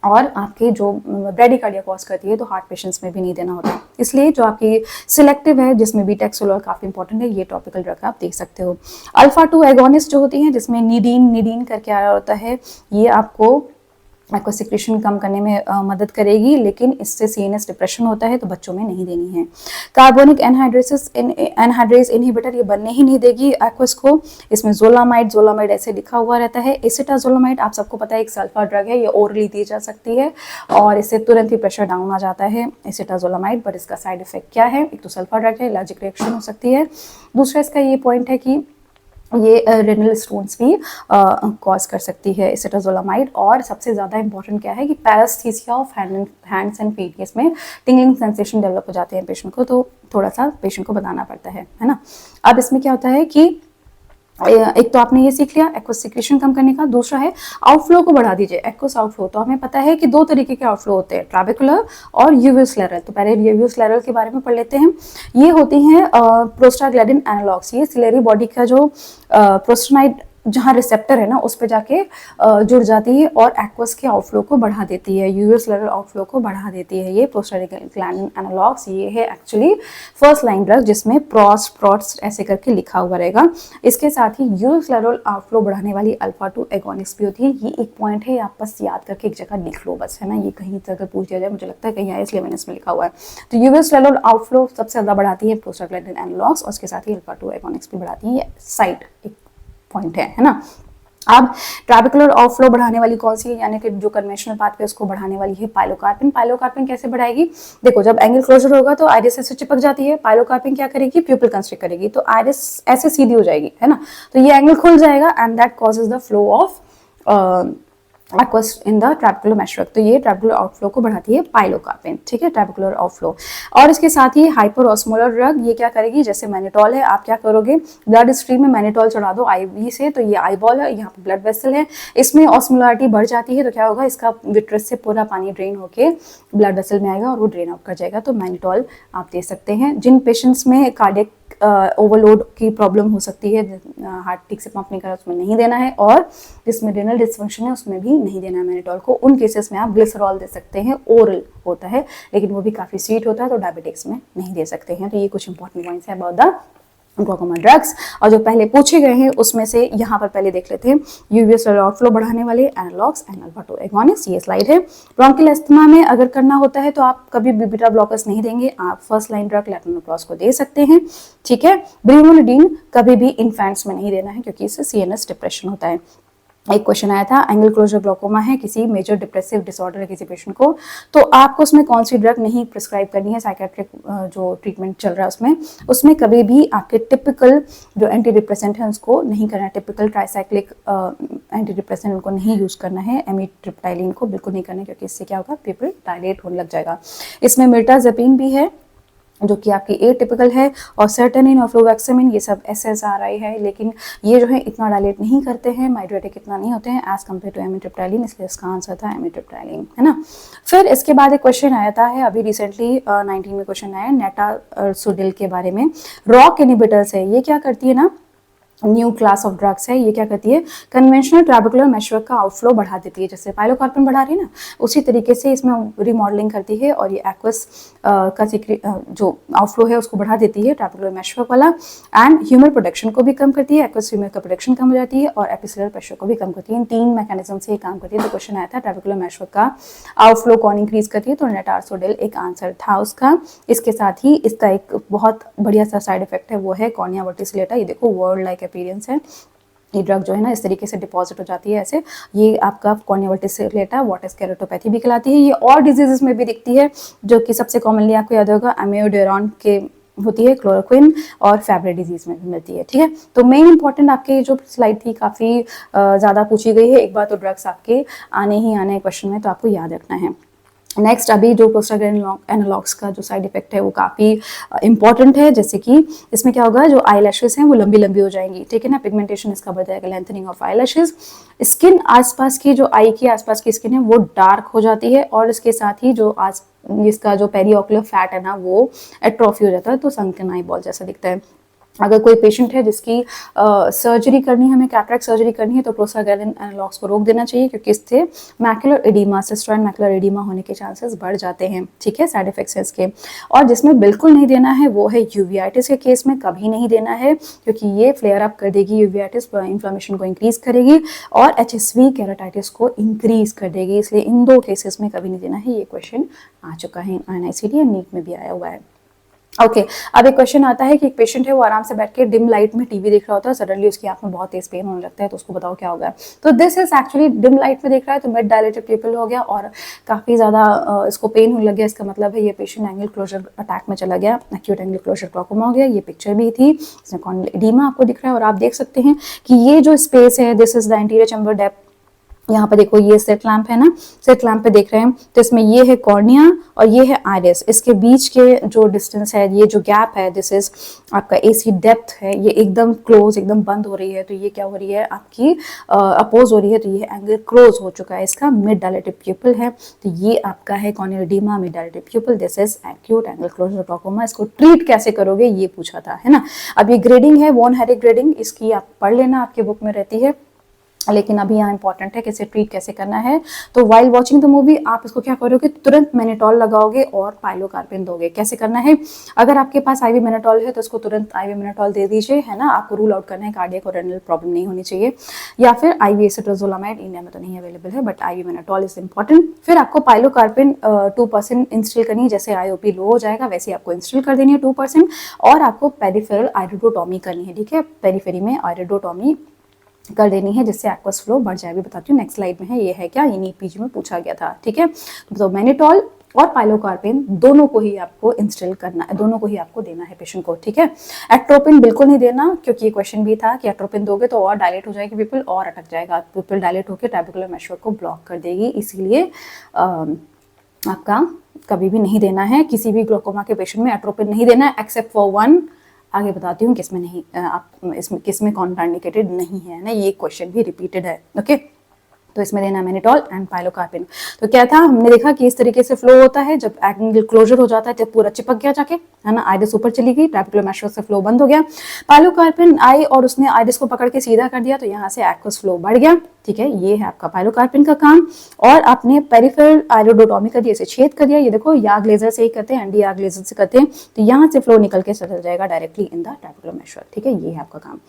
और आपके जो ब्रेडिकार्डिया कॉज करती है, तो हार्ट पेशेंट्स में भी नहीं देना होता। इसलिए जो आपकी सिलेक्टिव है जिसमें बीटेक्सोलॉल काफ़ी इंपॉर्टेंट है, ये टॉपिकल ड्रग आप देख सकते हो। अल्फा 2 एगोनिस्ट जो होती हैं जिसमें निडीन करके आ रहा होता है, ये आपको एक्वस सिक्रेशन कम करने में मदद करेगी, लेकिन इससे सीएनएस डिप्रेशन होता है, तो बच्चों में नहीं देनी है। कार्बोनिक एनहाइड्रेस इनहिबिटर ये बनने ही नहीं देगी एक्वस को। इसमें जोलामाइड ऐसे लिखा हुआ रहता है। एसिटाजोलामाइड आप सबको पता है एक सल्फर ड्रग है, ये ओरली दी जा सकती है और इससे तुरंत ही प्रेशर डाउन आ जाता है एसिटाजोलामाइड। बट इसका साइड इफेक्ट क्या है, एक तो सल्फर ड्रग है, एलर्जिक रिएक्शन हो सकती है। दूसरा इसका ये पॉइंट है कि ये रेनल स्टोन्स भी कॉज कर सकती है एसिटाजोलामाइड। और सबसे ज़्यादा इंपॉर्टेंट क्या है कि पैरास्थीसिया ऑफ हैंड्स एंड फीट, इसमें टिंगलिंग सेंसेशन डेवलप हो जाते हैं पेशेंट को, तो थोड़ा सा पेशेंट को बताना पड़ता है ना। अब इसमें क्या होता है कि एक तो आपने ये सीख लिया एक्वस सिक्रेशन कम करने का, दूसरा है आउटफ्लो को बढ़ा दीजिए, एक्वस आउटफ्लो। तो हमें पता है कि दो तरीके के आउटफ्लो होते हैं, ट्रैबेकुलर और यूवियोस्लेरल। तो पहले यूवियोस्लेरल के बारे में पढ़ लेते हैं। ये होती हैं प्रोस्टाग्लैंडिन एनालॉग्स। ये सिलेरी बॉडी का जो प्रोस्टेनाइड जहाँ रिसेप्टर है ना उस पे जाके जुड़ जाती है और एक्वस के आउटफ्लो को बढ़ा देती है, यूवियोस्लेरल आउटफ्लो को बढ़ा देती है। ये प्रोस्टाग्लैंडिन एनालॉग्स, ये है एक्चुअली फर्स्ट लाइन ड्रग जिसमें प्रोस्ट ऐसे करके लिखा हुआ रहेगा। इसके साथ ही यूवियोस्लेरल आउटफ्लो बढ़ाने वाली अल्फा 2 एगोनिस्ट भी होती है। ये एक पॉइंट है, आप बस याद करके एक जगह लिख लो बस, है ना। ये कहीं अगर पूछ दिया जाए, मुझे लगता है कहीं आया इसलिए मैंने इसमें लिखा हुआ है। तो यूवियोस्लेरल आउटफ्लो सबसे ज़्यादा बढ़ाती है प्रोस्टाग्लैंडिन एनालॉग्स, और उसके साथ ही अल्फा 2 एगोनिस्ट भी बढ़ाती है। ये साइड एक पॉइंट है ना। अब ट्रैबेकुलर आउटफ्लो बढ़ाने वाली कौन सी है, यानी कि जो कन्वेंशनल पाथ पे उसको बढ़ाने वाली है पाइलोकार्पिन। पाइलोकार्पिन कैसे बढ़ाएगी, देखो जब एंगल क्लोजर होगा तो आइरिस ऐसे चिपक जाती है, पाइलोकार्पिन क्या करेगी, प्यूपिल कंस्ट्रिक्ट करेगी, तो आइरिस ऐसे सीधी हो जाएगी, है ना। तो ये एंगल खुल जाएगा and that causes the flow of aqueous in the trabecular meshwork. तो ये ट्रैबेकुलर आउटफ्लो को बढ़ाती है पाइलोकार्पिन, ठीक है, ट्रैबेकुलर आउटफ्लो। और इसके साथ ही हाइपर ऑस्मोलर ड्रग, ये क्या करेगी, जैसे मैनिटॉल है, आप क्या करोगे, ब्लड स्ट्रीम में मैनिटॉल चढ़ा दो आईवी से, तो ये आईबॉल है, यहाँ पे ब्लड वेसल है, इसमें ऑस्मोलरिटी बढ़ जाती है, तो क्या होगा, इसका विट्रस से पूरा पानी ड्रेन होके ब्लड वेसल में आएगा और वो ड्रेन आउट कर जाएगा। तो मैनिटॉल आप दे सकते हैं। जिन पेशेंट्स में कार्डियक ओवरलोड की प्रॉब्लम हो सकती है, हार्ट ठीक से पंप नहीं कर रहा, उसमें नहीं देना है, और जिसमें रेनल डिसफंक्शन है उसमें भी नहीं देना है मैनिटॉल को। उन केसेस में आप ग्लिसरॉल दे सकते हैं, ओरल होता है लेकिन वो भी काफ़ी स्वीट होता है, तो डायबिटिक्स में नहीं दे सकते हैं। तो ये कुछ इंपॉर्टेंट पॉइंट्स है अबाउट द ग्लोकोमा ड्रग्स। और जो पहले पूछे गए हैं उसमें से यहाँ पर पहले देख लेते हैं, यूवियोस्लेरल आउटफ्लो बढ़ाने वाले एनालॉग्स एंड अल्फा 2 एगोनिस्ट, ये स्लाइड है। ब्रोंकियल अस्थमा में अगर करना होता है तो आप कभी भी बीटा ब्लॉकर्स नहीं देंगे, आप फर्स्ट लाइन ड्रग लैटिनोप्रोस को दे सकते हैं, ठीक है। ब्रिमोनिडीन कभी भी इन्फेंट्स में नहीं देना है क्योंकि इससे सीएनएस डिप्रेशन होता है। एक क्वेश्चन आया था, एंगल क्लोजर ग्लोकोमा है, किसी मेजर डिप्रेसिव डिसऑर्डर है किसी पेशेंट को, तो आपको उसमें कौन सी ड्रग नहीं प्रिस्क्राइब करनी है, साइकेट्रिक जो ट्रीटमेंट चल रहा है उसमें कभी भी आपके टिपिकल जो एंटी डिप्रेसेंट है उसको नहीं करना है, टिपिकल ट्राइसाइक्लिक एंटी डिप्रेसेंट उनको नहीं यूज़ करना है, एमिट्रिप्टाइलिन को बिल्कुल नहीं करना है क्योंकि इससे क्या होगा, प्यूपिल डायलेट होने लग जाएगा। इसमें मिर्टाजेपिन भी है जो कि आपकी एटिपिकल है, और सर्टेनिन और फ्लोवेक्सामिन ये सब SSRI है, लेकिन ये जो है इतना डायलेट नहीं करते हैं, माइड्रेटिक इतना नहीं होते हैं एज कम्पेयर टू एमिट्रिप्टाइलिन, इसलिए इसका आंसर था एमिट्रिप्टाइलिन, है ना। फिर इसके बाद एक क्वेश्चन आया था, है अभी रिसेंटली 19 में क्वेश्चन आया नेटासुडिल के बारे में। रॉक इनहिबिटर्स है, ये क्या करती है ना, न्यू क्लास ऑफ ड्रग्स है। ये क्या करती है, कन्वेंशनल ट्रैबेकुलर मेशवर्क का आउटफ्लो बढ़ा देती है, जैसे पाइलोकार्पिन बढ़ा रही है ना, उसी तरीके से इसमें रिमॉडलिंग करती है और ये एक्वस का जो आउटफ्लो है उसको बढ़ा देती है ट्रैबेकुलर मेशवर्क वाला, एंड ह्यूमर प्रोडक्शन को भी कम करती है, एक्वस ह्यूमर का प्रोडक्शन कम हो जाती है और एपिसिलर प्रेशर को भी कम करती है। इन 3 मैकेनिज्म से ये काम करती है। तो क्वेश्चन आया था ट्रैबेकुलर मेशवर्क का आउटफ्लो कौन इंक्रीज करती है, तो नेटार्सोडेल एक आंसर था उसका। इसके साथ ही इसका एक बहुत बढ़िया सा साइड इफेक्ट है, वो है कॉर्निया वर्टिसिलेटा। ये देखो वर्ड लाइक अपीयरेंस है, ये ड्रग जो है ना इस तरीके से डिपॉजिट हो जाती है ऐसे, ये आपका कॉर्निया वर्टिसिलेटा वाटर्स केराटोपैथी भी कहलाती है। ये और डिजीजेस में भी दिखती है, जो कि सबसे कॉमनली आपको याद होगा अमेयोडेरॉन के होती है, क्लोरोक्विन और फैब्री डिजीज में भी मिलती है। ठीक है, तो मेन इंपॉर्टेंट आपके जो स्लाइड थी काफ़ी ज़्यादा पूछी गई है। एक बार तो ड्रग्स आपके आने ही आने क्वेश्चन में, तो आपको याद रखना है। नेक्स्ट अभी जो प्रोस्टाग्लैंडिन एनालॉग्स का जो साइड इफेक्ट है वो काफ़ी इंपॉर्टेंट है, जैसे कि इसमें क्या होगा, जो आई लैशेज हैं वो लंबी लंबी हो जाएंगी, ठीक है ना, पिगमेंटेशन इसका बढ़ जाएगा, lengthening of eye lashes. Skin आसपास की जो आई के आसपास की स्किन है वो डार्क हो जाती है, और इसके साथ ही जो इसका जो पेरीऑक्युलर फैट है ना वो एट्रोफी हो जाता है, तो संकन आई बॉल जैसा दिखता है। अगर कोई पेशेंट है जिसकी सर्जरी करनी है, हमें कैटरेक्ट सर्जरी करनी है, तो प्रोस्टाग्लैंडिन एनालॉग्स को रोक देना चाहिए, क्योंकि इससे मैकुलर एडिमा, सिस्टोइड मैकुलर एडिमा होने के चांसेस बढ़ जाते हैं। ठीक है, साइड इफेक्ट्स हैं इसके। और जिसमें बिल्कुल नहीं देना है वो है यूवियाटिस के केस में कभी नहीं देना है, क्योंकि ये फ्लेयर अप कर देगी, यूवियाटिस इन्फ्लेमेशन को इंक्रीज करेगी और एचएसवी केराटाइटिस को इंक्रीज कर देगी, इसलिए इन 2 केसेस में कभी नहीं देना है। ये क्वेश्चन आ चुका है एनआईसीटी और नीट में भी आया हुआ है। ओके अब एक क्वेश्चन आता है कि एक पेशेंट है वो आराम से बैठ के डिम लाइट में टीवी देख रहा होता है, सडनली उसकी आंख में बहुत तेज पेन होने लगता है, तो उसको बताओ क्या होगा। तो this is actually dim light में देख रहा है तो मिड डायलेटेड पिupil हो गया और काफ़ी ज़्यादा इसको पेन होने लग गया। इसका मतलब है ये पेशेंट एंगल क्लोजर अटैक में चला गया, एक्यूट एंगल क्लोजर ग्लॉकोमा हो गया। ये पिक्चर भी थी, इसमें कॉर्नियल एडिमा आपको दिख रहा है और आप देख सकते हैं कि ये जो स्पेस है, this is the anterior chamber depth. यहाँ पे देखो ये स्लिट लैंप है ना, स्लिट लैंप पे देख रहे हैं, तो इसमें ये है कॉर्निया और ये है आइरिस, इसके बीच के जो डिस्टेंस है, ये जो गैप है, दिस इज आपका एसी डेप्थ है, ये एकदम क्लोज, एकदम बंद हो रही है, तो ये क्या हो रही है आपकी अपोज हो रही है, तो ये एंगल क्लोज हो चुका है, इसका मिड डायलेटेड प्यूपिल है, तो ये आपका है corneal oedema, mid dilated pupil, this is acute angle closure glaucoma. इसको ट्रीट कैसे करोगे ये पूछा था, है ना। अब ये ग्रेडिंग है, वॉन हेरिक ग्रेडिंग, इसकी आप पढ़ लेना, आपके बुक में रहती है, लेकिन अभी यहाँ इंपॉर्टेंट है कि इसे ट्रीट कैसे करना है। तो वाइल वॉचिंग द मूवी आप इसको क्या करोगे, तुरंत मैनिटॉल लगाओगे और पाइलोकार्पिन दोगे। कैसे करना है, अगर आपके पास आईवी मैनिटॉल है तो उसको तुरंत आईवी मैनिटॉल दे दीजिए, है ना, आपको रूल आउट करना है कार्डियक और रेनल प्रॉब्लम नहीं होनी चाहिए, या फिर आईवी एसिट्रोजोलामाइड, इंडिया में तो नहीं अवेलेबल है but IV mannitol is important. फिर आपको पाइलोकार्पिन 2% इंस्टॉल करनी है, जैसे आईओपी लो हो जाएगा वैसे आपको इंस्टॉल कर देनी है 2%, और आपको पेरिफेरल आयरिडोटॉमी करनी है, ठीक है, पेरिफेरी में आयरिडोटॉमी कर देनी है, जिससे एक्वस फ्लो बढ़ जाए। भी बताती हूँ, नेक्स्ट स्लाइड में है, ये है क्या, ये नीट पीजी में पूछा गया था, ठीक है। तो मैनिटॉल और पाइलोकार्पिन दोनों को ही आपको इंस्टॉल करना है, दोनों को ही आपको देना है पेशेंट को, ठीक है। एट्रोपिन बिल्कुल नहीं देना, क्योंकि ये क्वेश्चन भी था कि एट्रोपिन दोगे तो और डायलेट हो जाएगी पिupil और अटक जाएगा, पिupil डायलेट होकर ट्रैबेकुलर मेशवर्क को ब्लॉक कर देगी, इसीलिए आपका कभी भी नहीं देना है, किसी भी ग्लोकोमा के पेशेंट में एट्रोपिन नहीं देना है, एक्सेप्ट फॉर वन। आगे बताती हूँ किसमें नहीं, आप इसमें किसमें कॉन्ट्राइंडिकेटेड नहीं है ना, ये क्वेश्चन भी रिपीटेड है, ओके। तो इसमें देना मैनिटॉल एंड पाइलोकार्पिन। तो क्या था, हमने देखा कि इस तरीके से फ्लो होता है, जब एंगल क्लोजर हो जाता है तो पूरा चिपक गया जाके, है ना, आइरिस ऊपर चली गई, ट्रैबेकुलर मेशवर्क से फ्लो बंद हो गया, पाइलोकार्पिन आई और उसने आइरिस को पकड़ के सीधा कर दिया, तो यहाँ से एक्वस फ्लो बढ़ गया, ठीक है। ये है आपका पाइलोकार्पिन का काम। और आपने पेरिफेरल आयरिडोटॉमी कर दिया, इसे छेद कर दिया, ये देखो याग लेजर से ही करते हैं, एनडी याग लेजर से करते हैं, तो यहाँ से फ्लो निकल के चल जाएगा directly in the trabecular meshwork, ठीक है, ये है आपका काम।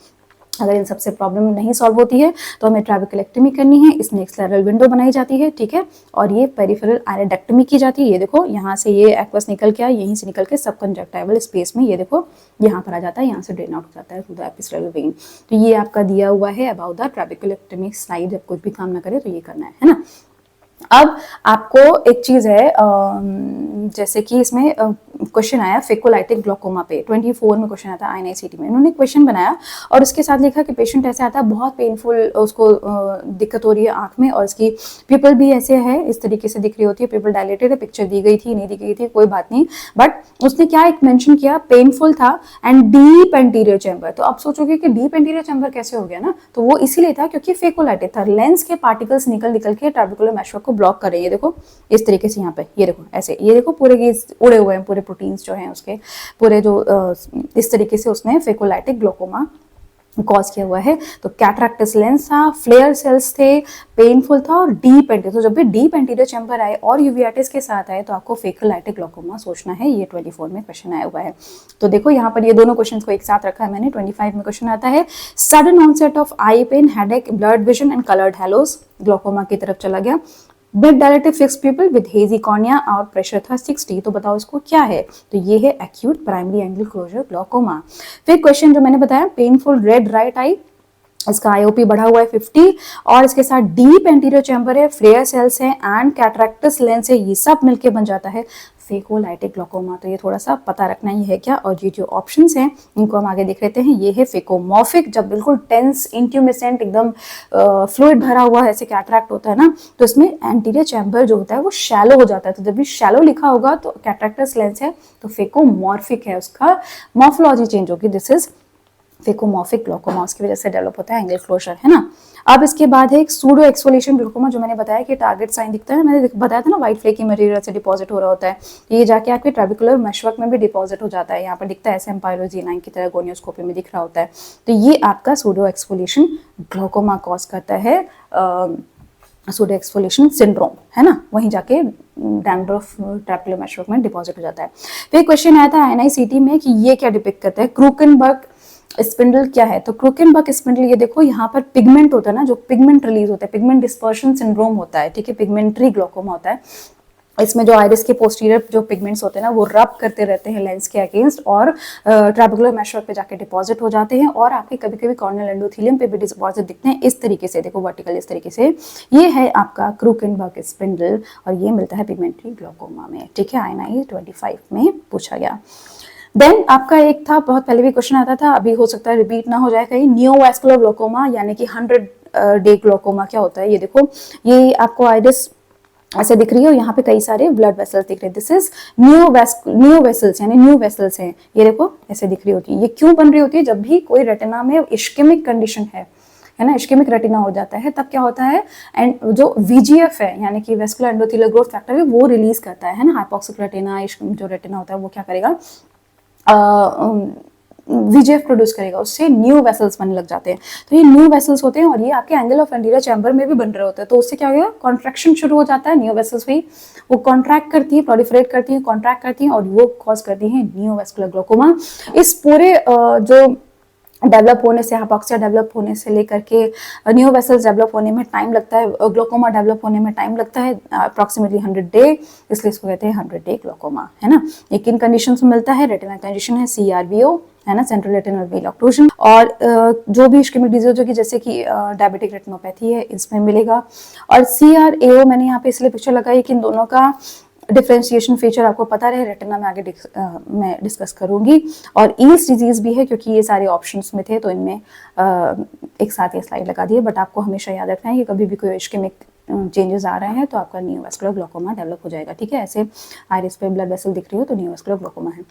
अगर इन सबसे प्रॉब्लम नहीं सॉल्व होती है तो हमें ट्रैबेकुलेक्टमी करनी है, इसमें एक स्लेरल विंडो बनाई जाती है, ठीक है, और ये पेरिफेरल आयरिडेक्टमी की जाती है। ये देखो यहाँ से ये एक्वस निकल के, यहीं से निकल के सब कंजक्टाइवल स्पेस में, ये देखो यहाँ पर आ जाता है, यहाँ से ड्रेन आउट हो जाता है थ्रू द एपिस्क्लेरल वेन। तो ये आपका दिया हुआ है अबाउट द ट्रैबेकुलेक्टमी स्लाइड, जब कुछ भी काम ना करे तो ये करना है ना। अब आपको एक चीज है, जैसे कि इसमें क्वेश्चन आया फेकोलाइटिक ग्लोकोमा पे 24 में क्वेश्चन आता है आईएनआईसीटी में, इन्होंने क्वेश्चन बनाया और उसके साथ लिखा कि पेशेंट ऐसे आता है, बहुत पेनफुल उसको दिक्कत हो रही है आंख में, और इसकी पिupil भी ऐसे है, इस तरीके से दिख रही होती है, पिupil डायलेटेड है, पिक्चर दी गई थी नहीं दी गई थी कोई बात नहीं, बट उसने क्या एक मेंशन किया, पेनफुल था एंड डीप एंटीरियर चैम्बर। तो आप सोचोगे कि डीप एंटीरियर चैम्बर कैसे हो गया ना, तो वो इसीलिए था क्योंकि फेकोलाइटिक था, लेंस के पार्टिकल्स निकल के ट्रैबेकुलर मेशवर्क को ब्लॉक कर रही है। देखो इस तरीके से यहाँ पे, ये देखो ऐसे, ये देखो पूरे उड़े हुए हैं पूरे प्रोटीन्स जो हैं उसके पूरे, जो इस तरीके से उसने फेकोलाइटिक ग्लोकोमा कॉज किया हुआ है। तो कैटरेक्टस लेंस था, फ्लेयर सेल्स थे, पेनफुल था और डीप एंटीरियर। तो जब भी डीप एंटीरियर चैम्बर आए और यूवियाटिस के साथ आए तो आपको फेकल लाइटिक ग्लूकोमा सोचना है। ये 24 में क्वेश्चन आया हुआ है। तो देखो यहाँ पर ये दोनों क्वेश्चन को एक साथ रखा है मैंने। 25 में क्वेश्चन आता है sudden onset of eye pain, headache, blurred vision and coloured halos, glaucoma की तरफ चला गया। Big dilated fixed pupil with hazy cornea और प्रेशर था 60। तो बताओ इसको क्या है? तो ये है acute primary angle closure glaucoma. फिर क्वेश्चन जो मैंने बताया पेनफुल रेड राइट आई, इसका आईओपी बढ़ा हुआ है 50 और इसके साथ डीप एंटीरियर चैम्बर है, फ्लेयर सेल्स है एंड कैटरेक्टस लेंस है, ये सब मिलके बन जाता है फेकोलाइटिक ग्लूकोमा। तो ये थोड़ा सा पता रखना ही है क्या। और ये जो ऑप्शंस हैं इनको हम आगे देख लेते हैं। ये है फेकोमॉर्फिक, जब बिल्कुल टेंस इंट्यूमिसेंट एकदम फ्लूइड भरा हुआ है ऐसे कैटरैक्ट होता है ना, तो इसमें एंटीरियर चैम्बर जो होता है वो शैलो हो जाता है। तो जब भी शैलो लिखा होगा तो कैटरेक्टस लेंस है, तो फेकोमॉर्फिक है, उसका मॉर्फोलॉजी चेंज होगी। दिस इज फेकोमॉर्फिक ग्लूकोमा, उसकी वजह से डेवलप होता है एंगल क्लोजर, है ना। अब इसके बाद है एक सूडो एक्सफोलिएशन ग्लूकोमा, जो मैंने बताया कि टारगेट साइन दिखता है, मैंने बताया था ना व्हाइट फ्लेकी मटेरियल से डिपॉजिट हो रहा होता है, ये जाके आपके ट्रेबिकुलर मेशवर्क में भी डिपॉजिट हो जाता है। यहाँ पर दिखता है ऐसे एम्पायरोजीनाइन की तरह गोनियोस्कोपी में दिख रहा होता है। तो ये आपका सूडो एक्सफोलिएशन ग्लूकोमा कॉज करता है, सूडो एक्सफोलिएशन सिंड्रोम, है ना, वहीं जाके डैंड्रफ ट्रेबिकुलर मेशवर्क में डिपॉजिट हो जाता है। फिर क्वेश्चन आया था एनआईसीटी में कि ये क्या डिपिक्ट करता है, क्रूकेनबर्ग स्पिंडल क्या है। तो क्रूकेनबर्ग स्पिंडल, ये देखो यहाँ पर पिगमेंट होता है ना, जो पिगमेंट रिलीज होता है, पिगमेंट डिस्पर्शन सिंड्रोम होता है, ठीक है, पिगमेंट्री ग्लूकोमा होता है। इसमें जो आइरिस के पोस्टीरियर जो पिगमेंट्स होते हैं ना वो रब करते रहते हैं लेंस के अगेंस्ट और ट्रेबिकुलर मेशवर्क पे जाके डिपॉजिट हो जाते हैं और आपके कभी कभी कॉर्नियल एंडोथेलियम पे भी डिपॉजिट दिखते हैं इस तरीके से, देखो वर्टिकल इस तरीके से। ये है आपका क्रूकेनबर्ग स्पिंडल और ये मिलता है पिगमेंट्री ग्लूकोमा में, ठीक है, INI 25 में पूछा गया। देन आपका एक था, बहुत पहले भी क्वेश्चन आता था, अभी हो सकता है रिपीट ना हो जाए कहीं, नियोवैस्कुलर ग्लूकोमा यानी कि 100 डे ग्लूकोमा क्या होता है। ये देखो, ये आपको आइरिस ऐसे दिख रही है और यहाँ पे कई सारे ब्लड वेसल्स दिख रहे हैं। दिस इज न्यू वेसल्स, यानी न्यू वेसल्स हैं, ये देखो ऐसे दिख रही होती है। ये क्यों बन रही होती है? जब भी कोई रेटिना में इश्केमिक कंडीशन है ना, इश्केमिक रेटिना हो जाता है, तब क्या होता है, एंड जो VEGF है यानी कि वेस्कुलर एंडोथेलियल ग्रोथ फैक्टर है, वो रिलीज करता है ना, हाइपोक्सिक रेटिना जो रेटिना होता है वो क्या करेगा, VEGF प्रोड्यूस करेगा, उससे न्यू वेसल्स बनने लग जाते हैं। तो ये न्यू वेसल्स होते हैं और ये आपके एंगल ऑफ एंटीरियर चैम्बर में भी बन रहे होते हैं। तो उससे क्या होगा, कॉन्ट्रैक्शन शुरू हो जाता है, न्यू वेसल्स भी वो कॉन्ट्रैक्ट करती है, प्रोलिफरेट करती है, कॉन्ट्रैक्ट करती है और वो कॉज करती है नियोवैस्कुलर ग्लूकोमा। इस पूरे जो डेवलप होने से, हाइपोक्सिया डेवलप होने से लेकर के न्यू वेसल्स डेवलप होने में टाइम लगता है, ग्लूकोमा डेवलप होने में टाइम लगता है अप्रॉक्सीमेटली 100 डे, इसलिए इसको कहते हैं 100 डे ग्लूकोमा, है ना। ये किन कंडीशन में मिलता है? रेटिना कंडीशन है CRVO, है ना, सेंट्रल रेटिनल वेल ऑक्लूजन, और जो भी इश्केमिक डिजीज होगी जैसे कि डायबिटिक रेटिनोपैथी है, इसमें मिलेगा। और CRAO मैंने यहाँ पे इसलिए पिक्चर लगाई कि इन दोनों का डिफ्रेंशिएशन फीचर आपको पता रहे, रेटिना में आगे मैं डिस्कस करूंगी। और ईल्स डिजीज भी है, क्योंकि ये सारे ऑप्शंस में थे तो इनमें एक साथ ये स्लाइड लगा दी है। बट आपको हमेशा याद रखना है कि कभी भी कोई इश्केमिक चेंजेस आ रहे हैं तो आपका नियोवैस्कुलर ग्लूकोमा डेवलप हो जाएगा, ठीक है। ऐसे आइरिस पे ब्लड वेसल दिख रही हो तो नियोवैस्कुलर ग्लूकोमा है।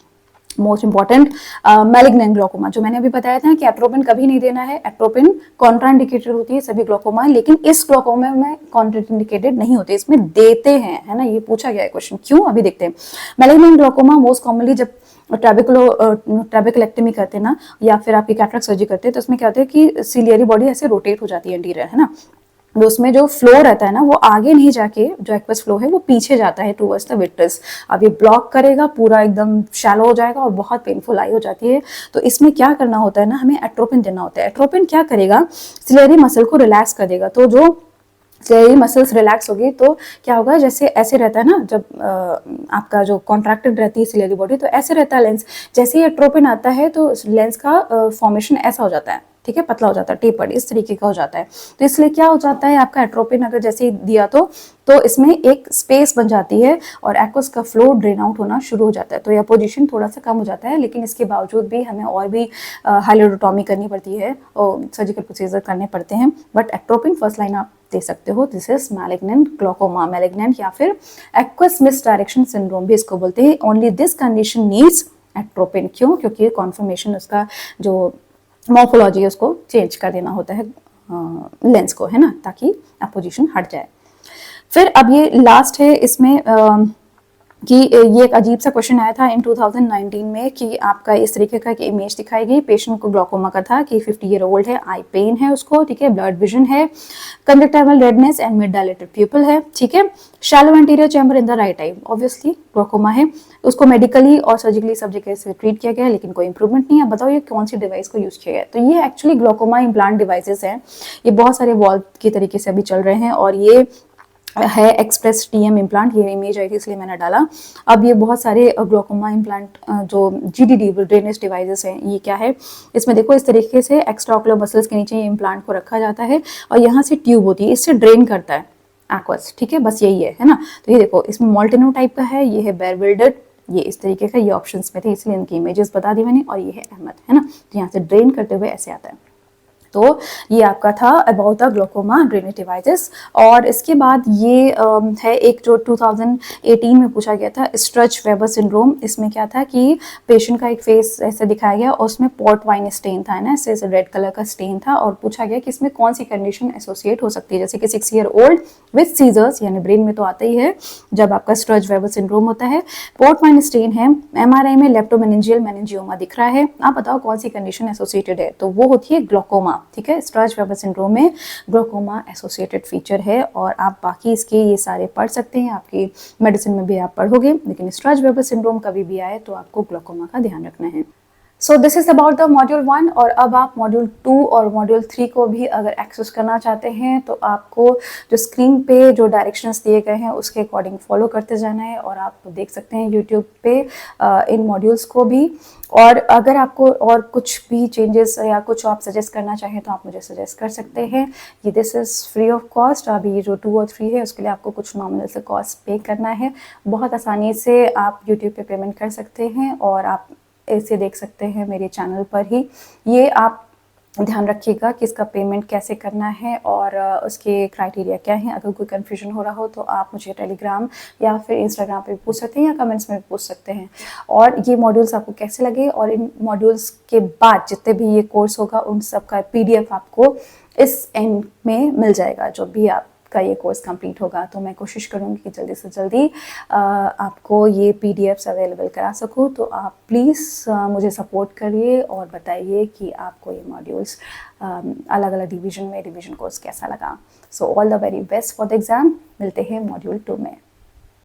मोस्ट इंपॉर्टेंट मैलिग्नेंट ग्लूकोमा, जो मैंने अभी बताया था कि एट्रोपिन कभी नहीं देना है, एट्रोपिन कॉन्ट्राइंडिकेटेड होती है सभी ग्लूकोमा, लेकिन इस ग्लूकोमा में कॉन्ट्राइंडिकेटेड नहीं होते, इसमें देते हैं, है ना, ये पूछा गया है क्वेश्चन, क्यों अभी देखते हैं। मैलिग्नेंट ग्लूकोमा मोस्ट कॉमनली जब ट्रेबेकुलेक्टमी करते हैं ना, या फिर आपकी कैटरेक्ट सर्जरी करते हैं, तो उसमें क्या होता है कि सिलियरी बॉडी ऐसे रोटेट हो जाती है एंटीरियर, है ना, तो उसमें जो फ्लो रहता है ना वो आगे नहीं जाके, जो एक्वस फ्लो है वो पीछे जाता है टूवर्ड्स द विट्रस। अब ये ब्लॉक करेगा, पूरा एकदम शैलो हो जाएगा और बहुत पेनफुल आई हो जाती है। तो इसमें क्या करना होता है ना, हमें एट्रोपिन देना होता है। एट्रोपिन क्या करेगा, सिलेरी मसल को रिलैक्स कर देगा। तो जो सिलेरी मसल्स रिलैक्स होगी तो क्या होगा, जैसे ऐसे रहता है ना, जब आपका जो कॉन्ट्रैक्टेड रहती है सिलेरी बॉडी, तो ऐसे रहता है लेंस। जैसे ही एट्रोपिन आता है तो लेंस का फॉर्मेशन ऐसा हो जाता है, ठीक है, पतला हो जाता है, टेपर्ड इस तरीके का हो जाता है। तो इसलिए क्या हो जाता है, आपका एट्रोपिन अगर जैसे दिया तो इसमें एक स्पेस बन जाती है और एक्वस का फ्लो ड्रेन आउट होना शुरू हो जाता है। तो यह पोजीशन थोड़ा सा कम हो जाता है, लेकिन इसके बावजूद भी हमें और भी हाइलोडोटॉमी करनी पड़ती है और सर्जिकल प्रोसीजर करने पड़ते हैं। बट एट्रोपिन फर्स्ट लाइन आप दे सकते हो। This is malignant glaucoma, malignant या फिर एक्वस मिसडायरेक्शन सिंड्रोम भी इसको बोलते हैं। Only this condition needs atropine, क्यों? क्योंकि कॉन्फर्मेशन उसका जो मॉर्फोलॉजी है उसको चेंज कर देना होता है लेंस को, है ना, ताकि अपोजिशन हट जाए। फिर अब ये लास्ट है, इसमें कि ये एक अजीब सा क्वेश्चन आया था इन 2019 में कि आपका इस तरीके का कि इमेज दिखाई गई, पेशेंट को ग्लोकोमा का था कि 50 ईयर ओल्ड है, आई पेन है उसको, ठीक है, ब्लड विजन है, conjunctival redness and mid dilated pupil है, ठीक है, shallow anterior chamber in the right eye, obviously glaucoma है, उसको मेडिकली और सर्जिकली सब जगह से ट्रीट किया गया लेकिन कोई इंप्रूवमेंट नहीं है। बताओ ये कौन सी डिवाइस को यूज किया गया? तो ये एक्चुअली ग्लोकोमा इम्प्लांट डिवाइसेस हैं, ये बहुत सारे वॉल्व की तरीके से अभी चल रहे हैं और ये है एक्सप्रेस टीएम इम्प्लांट, ये इमेज आई थी इसलिए मैंने डाला। अब ये बहुत सारे ग्लोकोमा इम्प्लांट जो जीडीडी ड्रेनेज डिवाइसेस हैं, ये क्या है, इसमें देखो इस तरीके से एक्स्ट्राओकुलर मसल्स के नीचे ये इम्प्लांट को रखा जाता है और यहाँ से ट्यूब होती है, इससे ड्रेन करता है एक्वस, ठीक है, बस यही है ना। तो ये देखो इसमें मॉल्टेनो टाइप का है, ये है बेर विल्डर, ये इस तरीके का, ये ऑप्शंस में थे इसलिए इनकी इमेजेस बता दी मैंने, और ये है अहमद, है ना। तो यहाँ से ड्रेन करते हुए ऐसे आता है। तो ये आपका था about the glaucoma drainage devices. और इसके बाद ये है एक जो 2018 में पूछा गया था, स्ट्रच वेबर सिंड्रोम। इसमें क्या था कि पेशेंट का एक फेस ऐसे दिखाया गया और उसमें पोर्ट वाइन स्टेन था ना, ऐसे रेड कलर का स्टेन था, और पूछा गया कि इसमें कौन सी कंडीशन एसोसिएट हो सकती है, जैसे कि 6 ईयर ओल्ड विथ सीजर्स, यानी ब्रेन में तो आता ही है जब आपका स्ट्रच वेबर सिंड्रोम होता है, पोर्ट वाइन स्टेन है, एमआरआई में लेप्टोमेनिंजियल मेनिंजियोमा दिख रहा है। आप बताओ कौन सी कंडीशन एसोसिएटेड है? तो वो होती है ग्लोकोमा, ठीक है। स्ट्रच वेबर सिंड्रोम में ग्लोकोमा एसोसिएटेड फीचर है, और आप बाकी इसके ये सारे पढ़ सकते हैं, आपकी मेडिसिन में भी आप पढ़ोगे, लेकिन स्ट्रच वेबर सिंड्रोम कभी भी आए तो आपको ग्लोकोमा का ध्यान रखना है। So this is about the module 1। और अब आप मॉड्यूल 2 और मॉड्यूल 3 को भी अगर एक्सेस करना चाहते हैं तो आपको जो स्क्रीन पे जो डायरेक्शंस दिए गए हैं उसके अकॉर्डिंग फॉलो करते जाना है, और आप देख सकते हैं यूट्यूब पे इन मॉड्यूल्स को भी। और अगर आपको और कुछ भी चेंजेस या कुछ आप सजेस्ट करना चाहें तो आप मुझे सजेस्ट कर सकते हैं। ये this is free of cost. अभी ये जो 2 और 3 है उसके लिए आपको कुछ नॉमिनल से कॉस्ट पे करना है। बहुत आसानी से आप यूट्यूब पे पेमेंट कर सकते हैं और आप इसे देख सकते हैं मेरे चैनल पर ही। ये आप ध्यान रखिएगा कि इसका पेमेंट कैसे करना है और उसके क्राइटेरिया क्या हैं। अगर कोई कन्फ्यूजन हो रहा हो तो आप मुझे टेलीग्राम या फिर इंस्टाग्राम पे पूछ सकते हैं या कमेंट्स में भी पूछ सकते हैं। और ये मॉड्यूल्स आपको कैसे लगे, और इन मॉड्यूल्स के बाद जितने भी ये कोर्स होगा उन सब का PDF आपको इस एंड में मिल जाएगा जो भी आपका ये कोर्स कंप्लीट होगा। तो मैं कोशिश करूँगी कि जल्दी से जल्दी आपको ये PDFs अवेलेबल करा सकूँ। तो आप प्लीज़ मुझे सपोर्ट करिए और बताइए कि आपको ये मॉड्यूल्स अलग अलग डिवीज़न में रिवीजन कोर्स कैसा लगा। So all the very best for the exam. मिलते हैं मॉड्यूल 2 में।